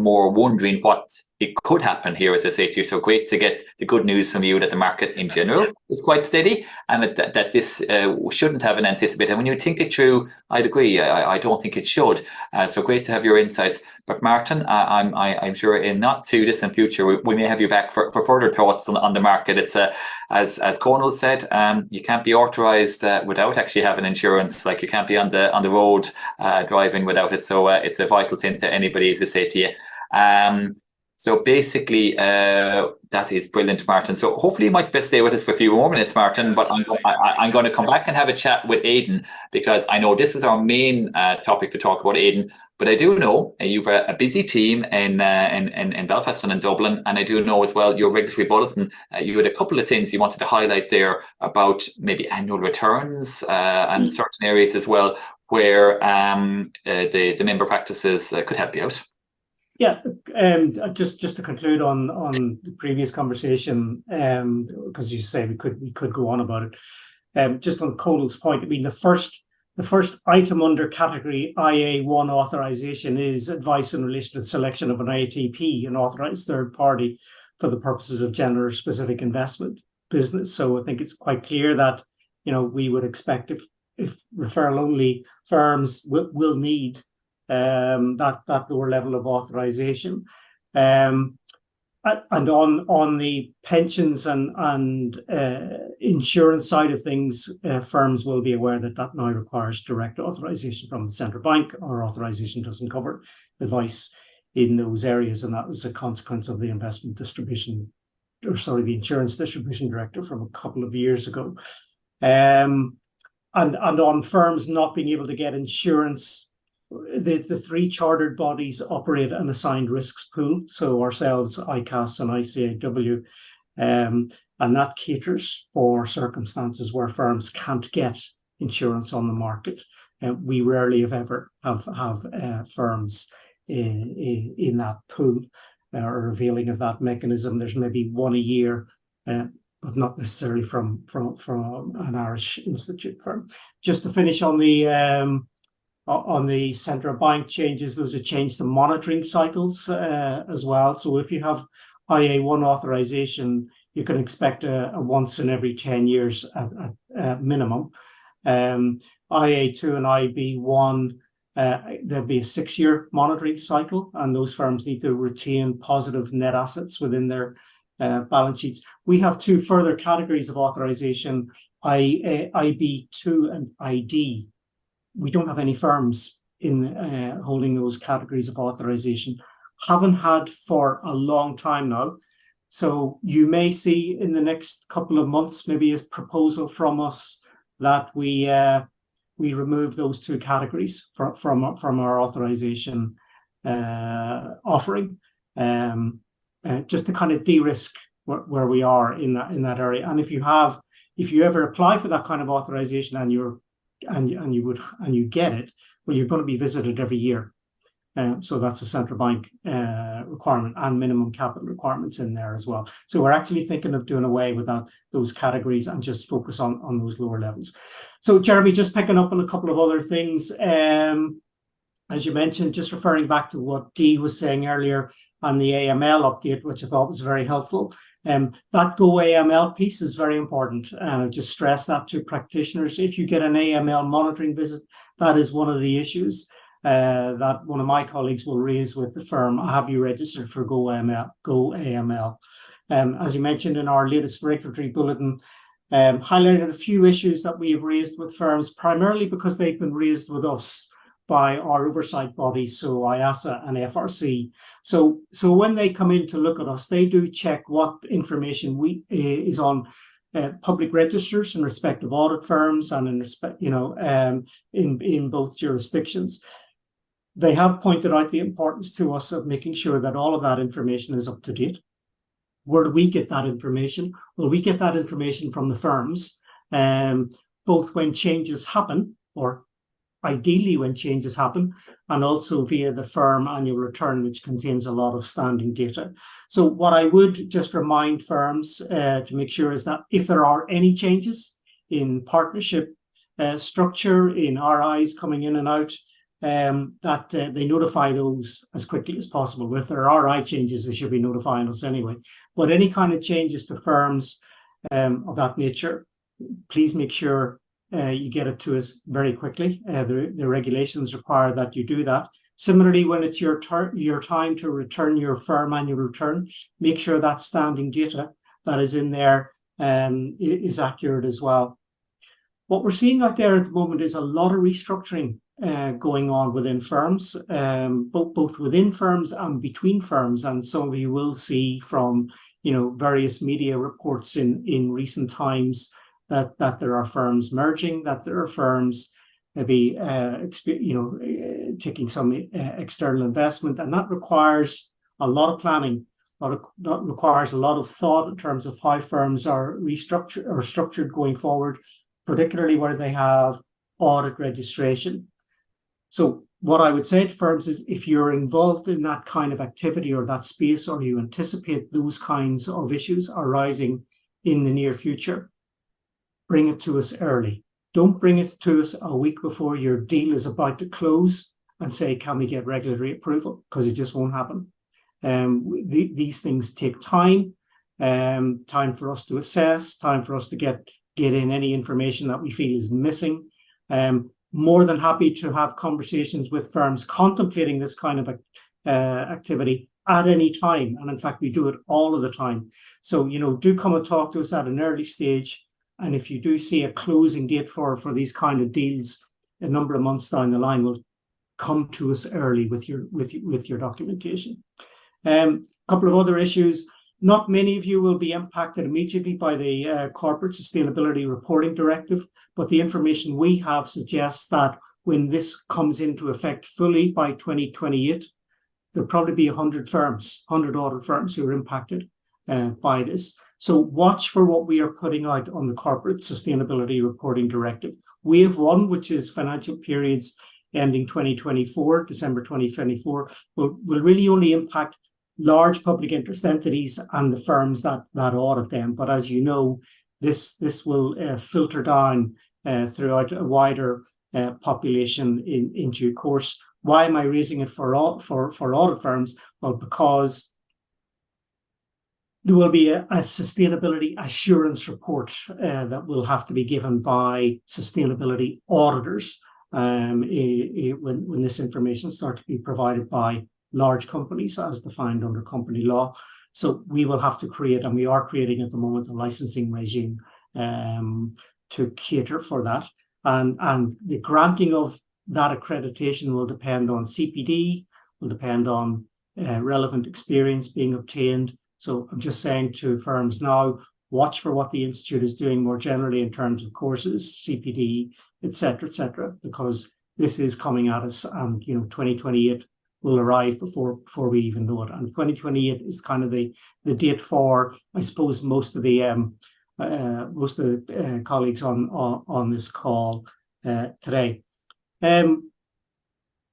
more wondering what it could happen here, as I say to you. So great to get the good news from you that the market in general is quite steady, and that this shouldn't have an anticipated. And when you think it through, I'd agree. I don't think it should. So great to have your insights. But Martin, I'm sure in not too distant future we may have you back for further thoughts on the market. It's as Conal said, you can't be authorized without actually having insurance. Like you can't be on the road driving without it. So it's a vital thing to anybody, as I say to you. So basically, that is brilliant, Martin. So hopefully you might stay with us for a few more minutes, Martin, but I'm going to come back and have a chat with Aidan, because I know this was our main topic to talk about, Aidan, but I do know you've a busy team in Belfast and in Dublin, and I do know as well your regulatory bulletin, you had a couple of things you wanted to highlight there about maybe annual returns and certain areas as well where the member practices could help you out. Yeah, just to conclude on the previous conversation, because you say we could go on about it. Just on Conal's point, I mean the first item under category IA1 authorization is advice in relation to the selection of an ATP, an authorized third party, for the purposes of gender specific investment business. So I think it's quite clear that we would expect if referral only firms will need that lower level of authorization. And on the pensions and insurance side of things, firms will be aware that now requires direct authorization from the central bank, or authorization doesn't cover advice in those areas, and that was a consequence of the the insurance distribution directive from a couple of years ago. And on firms not being able to get insurance, the three chartered bodies operate an assigned risks pool. So ourselves, ICAS and ICAW, and that caters for circumstances where firms can't get insurance on the market. We rarely, if ever, have firms in that pool or revealing of that mechanism. There's maybe one a year, but not necessarily from an Irish institute firm. Just to finish on the central bank changes, there was a change to monitoring cycles as well. So if you have IA1 authorization, you can expect a once in every 10 years at minimum. IA2 and IB1, there'll be a 6-year monitoring cycle, and those firms need to retain positive net assets within their balance sheets. We have two further categories of authorization, IB2 and ID. We don't have any firms in holding those categories of authorization. Haven't had for a long time now. So you may see in the next couple of months maybe a proposal from us that we remove those two categories from our authorization offering, just to kind of de-risk where we are in that area. And if you ever apply for that kind of authorization and you get it, well, you're going to be visited every year. So that's a central bank requirement, and minimum capital requirements in there as well. So we're actually thinking of doing away with those categories and just focus on those lower levels. So Jeremy, just picking up on a couple of other things. As you mentioned, just referring back to what Dee was saying earlier on the AML update, which I thought was very helpful. That Go AML piece is very important. And I just stress that to practitioners. If you get an AML monitoring visit, that is one of the issues that one of my colleagues will raise with the firm. Have you registered for Go AML? As you mentioned in our latest regulatory bulletin, highlighted a few issues that we have raised with firms, primarily because they've been raised with us by our oversight bodies, so IASA and FRC. So when they come in to look at us, they do check what information is on public registers in respect of audit firms and in respect, in both jurisdictions. They have pointed out the importance to us of making sure that all of that information is up to date. Where do we get that information? Well, we get that information from the firms, both when changes happen, or ideally when changes happen, and also via the firm annual return, which contains a lot of standing data. So what I would just remind firms to make sure is that if there are any changes in partnership structure, in RIs coming in and out, that they notify those as quickly as possible. If there are RI changes, they should be notifying us anyway. But any kind of changes to firms of that nature, please make sure you get it to us very quickly. The regulations require that you do that. Similarly, when it's your time to return your firm annual return, make sure that standing data that is in there is accurate as well. What we're seeing out there at the moment is a lot of restructuring going on within firms, both within firms and between firms. And some of you will see from various media reports in recent times that there are firms merging, that there are firms maybe taking some external investment, and that requires a lot of planning. That requires a lot of thought in terms of how firms are restructured or structured going forward, particularly where they have audit registration. So what I would say to firms is, if you're involved in that kind of activity or that space, or you anticipate those kinds of issues arising in the near future, bring it to us early. Don't bring it to us a week before your deal is about to close and say, can we get regulatory approval? Because it just won't happen. These things take time, time for us to assess, time for us to get in any information that we feel is missing. More than happy to have conversations with firms contemplating this kind of activity at any time. And in fact, we do it all of the time. So, do come and talk to us at an early stage. And if you do see a closing date for these kind of deals a number of months down the line, will come to us early with your documentation. A couple of other issues. Not many of you will be impacted immediately by the Corporate Sustainability Reporting Directive, but the information we have suggests that when this comes into effect fully by 2028, there'll probably be 100 audit firms who are impacted by this. So watch for what we are putting out on the Corporate Sustainability Reporting Directive. We have one, which is financial periods ending 2024, December 2024, will really only impact large public interest entities and the firms that audit them. But as you know, this will filter down throughout a wider population in due course. Why am I raising it for audit firms? Well, because there will be a sustainability assurance report that will have to be given by sustainability auditors when this information starts to be provided by large companies as defined under company law. So we will have to create, and we are creating at the moment, a licensing regime to cater for that. And the granting of that accreditation will depend on CPD, will depend on relevant experience being obtained. So I'm just saying to firms now, watch for what the Institute is doing more generally in terms of courses, CPD, et cetera, because this is coming at us, and 2028 will arrive before we even know it. And 2028 is kind of the date for, I suppose, most of the colleagues on this call today.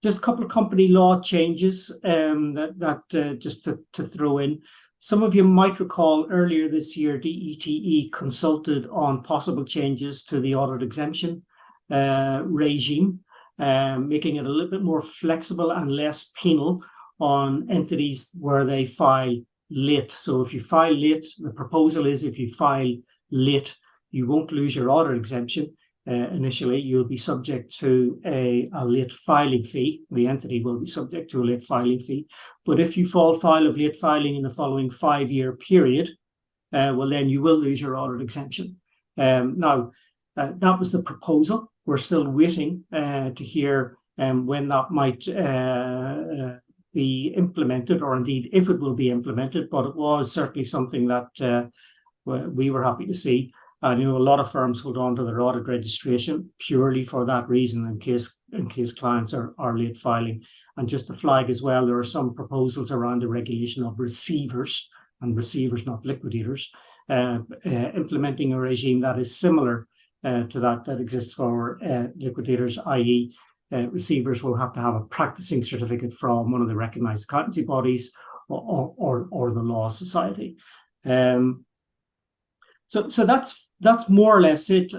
Just a couple of company law changes that just to throw in. Some of you might recall earlier this year, DETE consulted on possible changes to the audit exemption regime, making it a little bit more flexible and less penal on entities where they file late. So if you file late, the proposal is if you file late, you won't lose your audit exemption. Initially, you'll be subject to a late filing fee. The entity will be subject to a late filing fee. But if you file of late filing in the following 5-year period, well, then you will lose your audit exemption. Now, that was the proposal. We're still waiting to hear when that might be implemented, or indeed if it will be implemented, but it was certainly something that we were happy to see. And a lot of firms hold on to their audit registration purely for that reason, in case clients are late filing. And just to flag as well, there are some proposals around the regulation of receivers, and receivers, not liquidators, implementing a regime that is similar to that exists for liquidators, i.e. Receivers will have to have a practicing certificate from one of the recognised accountancy bodies or the Law Society. So that's more or less it,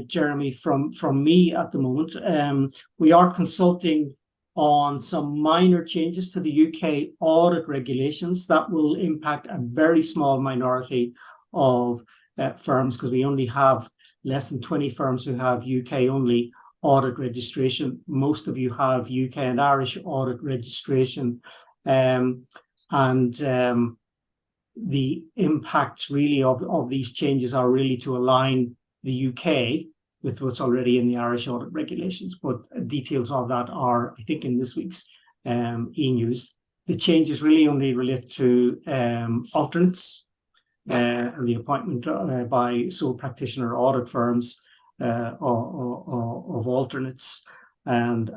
Jeremy, from me at the moment. We are consulting on some minor changes to the UK audit regulations that will impact a very small minority of firms, because we only have less than 20 firms who have UK only audit registration. Most of you have UK and Irish audit registration, and the impacts really of these changes are really to align the UK with what's already in the Irish audit regulations. But details of that are, I think, in this week's e-news. The changes really only relate to alternates and the appointment by sole practitioner audit firms of alternates, and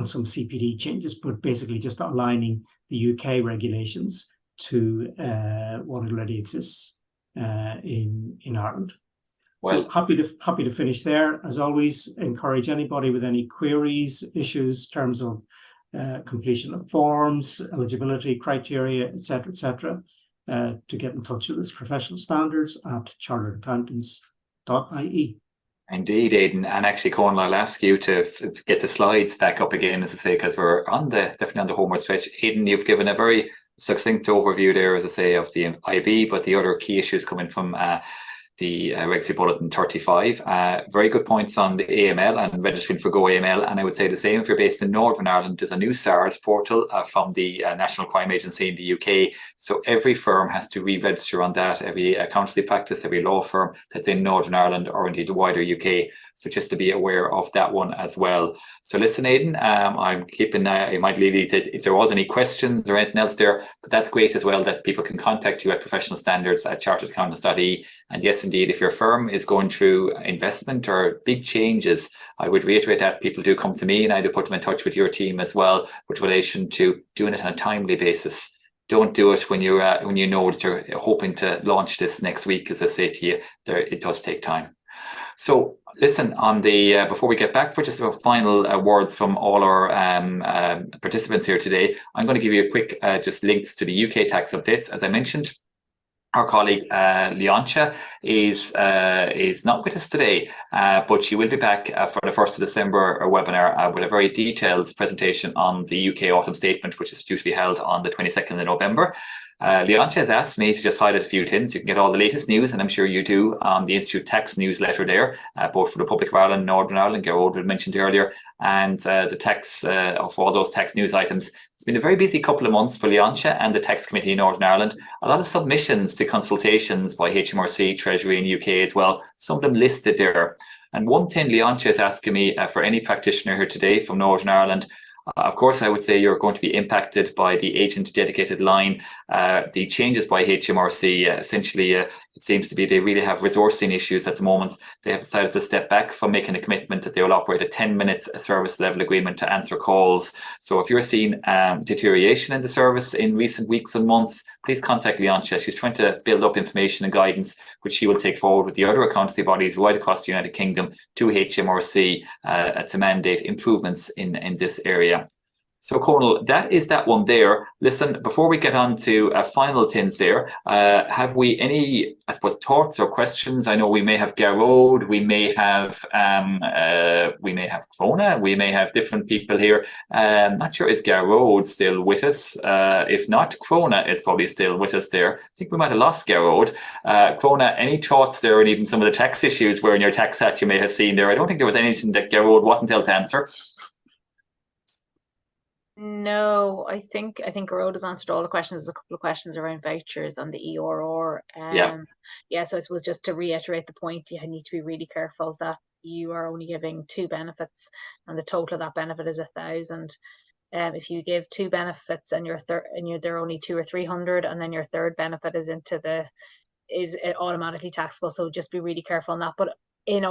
some CPD changes, but basically just aligning the UK regulations to what already exists in Ireland. Well, so happy to finish there. As always, encourage anybody with any queries, issues, in terms of completion of forms, eligibility criteria, etc., to get in touch with us, professional standards at charteredaccountants.ie. Indeed, Aidan. And actually, Conal, I'll ask you to get the slides back up again, as I say, because we're definitely on the homeward stretch. Aidan, you've given a very succinct overview there, as I say, of the IB, but the other key issues coming from the Regulatory Bulletin 35. Very good points on the AML and registering for Go AML. And I would say the same if you're based in Northern Ireland. There's a new SARS portal from the National Crime Agency in the UK. So every firm has to re-register on that, every accountancy practice, every law firm that's in Northern Ireland or indeed the wider UK. So just to be aware of that one as well. So listen, Aidan, I'm keeping, I might leave you to, if there was any questions or anything else there, but that's great as well that people can contact you at professional standards at charteredaccountants.ie. And yes, indeed, if your firm is going through investment or big changes, I would reiterate that people do come to me and I do put them in touch with your team as well with relation to doing it on a timely basis. Don't do it when you know that you're hoping to launch this next week. As I say to you, it does take time. So listen, on the before we get back for just a final words from all our participants here today, I'm going to give you a quick just links to the UK tax updates. As I mentioned, our colleague Leontia is not with us today, but she will be back for the 1st of December webinar with a very detailed presentation on the UK Autumn Statement, which is due to be held on the 22nd of November. Leontia has asked me to just highlight a few things. You can get all the latest news, and I'm sure you do, on the Institute Tax newsletter there, both for the Republic of Ireland, Northern Ireland, Gerard mentioned earlier, and the tax of all those tax news items. It's been a very busy couple of months for Leontia and the Tax Committee in Northern Ireland. A lot of submissions to consultations by HMRC, Treasury and UK as well, some of them listed there. And one thing Leontia is asking me for any practitioner here today from Northern Ireland, of course, I would say you're going to be impacted by the agent dedicated line. The changes by HMRC, essentially, it seems to be they really have resourcing issues at the moment. They have decided to step back from making a commitment that they will operate a 10-minute service level agreement to answer calls. So if you're seeing deterioration in the service in recent weeks and months, please contact Leontia. She's trying to build up information and guidance, which she will take forward with the other accountancy bodies right across the United Kingdom to HMRC to mandate improvements in this area. So, Conal, that is that one there. Listen, before we get on to final things there, have we any, I suppose, thoughts or questions? I know we may have Gerard, we may have Crona, we may have different people here. Not sure, is Gerard still with us? If not, Crona is probably still with us there. I think we might have lost Gerard. Crona, any thoughts there, and even some of the tax issues where in your tax hat you may have seen there? I don't think there was anything that Gerard wasn't able to answer. No, I think Gerard has answered all the questions. There's a couple of questions around vouchers and the ERR. Yeah, so I suppose just to reiterate the point, you need to be really careful that you are only giving 2 benefits, and the total of that benefit is 1,000. If you give 2 benefits and they're only 200 or 300, and then your third benefit is automatically taxable. So just be really careful on that. But in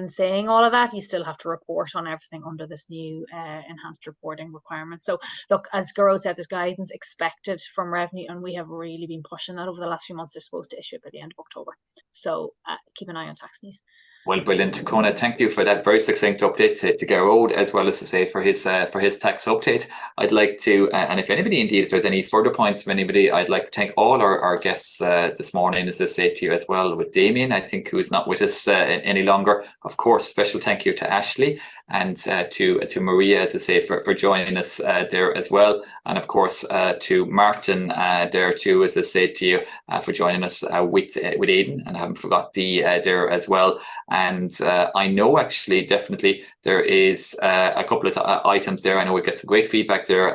saying all of that, you still have to report on everything under this new enhanced reporting requirement. So look, as Gerard said, there's guidance expected from Revenue, and we have really been pushing that over the last few months. They're supposed to issue it by the end of October. So keep an eye on tax news. Well, brilliant. Crona, thank you for that very succinct update to Gerard, as well as to say for his tax update. I'd like to, and if anybody indeed, if there's any further points from anybody, I'd like to thank all our guests this morning, as I say to you as well, with Damian, I think, who is not with us any longer. Of course, special thank you to Ashley and to Maria, as I say, for joining us there as well. And of course, to Martin there too, as I say to you, for joining us with Aidan, and I haven't forgot there as well. And I know actually definitely there is a couple of items there. I know we get some great feedback there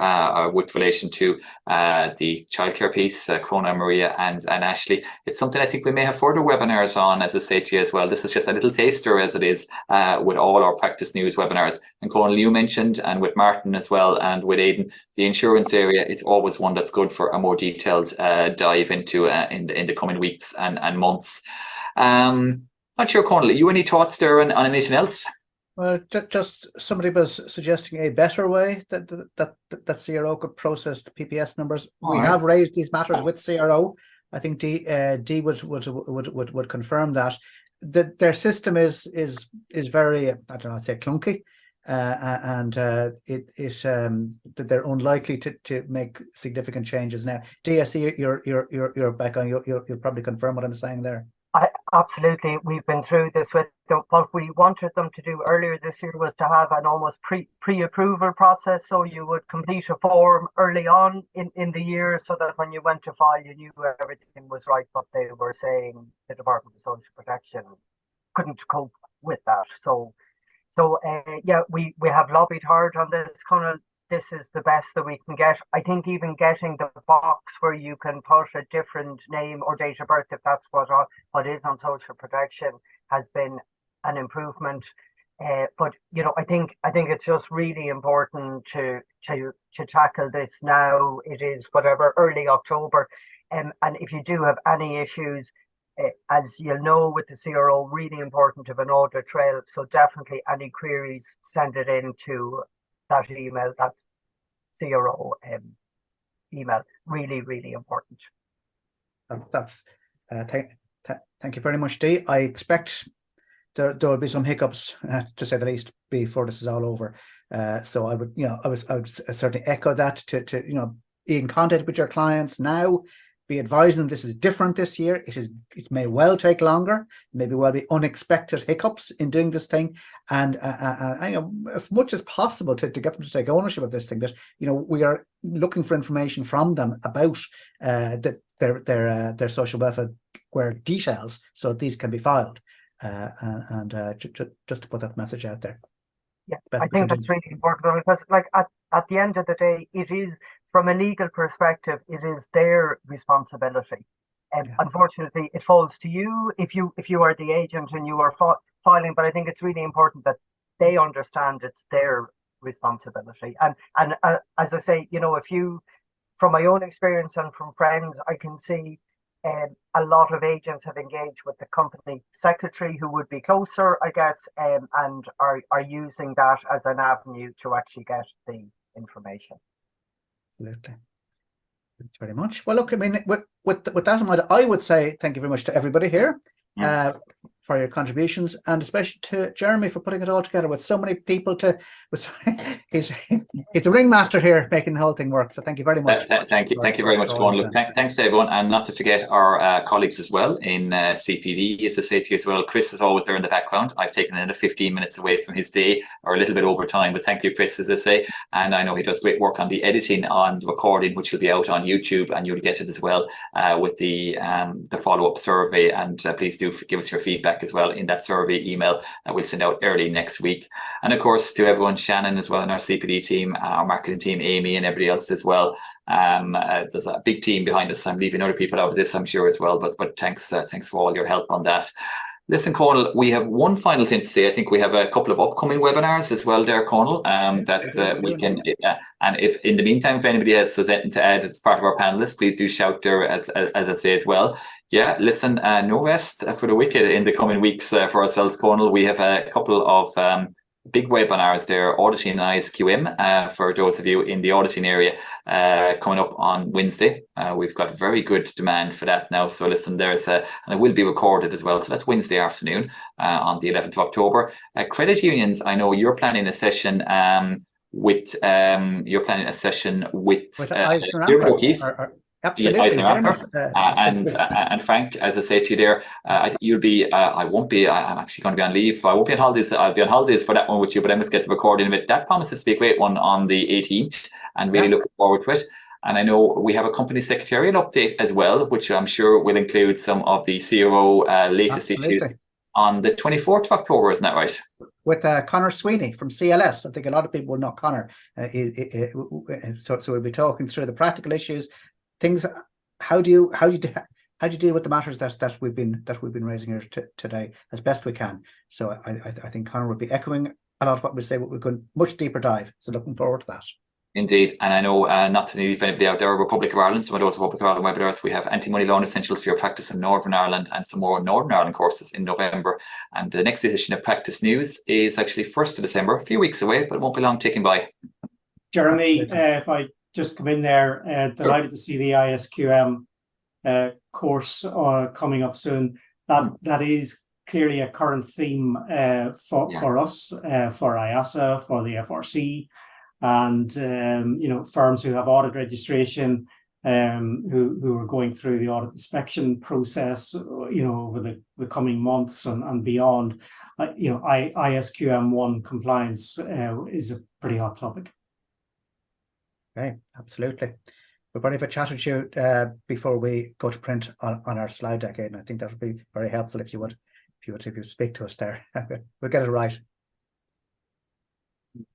with relation to the childcare piece, Crona, Maria and Ashley. It's something I think we may have further webinars on, as I say to you as well. This is just a little taster, as it is with all our practice news webinars. And Conal, you mentioned, and with Martin as well, and with Aidan, the insurance area, it's always one that's good for a more detailed dive into in the coming weeks and months. Not sure, Conal, you any thoughts there on anything else? Well, just somebody was suggesting a better way that CRO could process the PPS numbers. We have raised these matters with CRO. I think D would confirm that their system is very, I don't know, I'd say clunky. that they're unlikely to make significant changes now. Dee, I see you're back on. You'll probably confirm what I'm saying there. Absolutely, we've been through this with them. What we wanted them to do earlier this year was to have an almost pre-approval process, so you would complete a form early on in the year, so that when you went to file, you knew everything was right. But they were saying the Department of Social Protection couldn't cope with that. So yeah, we have lobbied hard on this. Conal, this is the best that we can get. I think even getting the box where you can put a different name or date of birth, if that's what is on social protection, has been an improvement. But you know, I think it's just really important to tackle this now. It is whatever, early October, and if you do have any issues, as you'll know with the CRO, really important to have an audit trail. So definitely any queries, send it in to that email, that CRO email. Really, really important. That's thank you very much, Dee. I expect there will be some hiccups, to say the least, before this is all over. So I would, I would certainly echo that to be in contact with your clients now. Be advising them this is different this year. It may well take longer, maybe well be unexpected hiccups in doing this thing, and as much as possible to get them to take ownership of this thing. That we are looking for information from them about their social welfare details, so these can be filed, and just to put that message out there. Yeah, I think that's really important, because like at the end of the day, it is, from a legal perspective, it is their responsibility. Unfortunately, it falls to you if you are the agent and you are filing. But I think it's really important that they understand it's their responsibility. And as I say, from my own experience and from friends, I can see a lot of agents have engaged with the company secretary, who would be closer, I guess, and are using that as an avenue to actually get the information. Absolutely. Thanks very much. Well, look, I mean, with that in mind, I would say thank you very much to everybody here for your contributions, and especially to Jeremy for putting it all together with so many people. He's a ringmaster here, making the whole thing work. So thank you very much. Thank you very much, Conal. Thanks to everyone, and not to forget our colleagues as well in CPD. As I say to you as well, Chris is always there in the background. I've taken in 15 minutes away from his day, or a little bit over time, but thank you, Chris, as I say. And I know he does great work on the editing, on the recording, which will be out on YouTube, and you'll get it as well with the follow-up survey. And please do give us your feedback as well in that survey email that we'll send out early next week. And of course, to everyone, Shannon as well, and our CPD team, our marketing team, Amy, and everybody else as well. There's a big team behind us. I'm leaving other people out of this, I'm sure, as well, but thanks for all your help on that. Listen, Conal, we have one final thing to say. I think we have a couple of upcoming webinars as well there, Conal, that we can, and if in the meantime, if anybody else has anything to add as part of our panelists, please do shout there, as I say as well. Yeah, listen, no rest for the wicked in the coming weeks for ourselves, Conal. We have a couple of big webinars there, Auditing and ISQM, for those of you in the auditing area, coming up on Wednesday. We've got very good demand for that now. So listen, there's and it will be recorded as well. So that's Wednesday afternoon on the 11th of October. Credit unions, I know you're planning a session with O'Keefe. Absolutely. And Frank, as I say to you there, you'll be, I won't be, I'm actually going to be on leave. I won't be on holidays. I'll be on holidays for that one with you, but I must get the recording of it. That promises to be a great one on the 18th, and really looking forward to it. And I know we have a company secretarial update as well, which I'm sure will include some of the CRO latest issues on the 24th of October, isn't that right? With Conor Sweeney from CLS. I think a lot of people will know Conor. So we'll be talking through the practical issues. Things, how do you deal with the matters that we've been raising here today as best we can? So I think Conor would be echoing a lot of what we say, but we're going much deeper dive. So looking forward to that. Indeed, and I know not to leave anybody out there, Republic of Ireland, some of those Republic of Ireland webinars, we have anti-money laundering essentials for your practice in Northern Ireland and some more Northern Ireland courses in November. And the next edition of Practice News is actually 1st of December, a few weeks away, but it won't be long ticking by. Jeremy, if I just come in there, delighted to see the ISQM course coming up soon. That is clearly a current theme for us, for IASA, for the FRC, and firms who have audit registration, who are going through the audit inspection process, over the coming months and beyond. ISQM1 compliance is a pretty hot topic. Okay, absolutely. We're going to have a chat with you before we go to print on our slide deck, and I think that would be very helpful if you would speak to us there. We'll get it right.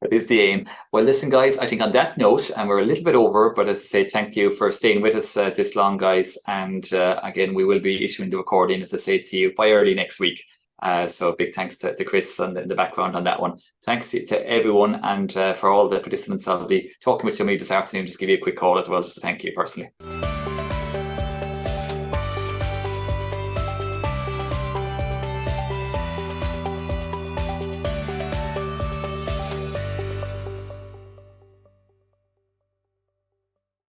That is the aim. Well, listen, guys, I think on that note, and we're a little bit over, but as I say, thank you for staying with us this long, guys. And again, we will be issuing the recording, as I say, to you by early next week. So big thanks to Chris and the background on that one. Thanks to everyone, and for all the participants. I'll be talking with some of you this afternoon. Just give you a quick call as well, just to thank you personally.